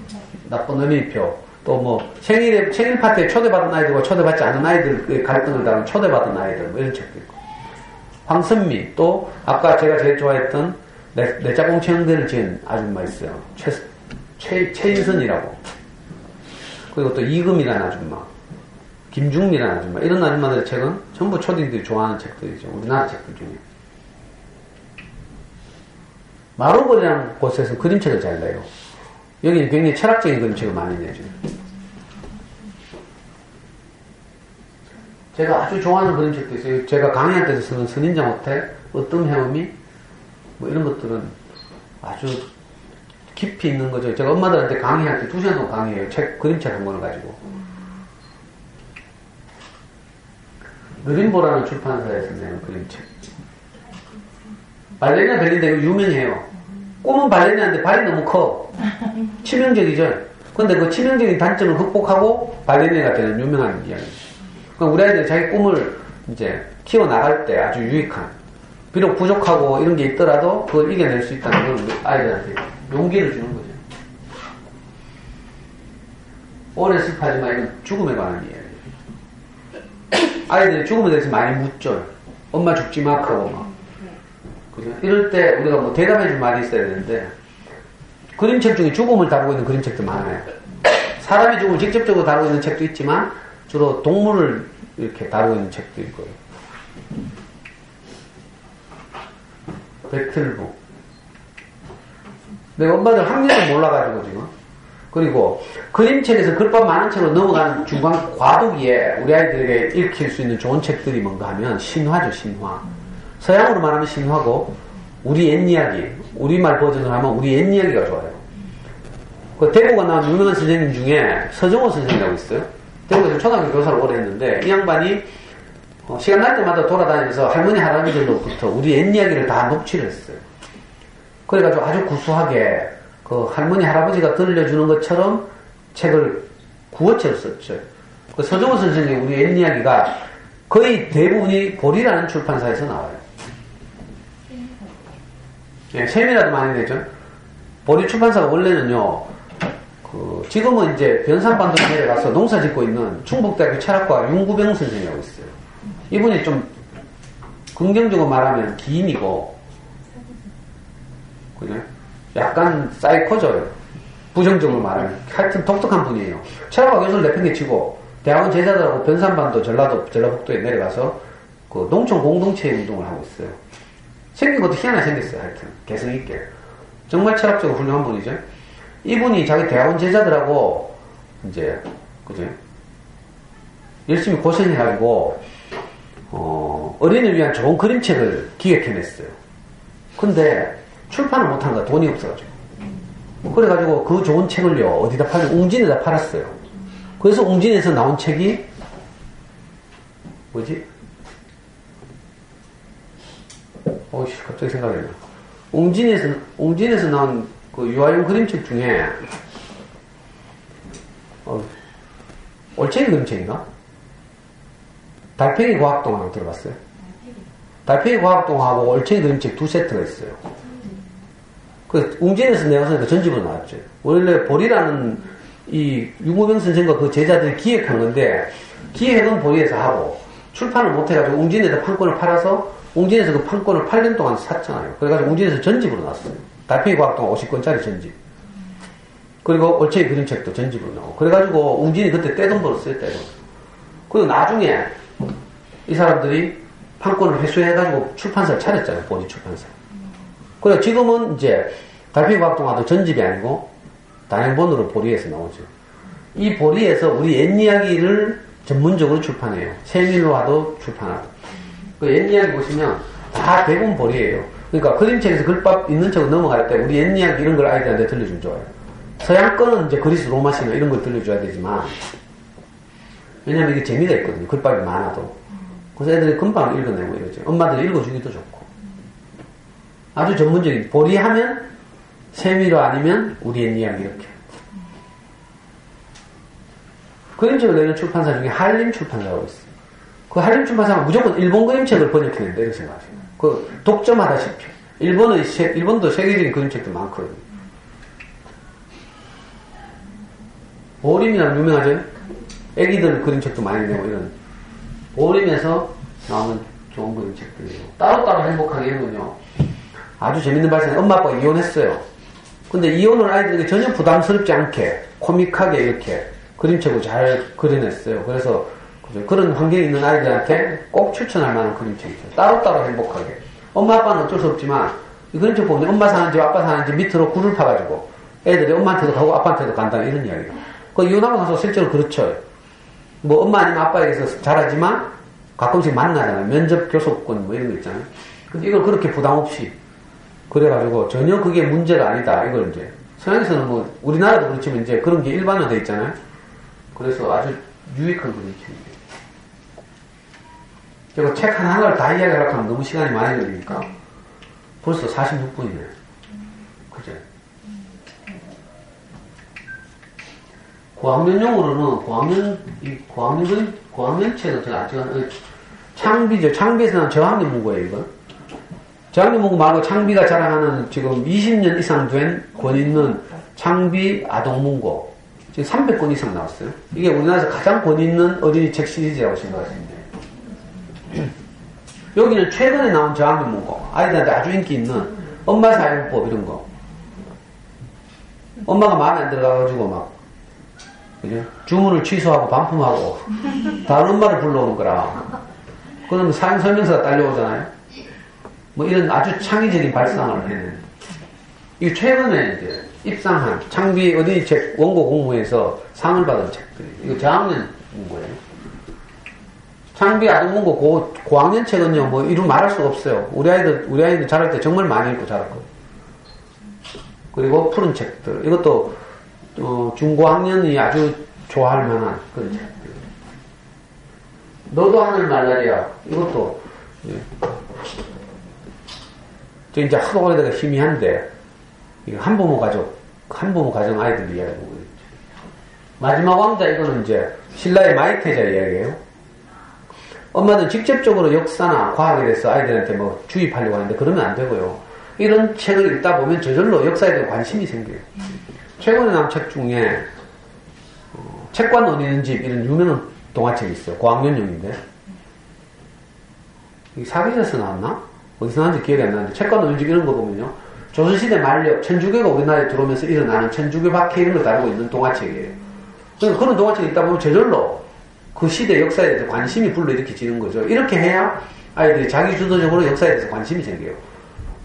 나쁜 어린이표 또 뭐 생일 파티에 초대받은 아이들과 초대받지 않은 아이들의 갈등을 다룬 초대받은 아이들 뭐 이런 책도 있고 황선미 또 아까 제가 제일 좋아했던 내자공 체형대를 지은 아줌마 있어요. 최인선이라고. 그리고 또 이금이라는 아줌마, 김중미라는 아줌마, 이런 아줌마들의 책은 전부 초딩들이 좋아하는 책들이죠. 우리나라 책들 중에. 마루버리라는 곳에서 그림책을 잘 내요. 여기는 굉장히 철학적인 그림책을 많이 내죠. 제가 아주 좋아하는 그림책도 있어요. 제가 강의할 때 쓰는 선인장 호텔, 어떤 헤엄이, 뭐 이런 것들은 아주 깊이 있는 거죠. 제가 엄마들한테 강의할 때 2시간 동안 강의해요. 그림책 한 권을 가지고. 느림보라는 출판사에서 내는 그림책. 발레리나 벨린다 이거 유명해요. 꿈은 발레리나인데 발이 너무 커. 치명적이죠. 근데 그 치명적인 단점을 극복하고 발레리나가 되는 유명한 이야기죠. 우리 아이들이 자기 꿈을 이제 키워나갈 때 아주 유익한, 비록 부족하고 이런 게 있더라도 그걸 이겨낼 수 있다는 걸 아이들한테 용기를 주는 거죠. 오래 습하지만 이건 죽음에 관한 이야기예요. 아이들이 죽음에 대해서 많이 묻죠. 엄마 죽지 마 하고 막. 그죠? 이럴 때 우리가 뭐 대답해줄 말이 있어야 되는데, 그림책 중에 죽음을 다루고 있는 그림책도 많아요. 사람이 죽음을 직접적으로 다루고 있는 책도 있지만 주로 동물을 이렇게 다루고 있는 책도 있고요. 배틀북. 내가 엄마들 학년을 몰라가지고 지금. 그리고 그림책에서 글밥 많은 책으로 넘어가는 중간 과도기에 우리 아이들에게 읽힐 수 있는 좋은 책들이 뭔가 하면 신화죠, 신화. 서양으로 말하면 신화고, 우리 옛이야기, 우리말 버전으로 하면 우리 옛이야기가 좋아요. 그 대구가 나온 유명한 선생님 중에 서정호 선생님이라고 있어요. 대구에서 초등학교 교사를 오래 했는데, 이 양반이 시간 날 때마다 돌아다니면서 할머니, 할아버지들로부터 우리 옛이야기를 다 녹취를 했어요. 그래가지고 아주 구수하게 그 할머니, 할아버지가 들려주는 것처럼 책을 구어체로 썼죠. 그 서정호 선생님 우리 옛이야기가 거의 대부분이 보리라는 출판사에서 나와요. 예, 세미라도 많이 내죠. 보리 출판사가 원래는요, 지금은 이제 변산반도로 내려가서 농사 짓고 있는 충북대학교 철학과 윤구병 선생님이라고 있어요. 이분이 좀 긍정적으로 말하면 기인이고, 그죠? 약간 사이코죠. 부정적으로 말하면. 하여튼 독특한 분이에요. 철학과 교수를 내팽개치고, 대학원 제자들하고 변산반도 전라북도에 내려가서 그 농촌 공동체 운동을 하고 있어요. 생긴 것도 희한하게 생겼어요. 하여튼 개성있게. 정말 철학적으로 훌륭한 분이죠. 이분이 자기 대학원 제자들하고 이제 그죠? 열심히 고생해가지고 어린이를 위한 좋은 그림책을 기획해냈어요. 근데 출판을 못한 거야. 돈이 없어가지고. 그래가지고 그 좋은 책을요 어디다 웅진에다 팔았어요. 그래서 웅진에서 나온 책이 뭐지? 어이씨, 갑자기 생각이 안 나. 웅진에서 나온 그 유아용 그림책 중에, 올챙이 그림책인가? 달팽이 과학동화라고 들어봤어요? 달팽이 과학동화하고 올챙이 그림책 2세트가 있어요. 그, 웅진에서 내어서니까 전집으로 나왔죠. 원래 보리라는 이 윤구병 선생과 그 제자들이 기획한 건데, 기획은 보리에서 하고, 출판을 못해가지고 웅진에다 판권을 팔아서 웅진에서 그 판권을 8년 동안 샀잖아요. 그래가지고 웅진에서 전집으로 나왔어요. 달팽이 과학동화 50권짜리 전집. 그리고 올챙이 그림책도 전집으로 나오고. 그래가지고 웅진이 그때 떼돈 벌었어요, 떼돈. 그리고 나중에 이 사람들이 판권을 회수해가지고 출판사를 차렸잖아요, 보리 출판사. 그래 지금은 이제 달팽이 과학동화도 전집이 아니고 단행본으로 보리에서 나오죠. 이 보리에서 우리 옛이야기를 전문적으로 출판해요. 세밀로화도 출판하고. 그 옛이야기 보시면 다 대부분 보리예요. 그러니까 그림책에서 글밥 있는 책으로 넘어갈 때 우리 옛이야기 이런 걸 아이들한테 들려주면 좋아요. 서양 거는 이제 그리스 로마 신화 이런 걸 들려줘야 되지만, 왜냐면 이게 재미가 있거든요. 글밥이 많아도. 그래서 애들이 금방 읽어내고 이러죠. 엄마들이 읽어주기도 좋고. 아주 전문적인, 보리하면 세미로 아니면 우리 옛이야기 이렇게. 그림책을 내는 출판사 중에 한림 출판사라고 있어요. 그 한림 출판사가 무조건 일본 그림책을 번역해낸다 이렇게 생각하세요. 그 독점하다시피. 일본도 세계적인 그림책도 많거든요. 보림이라는 유명하죠? 애기들 그림책도 많이 내고 이런. 보림에서 나오는 좋은 그림책들이에요. 따로따로 행복하게 읽으면요. 아주 재밌는 발상. 엄마 아빠가 이혼했어요. 근데 이혼을 아이들에게 전혀 부담스럽지 않게 코믹하게 이렇게 그림책으로 잘 그려냈어요. 그래서 그런 환경에 있는 아이들한테 꼭 추천할 만한 그림책이죠. 따로따로 행복하게. 엄마 아빠는 어쩔 수 없지만 이 그림책 보면 엄마 사는 집 아빠 사는 집 밑으로 굴을 파가지고 애들이 엄마한테도 가고 아빠한테도 간다 이런 이야기가. 그 이혼하고 나서 실제로 그렇죠. 뭐 엄마 아니면 아빠에게서 자라지만 가끔씩 만나잖아요. 면접 교섭권 뭐 이런 거 있잖아요. 근데 이걸 그렇게 부담 없이 그래가지고 전혀 그게 문제가 아니다. 이걸 이제 서양에서는 뭐 우리나라도 그렇지만 이제 그런 게 일반화되어 있잖아요. 그래서 아주 유익한 그림책이에요. 그리고 책 하나를 다 이야기하려고 하면 너무 시간이 많이 걸리니까 벌써 46분이네요. 그죠? 고학년용으로는 고학년 책은 제가 아직 창비죠. 창비에서는 저학년 문고예요, 이거. 저학년 문고 말고 창비가 자랑하는 지금 20년 이상 된 권 있는 창비 아동 문고. 지금 300권 이상 나왔어요. 이게 우리나라에서 가장 권 있는 어린이 책 시리즈라고 생각하시면 돼요. 여기는 최근에 나온 저학년 문고. 아이들한테 아주 인기 있는 엄마 사용법 이런 거. 엄마가 마음에 안 들어가가지고 막 그죠? 주문을 취소하고 반품하고 다른 엄마를 불러오는 거라. 그러면 사용 설명서가 딸려오잖아요. 뭐 이런 아주 창의적인 발상을 해낸. 이게 최근에 이제 입상한 창비 어린이 책 원고 공모에서 상을 받은 책들이. 이거 저학년 문고예요. 창비 아동 문고 고학년 책은요, 뭐 이루 말할 수가 없어요. 우리 아이들 자랄 때 정말 많이 읽고 자랐거든요. 그리고 푸른 책들. 이것도 중고학년이 아주 좋아할 만한 그런 책들. 너도 하늘 날라리야. 이것도 저 이제 하도 오래되가 희미한데 이거 한부모 가정 아이들 이야기 보고 있죠. 마지막 왕자 이거는 이제 신라의 마이태자 이야기예요. 엄마는 직접적으로 역사나 과학에 대해서 아이들한테 뭐 주입하려고 하는데 그러면 안 되고요. 이런 책을 읽다 보면 저절로 역사에 대한 관심이 생겨요. 최근에 나온 책 중에 책과 논의는 집 이런 유명한 동화책이 있어요. 고학년용인데 이게 사기에서 나왔나? 어디서 나왔는지 기억이 안 나는데 책과 논의는 집 이런 거 보면요. 조선시대 말력 천주교가 우리나라에 들어오면서 일어나는 천주교 박해 이런 걸 다루고 있는 동화책이에요. 그래서 그런 동화책이 있다 보면 저절로 그 시대 역사에 대해서 관심이 불러일으켜지는 거죠. 이렇게 해야 아이들이 자기 주도적으로 역사에 대해서 관심이 생겨요.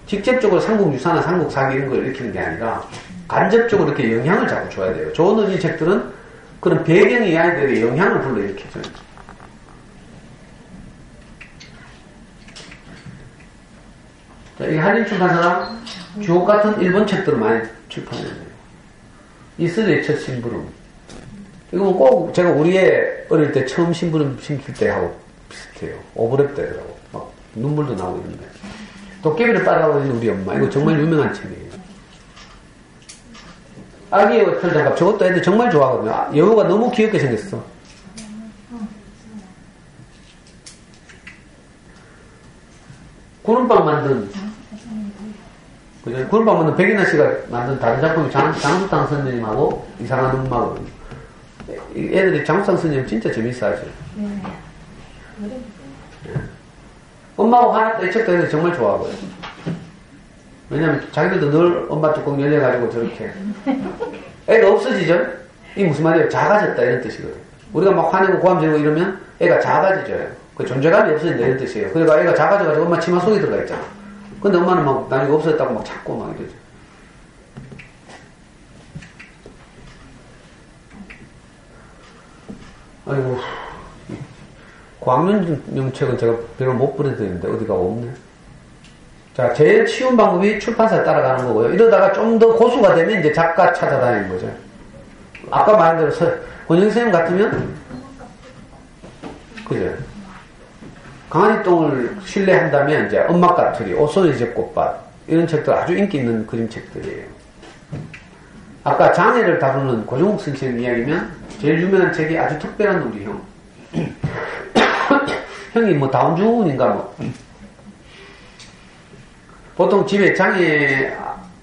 직접적으로 삼국유사나 삼국사기 이런 걸 일으키는 게 아니라 간접적으로 이렇게 영향을 자꾸 줘야 돼요. 좋은 어린이 책들은 그런 배경이 아이들에게 영향을 불러일으켜줘요. 자, 이 한림출판사가 주옥 같은 일본 책들을 많이 출판해요. 이슬의 첫 심부름. 이건 꼭 제가 우리 애 어릴 때 처음 심부름 심킬 때하고 비슷해요. 오버랩 때라고. 막 눈물도 나오고 있는데. 도깨비를 따라오는 우리 엄마. 이거 정말 유명한 책이에요. 아기의 털장갑. 저것도 애들 정말 좋아하거든요. 여우가 너무 귀엽게 생겼어. 구름빵 만든, 그죠? 구름빵 만든 백인하 씨가 만든 다른 작품이 장수탕 선생님하고 이상한 엄마거든요. 애들이 장수탕 선생님 진짜 재밌어 하죠. 엄마하고 화났다 이 책도 애들이 정말 좋아하거든요. 왜냐면 자기들도 늘 엄마 뚜껑 열려가지고 저렇게 애가 없어지죠? 이게 무슨 말이에요? 작아졌다 이런 뜻이거든요. 우리가 막 화내고 고함 지르고 이러면 애가 작아지죠. 그 존재감이 없어진다 이런 뜻이에요. 그러니까 애가 작아져가지고 엄마 치마 속에 들어가 있잖아. 근데 엄마는 막 나중에 없어졌다고 막 찾고 막 이러죠. 아이고, 고학년용 책은 제가 별로 못 보내드리는데 어디가 없네. 자, 제일 쉬운 방법이 출판사에 따라가는 거고요. 이러다가 좀 더 고수가 되면 이제 작가 찾아다니는 거죠. 아까 말한 대로 권영 선생님 같으면, 그죠? 강한이똥을 신뢰한다면 이제 엄마까투리, 오손의 제꽃밭 이런 책들 아주 인기 있는 그림책들이에요. 아까 장애를 다루는 고종욱 선생님 이야기면 제일 유명한 책이 아주 특별한 우리 형. 형이 뭐 다운증후군인가 뭐. 보통 집에 장애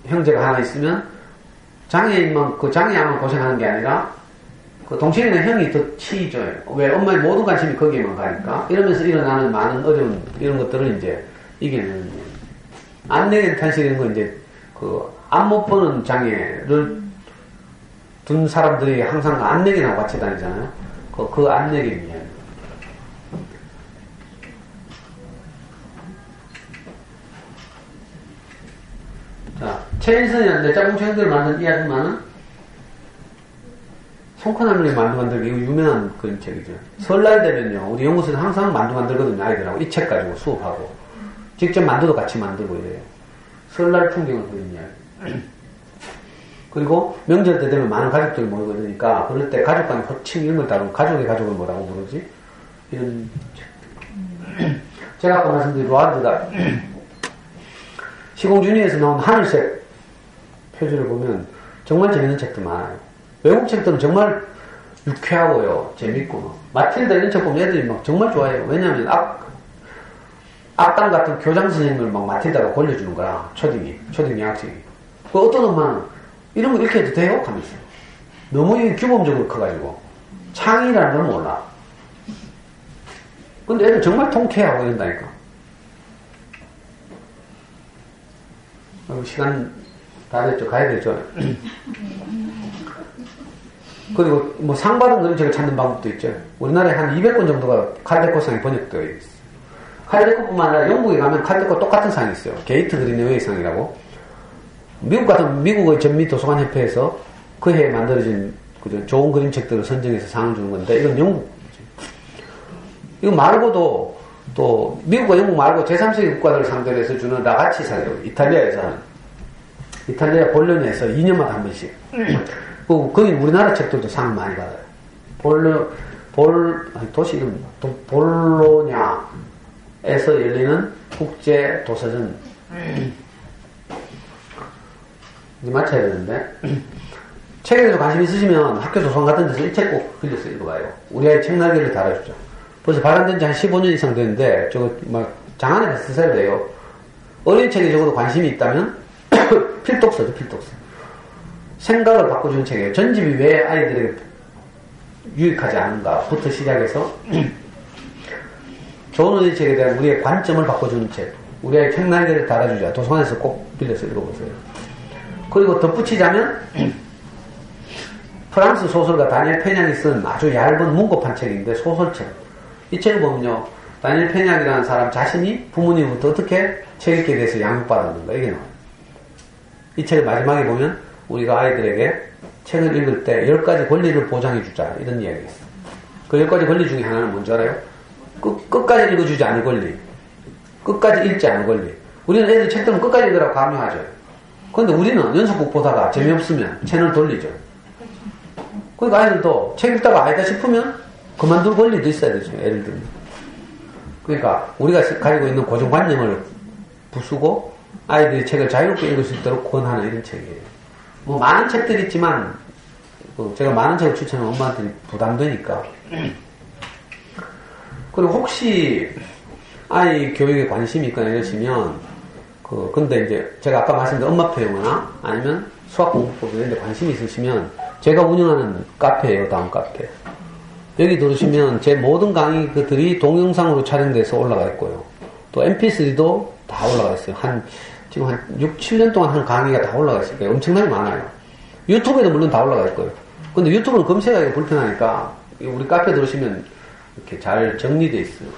형제가 하나 있으면 장애인만 그 장애야만 고생하는 게 아니라 그 동생이나 형이 더 치줘요. 왜? 엄마의 모든 관심이 거기에만 가니까. 이러면서 일어나는 많은 어려운 이런 것들을 이제 이겨내는 거예요. 안내견 탄식이라는 건 이제 앞 못 보는 장애를 둔 사람들이 항상 안내견하고 같이 다니잖아요. 그 안내견이에요. 자, 최인선이라는 짝꿍생들 만든 이 아줌마는 송크나물이 만두 만들기 이거 유명한 그런 책이죠. 설날 되면요, 우리 연구소에서 항상 만두 만들거든요, 아이들하고. 이 책 가지고 수업하고. 직접 만두도 같이 만들고 이래요. 설날 풍경을 그린 이야기. 그리고 명절 때 되면 많은 가족들이 모이고 이러니까, 그럴 때 가족 간에 호칭 이런 걸 다루고, 가족의 가족을 뭐라고 부르지? 이런 책. 제가 아까 말씀드린 로알드가 시공준이에서 나온 하늘색 표지를 보면 정말 재밌는 책도 많아요. 외국 책들은 정말 유쾌하고요, 재밌고. 마틸다 이런 책 보면 애들이 막 정말 좋아해요. 왜냐하면 악당 같은 교장 선생님을 막 마틸다가 권려주는 거야. 초딩 여학생이. 어떤 엄마는 이런 거 이렇게 해도 돼요? 하면서. 너무 규범적으로 커가지고. 창의라는 걸 몰라. 근데 애들 정말 통쾌하고 이런다니까. 시간 다 됐죠? 가야 되죠? 그리고 뭐 상 받은 그런 책을 찾는 방법도 있죠. 우리나라에 한 200권 정도가 칼데코상이 번역되어 있어요. 칼데코뿐만 아니라 영국에 가면 칼데코 똑같은 상이 있어요. 게이트 그린웨이 상이라고. 미국의 전미 도서관 협회에서 그 해에 만들어진 좋은 그림책들을 선정해서 상을 주는 건데, 이건 영국. 이거 말고도 또 미국과 영국 말고 제3세계 국가들을 상대로 해서 주는 라가치 상이에요. 이탈리아에서 하는. 이탈리아 볼로냐에서 2년마다 한 번씩. 거기 우리나라 책들도 상을 많이 받아요. 도시 이름, 볼로냐에서 열리는 국제 도서전. 이제 마쳐야 되는데. 책에 대해서 관심 있으시면 학교 도서관 같은 데서 이 책 꼭 빌려서 읽어봐요. 우리 아이 책날개를 달아주죠. 벌써 발간된 지 한 15년 이상 됐는데, 저거 장안에 가서 쓰셔야 돼요. 어린 책에 적어도 관심이 있다면, 필독서죠, 필독서. 생각을 바꿔주는 책이에요. 전집이 왜 아이들에게 유익하지 않은가부터 시작해서 좋은 어린 책에 대한 우리의 관점을 바꿔주는 책. 우리 아이 책날개를 달아주자. 도서관에서 꼭 빌려서 읽어보세요. 그리고 덧붙이자면 프랑스 소설가 다니엘 페냥이 쓴 아주 얇은 문고판 책인데, 소설책. 이 책을 보면요, 다니엘 페냥이라는 사람 자신이 부모님부터 어떻게 책 읽기에 대해서 양육받았는가, 이게 나와요. 이 책을 마지막에 보면 우리가 아이들에게 책을 읽을 때 10가지 권리를 보장해주자, 이런 이야기가 있어요. 그 10가지 권리 중에 하나는 뭔지 알아요? 끝까지 읽어주지 않을 권리. 끝까지 읽지 않을 권리. 우리는 애들 책 들으면 끝까지 읽으라고 강요하죠. 그런데 우리는 연속곡 보다가 재미없으면 채널 돌리죠. 그러니까 아이들도 책 읽다가 아니다 싶으면 그만둘 권리도 있어야 되죠, 예를 들면. 그러니까 우리가 가지고 있는 고정관념을 부수고 아이들이 책을 자유롭게 읽을 수 있도록 권하는 이런 책이에요. 뭐 많은 책들이 있지만 제가 많은 책을 추천하면 엄마한테 부담되니까. 그리고 혹시 아이 교육에 관심이 있거나 이러시면 근데 이제 제가 아까 말씀드린 엄마표 영어나 아니면 수학 공부법 이런 데 관심이 있으시면 제가 운영하는 카페예요, 다음 카페. 여기 들으시면 제 모든 강의들이 동영상으로 촬영돼서 올라가 있고요. 또 mp3도 다 올라가 있어요. 지금 한 6, 7년 동안 한 강의가 다 올라가 있어요. 엄청나게 많아요. 유튜브에도 물론 다 올라가 있고요. 근데 유튜브는 검색하기가 불편하니까 우리 카페 들으시면 이렇게 잘 정리되어 있어요.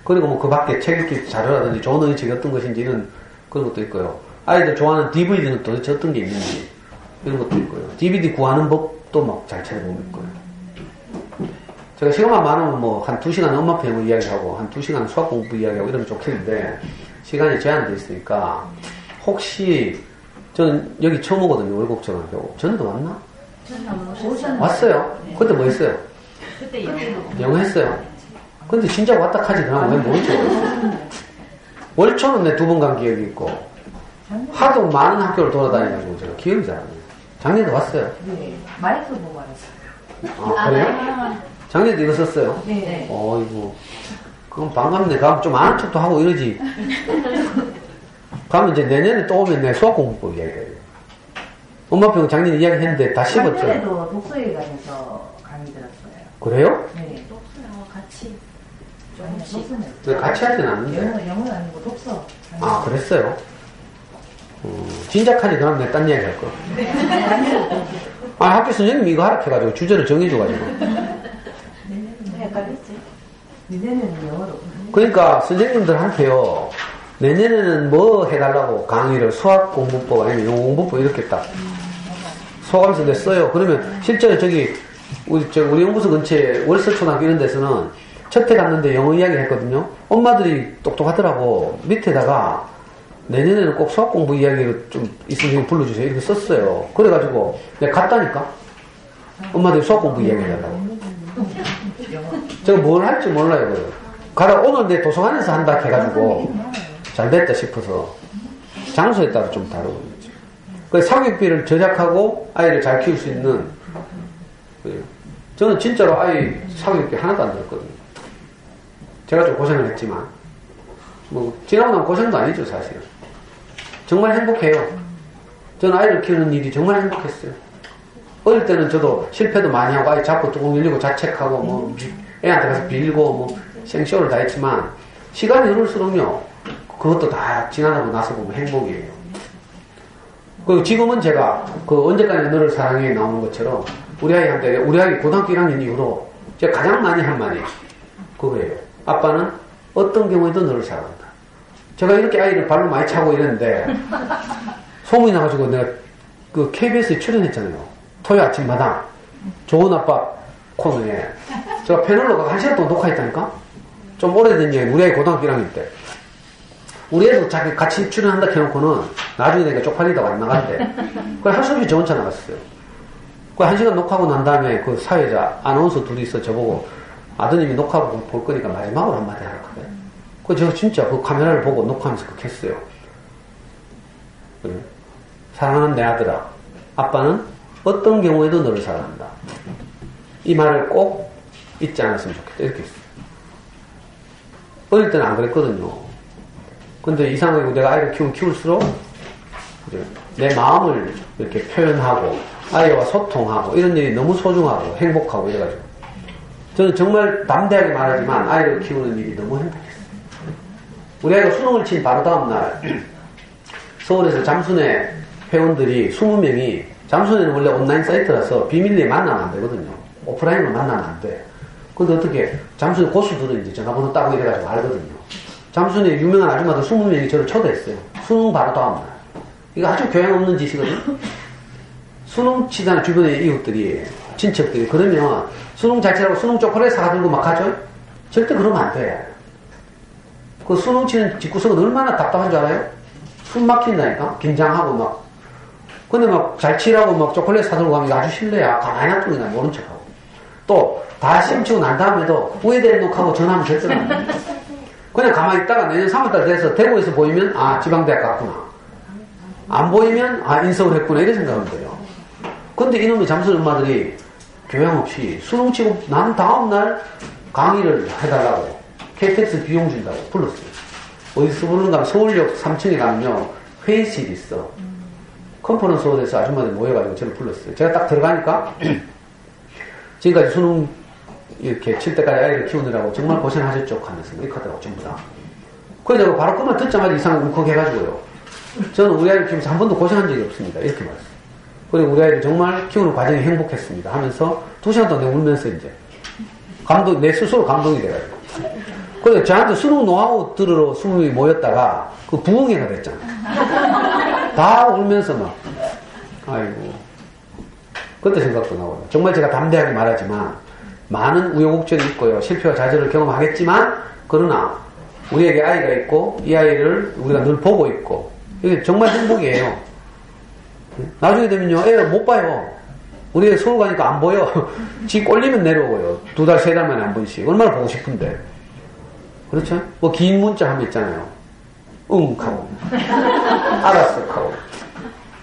그리고 뭐 그 밖에 책 읽기 자료라든지 좋은 어린이책이 어떤 것인지 이런 그런 것도 있고요. 아이들 좋아하는 DVD는 도대체 어떤 게 있는지 이런 것도 있고요. DVD 구하는 법도 막 잘 찾아보면 있고요. 제가 시간만 많으면 뭐 한 2시간 엄마표 영어 이야기하고 한 2시간 수학 공부 이야기하고 이러면 좋겠는데 시간이 제한되어 있으니까 혹시 저는 여기 처음 오거든요. 월곡초등학교. 전에도 왔나? 왔어요. 네. 그때 뭐 했어요? 그때 영어 했어요. 근데 진짜 왔다 하지 그러면 왜 모르죠? 월초는 내 2번 간 기억이 있고 하도 많은 학교를 돌아다녀가지고 제가 기억이 잘 안 나요. 작년에도 왔어요. 네. 마이크 보고 왔어요. 아, 그래요? 작년에도 이거 썼어요? 네. 이거. 그럼 반갑네. 가면 좀 아는 척도 하고 이러지. 가면 이제 내년에 또 오면 내 수학 공부법 이야기해요. 엄마표 작년에 이야기 했는데 다 씹었죠. 작년에도 독서회관에서 강의 들었어요. 그래요? 네. 독서요, 같이. 조금씩. 같이 하진 않는데. 영어는 아니고 독서. 아, 그랬어요? 진작하지, 그럼 내가 딴 이야기 할 거. 아, 학교 선생님이 이거 하라 해가지고, 주제를 정해줘가지고. 헷갈렸지? 니네는 영어로. 그러니까, 선생님들한테요, 내년에는 뭐 해달라고 강의를 수학 공부법 아니면 영어 공부법 이렇게 딱 소감서 냈어요. 그러면 실제로 우리 연구소 근처에 월서초등학교 이런 데서는 첫 해 갔는데 영어 이야기 했거든요. 엄마들이 똑똑하더라고. 밑에다가 내년에는 꼭 수학 공부 이야기를 좀 있으면 불러주세요. 이렇게 썼어요. 그래가지고 내가 갔다니까. 엄마들이 수학 공부 이야기 해달라고. 제가 뭘 할지 몰라요. 그래요. 가다 오늘 내 도서관에서 한다 해가지고 잘 됐다 싶어서 장소에 따라 좀 다르고 있죠. 그래서 사교육비를 절약하고 아이를 잘 키울 수 있는 저는 진짜로 아이 사교육비 하나도 안 들었거든요. 제가 좀 고생을 했지만 뭐 지나고 나면 고생도 아니죠 사실은. 정말 행복해요. 저는 아이를 키우는 일이 정말 행복했어요. 어릴 때는 저도 실패도 많이 하고 아이 잡고 뚜껑 열리고 자책하고 뭐 애한테 가서 빌고 뭐 생쇼를 다 했지만 시간이 흐를수록요 그것도 다 지나고 나서 보면 행복이에요. 그리고 지금은 제가 언제까지 너를 사랑해 나오는 것처럼 우리 아이 고등학교 1학년 이후로 제가 가장 많이 한 말이 그거예요. 아빠는 어떤 경우에도 너를 사랑한다. 제가 이렇게 아이를 발로 많이 차고 이랬는데 소문이 나가지고 내가 KBS에 출연했잖아요. 토요 아침마당 좋은 아빠 코너에 제가 패널로 가서 1시간 동안 녹화했다니까. 좀 오래된 얘기. 우리 아이 고등학교 1학년 때 우리 애도 자기 같이 출연한다 해놓고는 나중에 내가 쪽팔리다가 안 나갔대. 그래 할 수 없이 저 혼자 나갔어요. 그 1시간 녹화하고 난 다음에 그 사회자 아나운서 둘이 있어 저보고 아드님이 녹화하고 볼 거니까 마지막으로 한마디 하라 그래. 그 제가 진짜 그 카메라를 보고 녹화하면서 그렇게 했어요. 그래. 사랑하는 내 아들아, 아빠는 어떤 경우에도 너를 사랑한다. 이 말을 꼭 잊지 않았으면 좋겠다. 이렇게 했어요. 어릴 때는 안 그랬거든요. 근데 이상하게 내가 아이를 키울수록 이제 내 마음을 이렇게 표현하고 아이와 소통하고 이런 일이 너무 소중하고 행복하고 이래가지고 저는 정말 담대하게 말하지만 아이를 키우는 일이 너무 행복했어요. 우리 아이가 수능을 친 바로 다음날 서울에서 잠순회 회원들이 20명이 잠순회는 원래 온라인 사이트라서 비밀리에 만나면 안 되거든요. 오프라인으로 만나면 안 돼. 근데 어떻게 잠순회 고수들은 이제 전화번호 따고 이래가지고 알거든요. 잠순회 유명한 아줌마들 20명이 저를 초대했어요. 수능 바로 다음날. 이거 아주 교양 없는 짓이거든요. 수능 치잖아 주변에 이웃들이 친척들이. 그러면 수능 잘 치라고 수능 초콜릿 사들고 막 가죠? 절대 그러면 안 돼. 그 수능 치는 집구석은 얼마나 답답한 줄 알아요? 숨 막힌다니까? 긴장하고 막. 근데 막 잘 치라고 막 초콜릿 사들고 가면 이거 아주 실례야. 가만히 놔두니까 모른 척하고. 또 다 시험 치고 난 다음에도 후회될 녹하고 전화하면 절대 안 돼. 그냥 가만히 있다가 내년 3월달 돼서 대구에서 보이면 아 지방대학 갔구나. 안 보이면 아 인서울 했구나 이런 생각하면 돼요. 근데 이놈의 잠수 엄마들이 교양 없이 수능 치고 난 다음날 강의를 해달라고 KTX 비용 준다고 불렀어요. 어디서 부르는가 하면 서울역 3층에 가면요 회의실이 있어. 컨퍼런스 홀에서 아줌마들 모여가지고 저를 불렀어요. 제가 딱 들어가니까 지금까지 수능 이렇게 칠 때까지 아이를 키우느라고 정말 고생하셨죠 하면서 이렇게 하더라고 전부 다. 그래서 바로 그만 듣자마자 이상하게 울컥해가지고요. 저는 우리 아이를 키우면서 한 번도 고생한 적이 없습니다. 이렇게 말했어요. 그리고 우리 아이를 정말 키우는 과정이 행복했습니다 하면서 2시간 동안 울면서 이제 내 스스로 감동이 돼가지고. 그래서 저한테 수능 노하우 들으러 20명이 모였다가 그 부흥회가 됐잖아. 다 울면서 막 아이고 그때 생각도 나고요. 정말 제가 담대하게 말하지만 많은 우여곡절이 있고요. 실패와 좌절을 경험하겠지만 그러나 우리에게 아이가 있고 이 아이를 우리가 늘 보고 있고 이게 정말 행복이에요. 나중에 되면요 애를 못 봐요. 우리 애 서울 가니까 안 보여. 지 꼴리면 내려오고요. 2달 3달 만에 한 번씩. 얼마나 보고 싶은데. 그렇죠? 뭐 긴 문자 하면 있잖아요. 응 하고 알았어 하고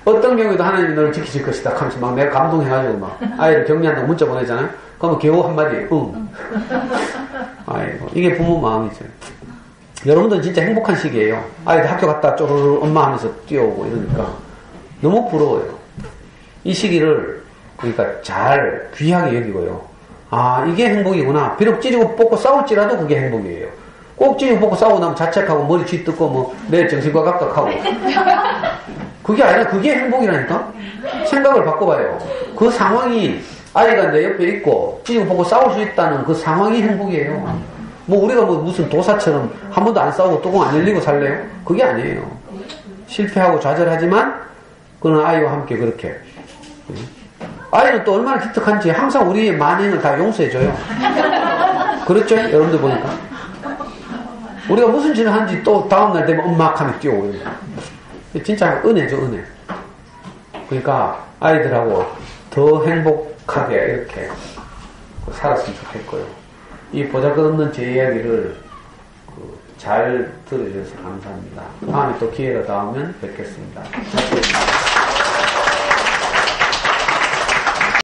어떤 경우에도 하나님이 너를 지키실 것이다 하면서 막 내가 감동해가지고 막 아이를 격려한다고 문자 보내잖아요. 그러면 겨우 한마디 응. 아이고 이게 부모 마음이죠. 여러분들은 진짜 행복한 시기예요. 아이들 학교 갔다 쪼르르 엄마 하면서 뛰어오고 이러니까 너무 부러워요. 이 시기를 그러니까 잘 귀하게 여기고요. 아, 이게 행복이구나. 비록 찌르고 뽑고 싸울지라도 그게 행복이에요. 꼭 찌르고 뽑고 싸우고 나면 자책하고 머리 쥐뜯고 뭐 내 정신과 각각하고. 그게 아니라 그게 행복이라니까? 생각을 바꿔봐요. 그 상황이 아이가 내 옆에 있고 찌르고 뽑고 싸울 수 있다는 그 상황이 행복이에요. 뭐 우리가 뭐 무슨 도사처럼 한 번도 안 싸우고 뚜껑 안 열리고 살래요? 그게 아니에요. 실패하고 좌절하지만 그는 아이와 함께 그렇게. 아이는 또 얼마나 기특한지 항상 우리의 만행을 다 용서해줘요. 그렇죠? 여러분들 보니까. 우리가 무슨 짓을 하는지 또 다음날 되면 엄막하면 뛰어오요. 진짜 은혜죠, 은혜. 그러니까 아이들하고 더 행복하게 이렇게 살았으면 좋겠고요. 이 보잘것없는 제 이야기를 잘 들어주셔서 감사합니다. 다음에 또 기회가 닿으면 뵙겠습니다.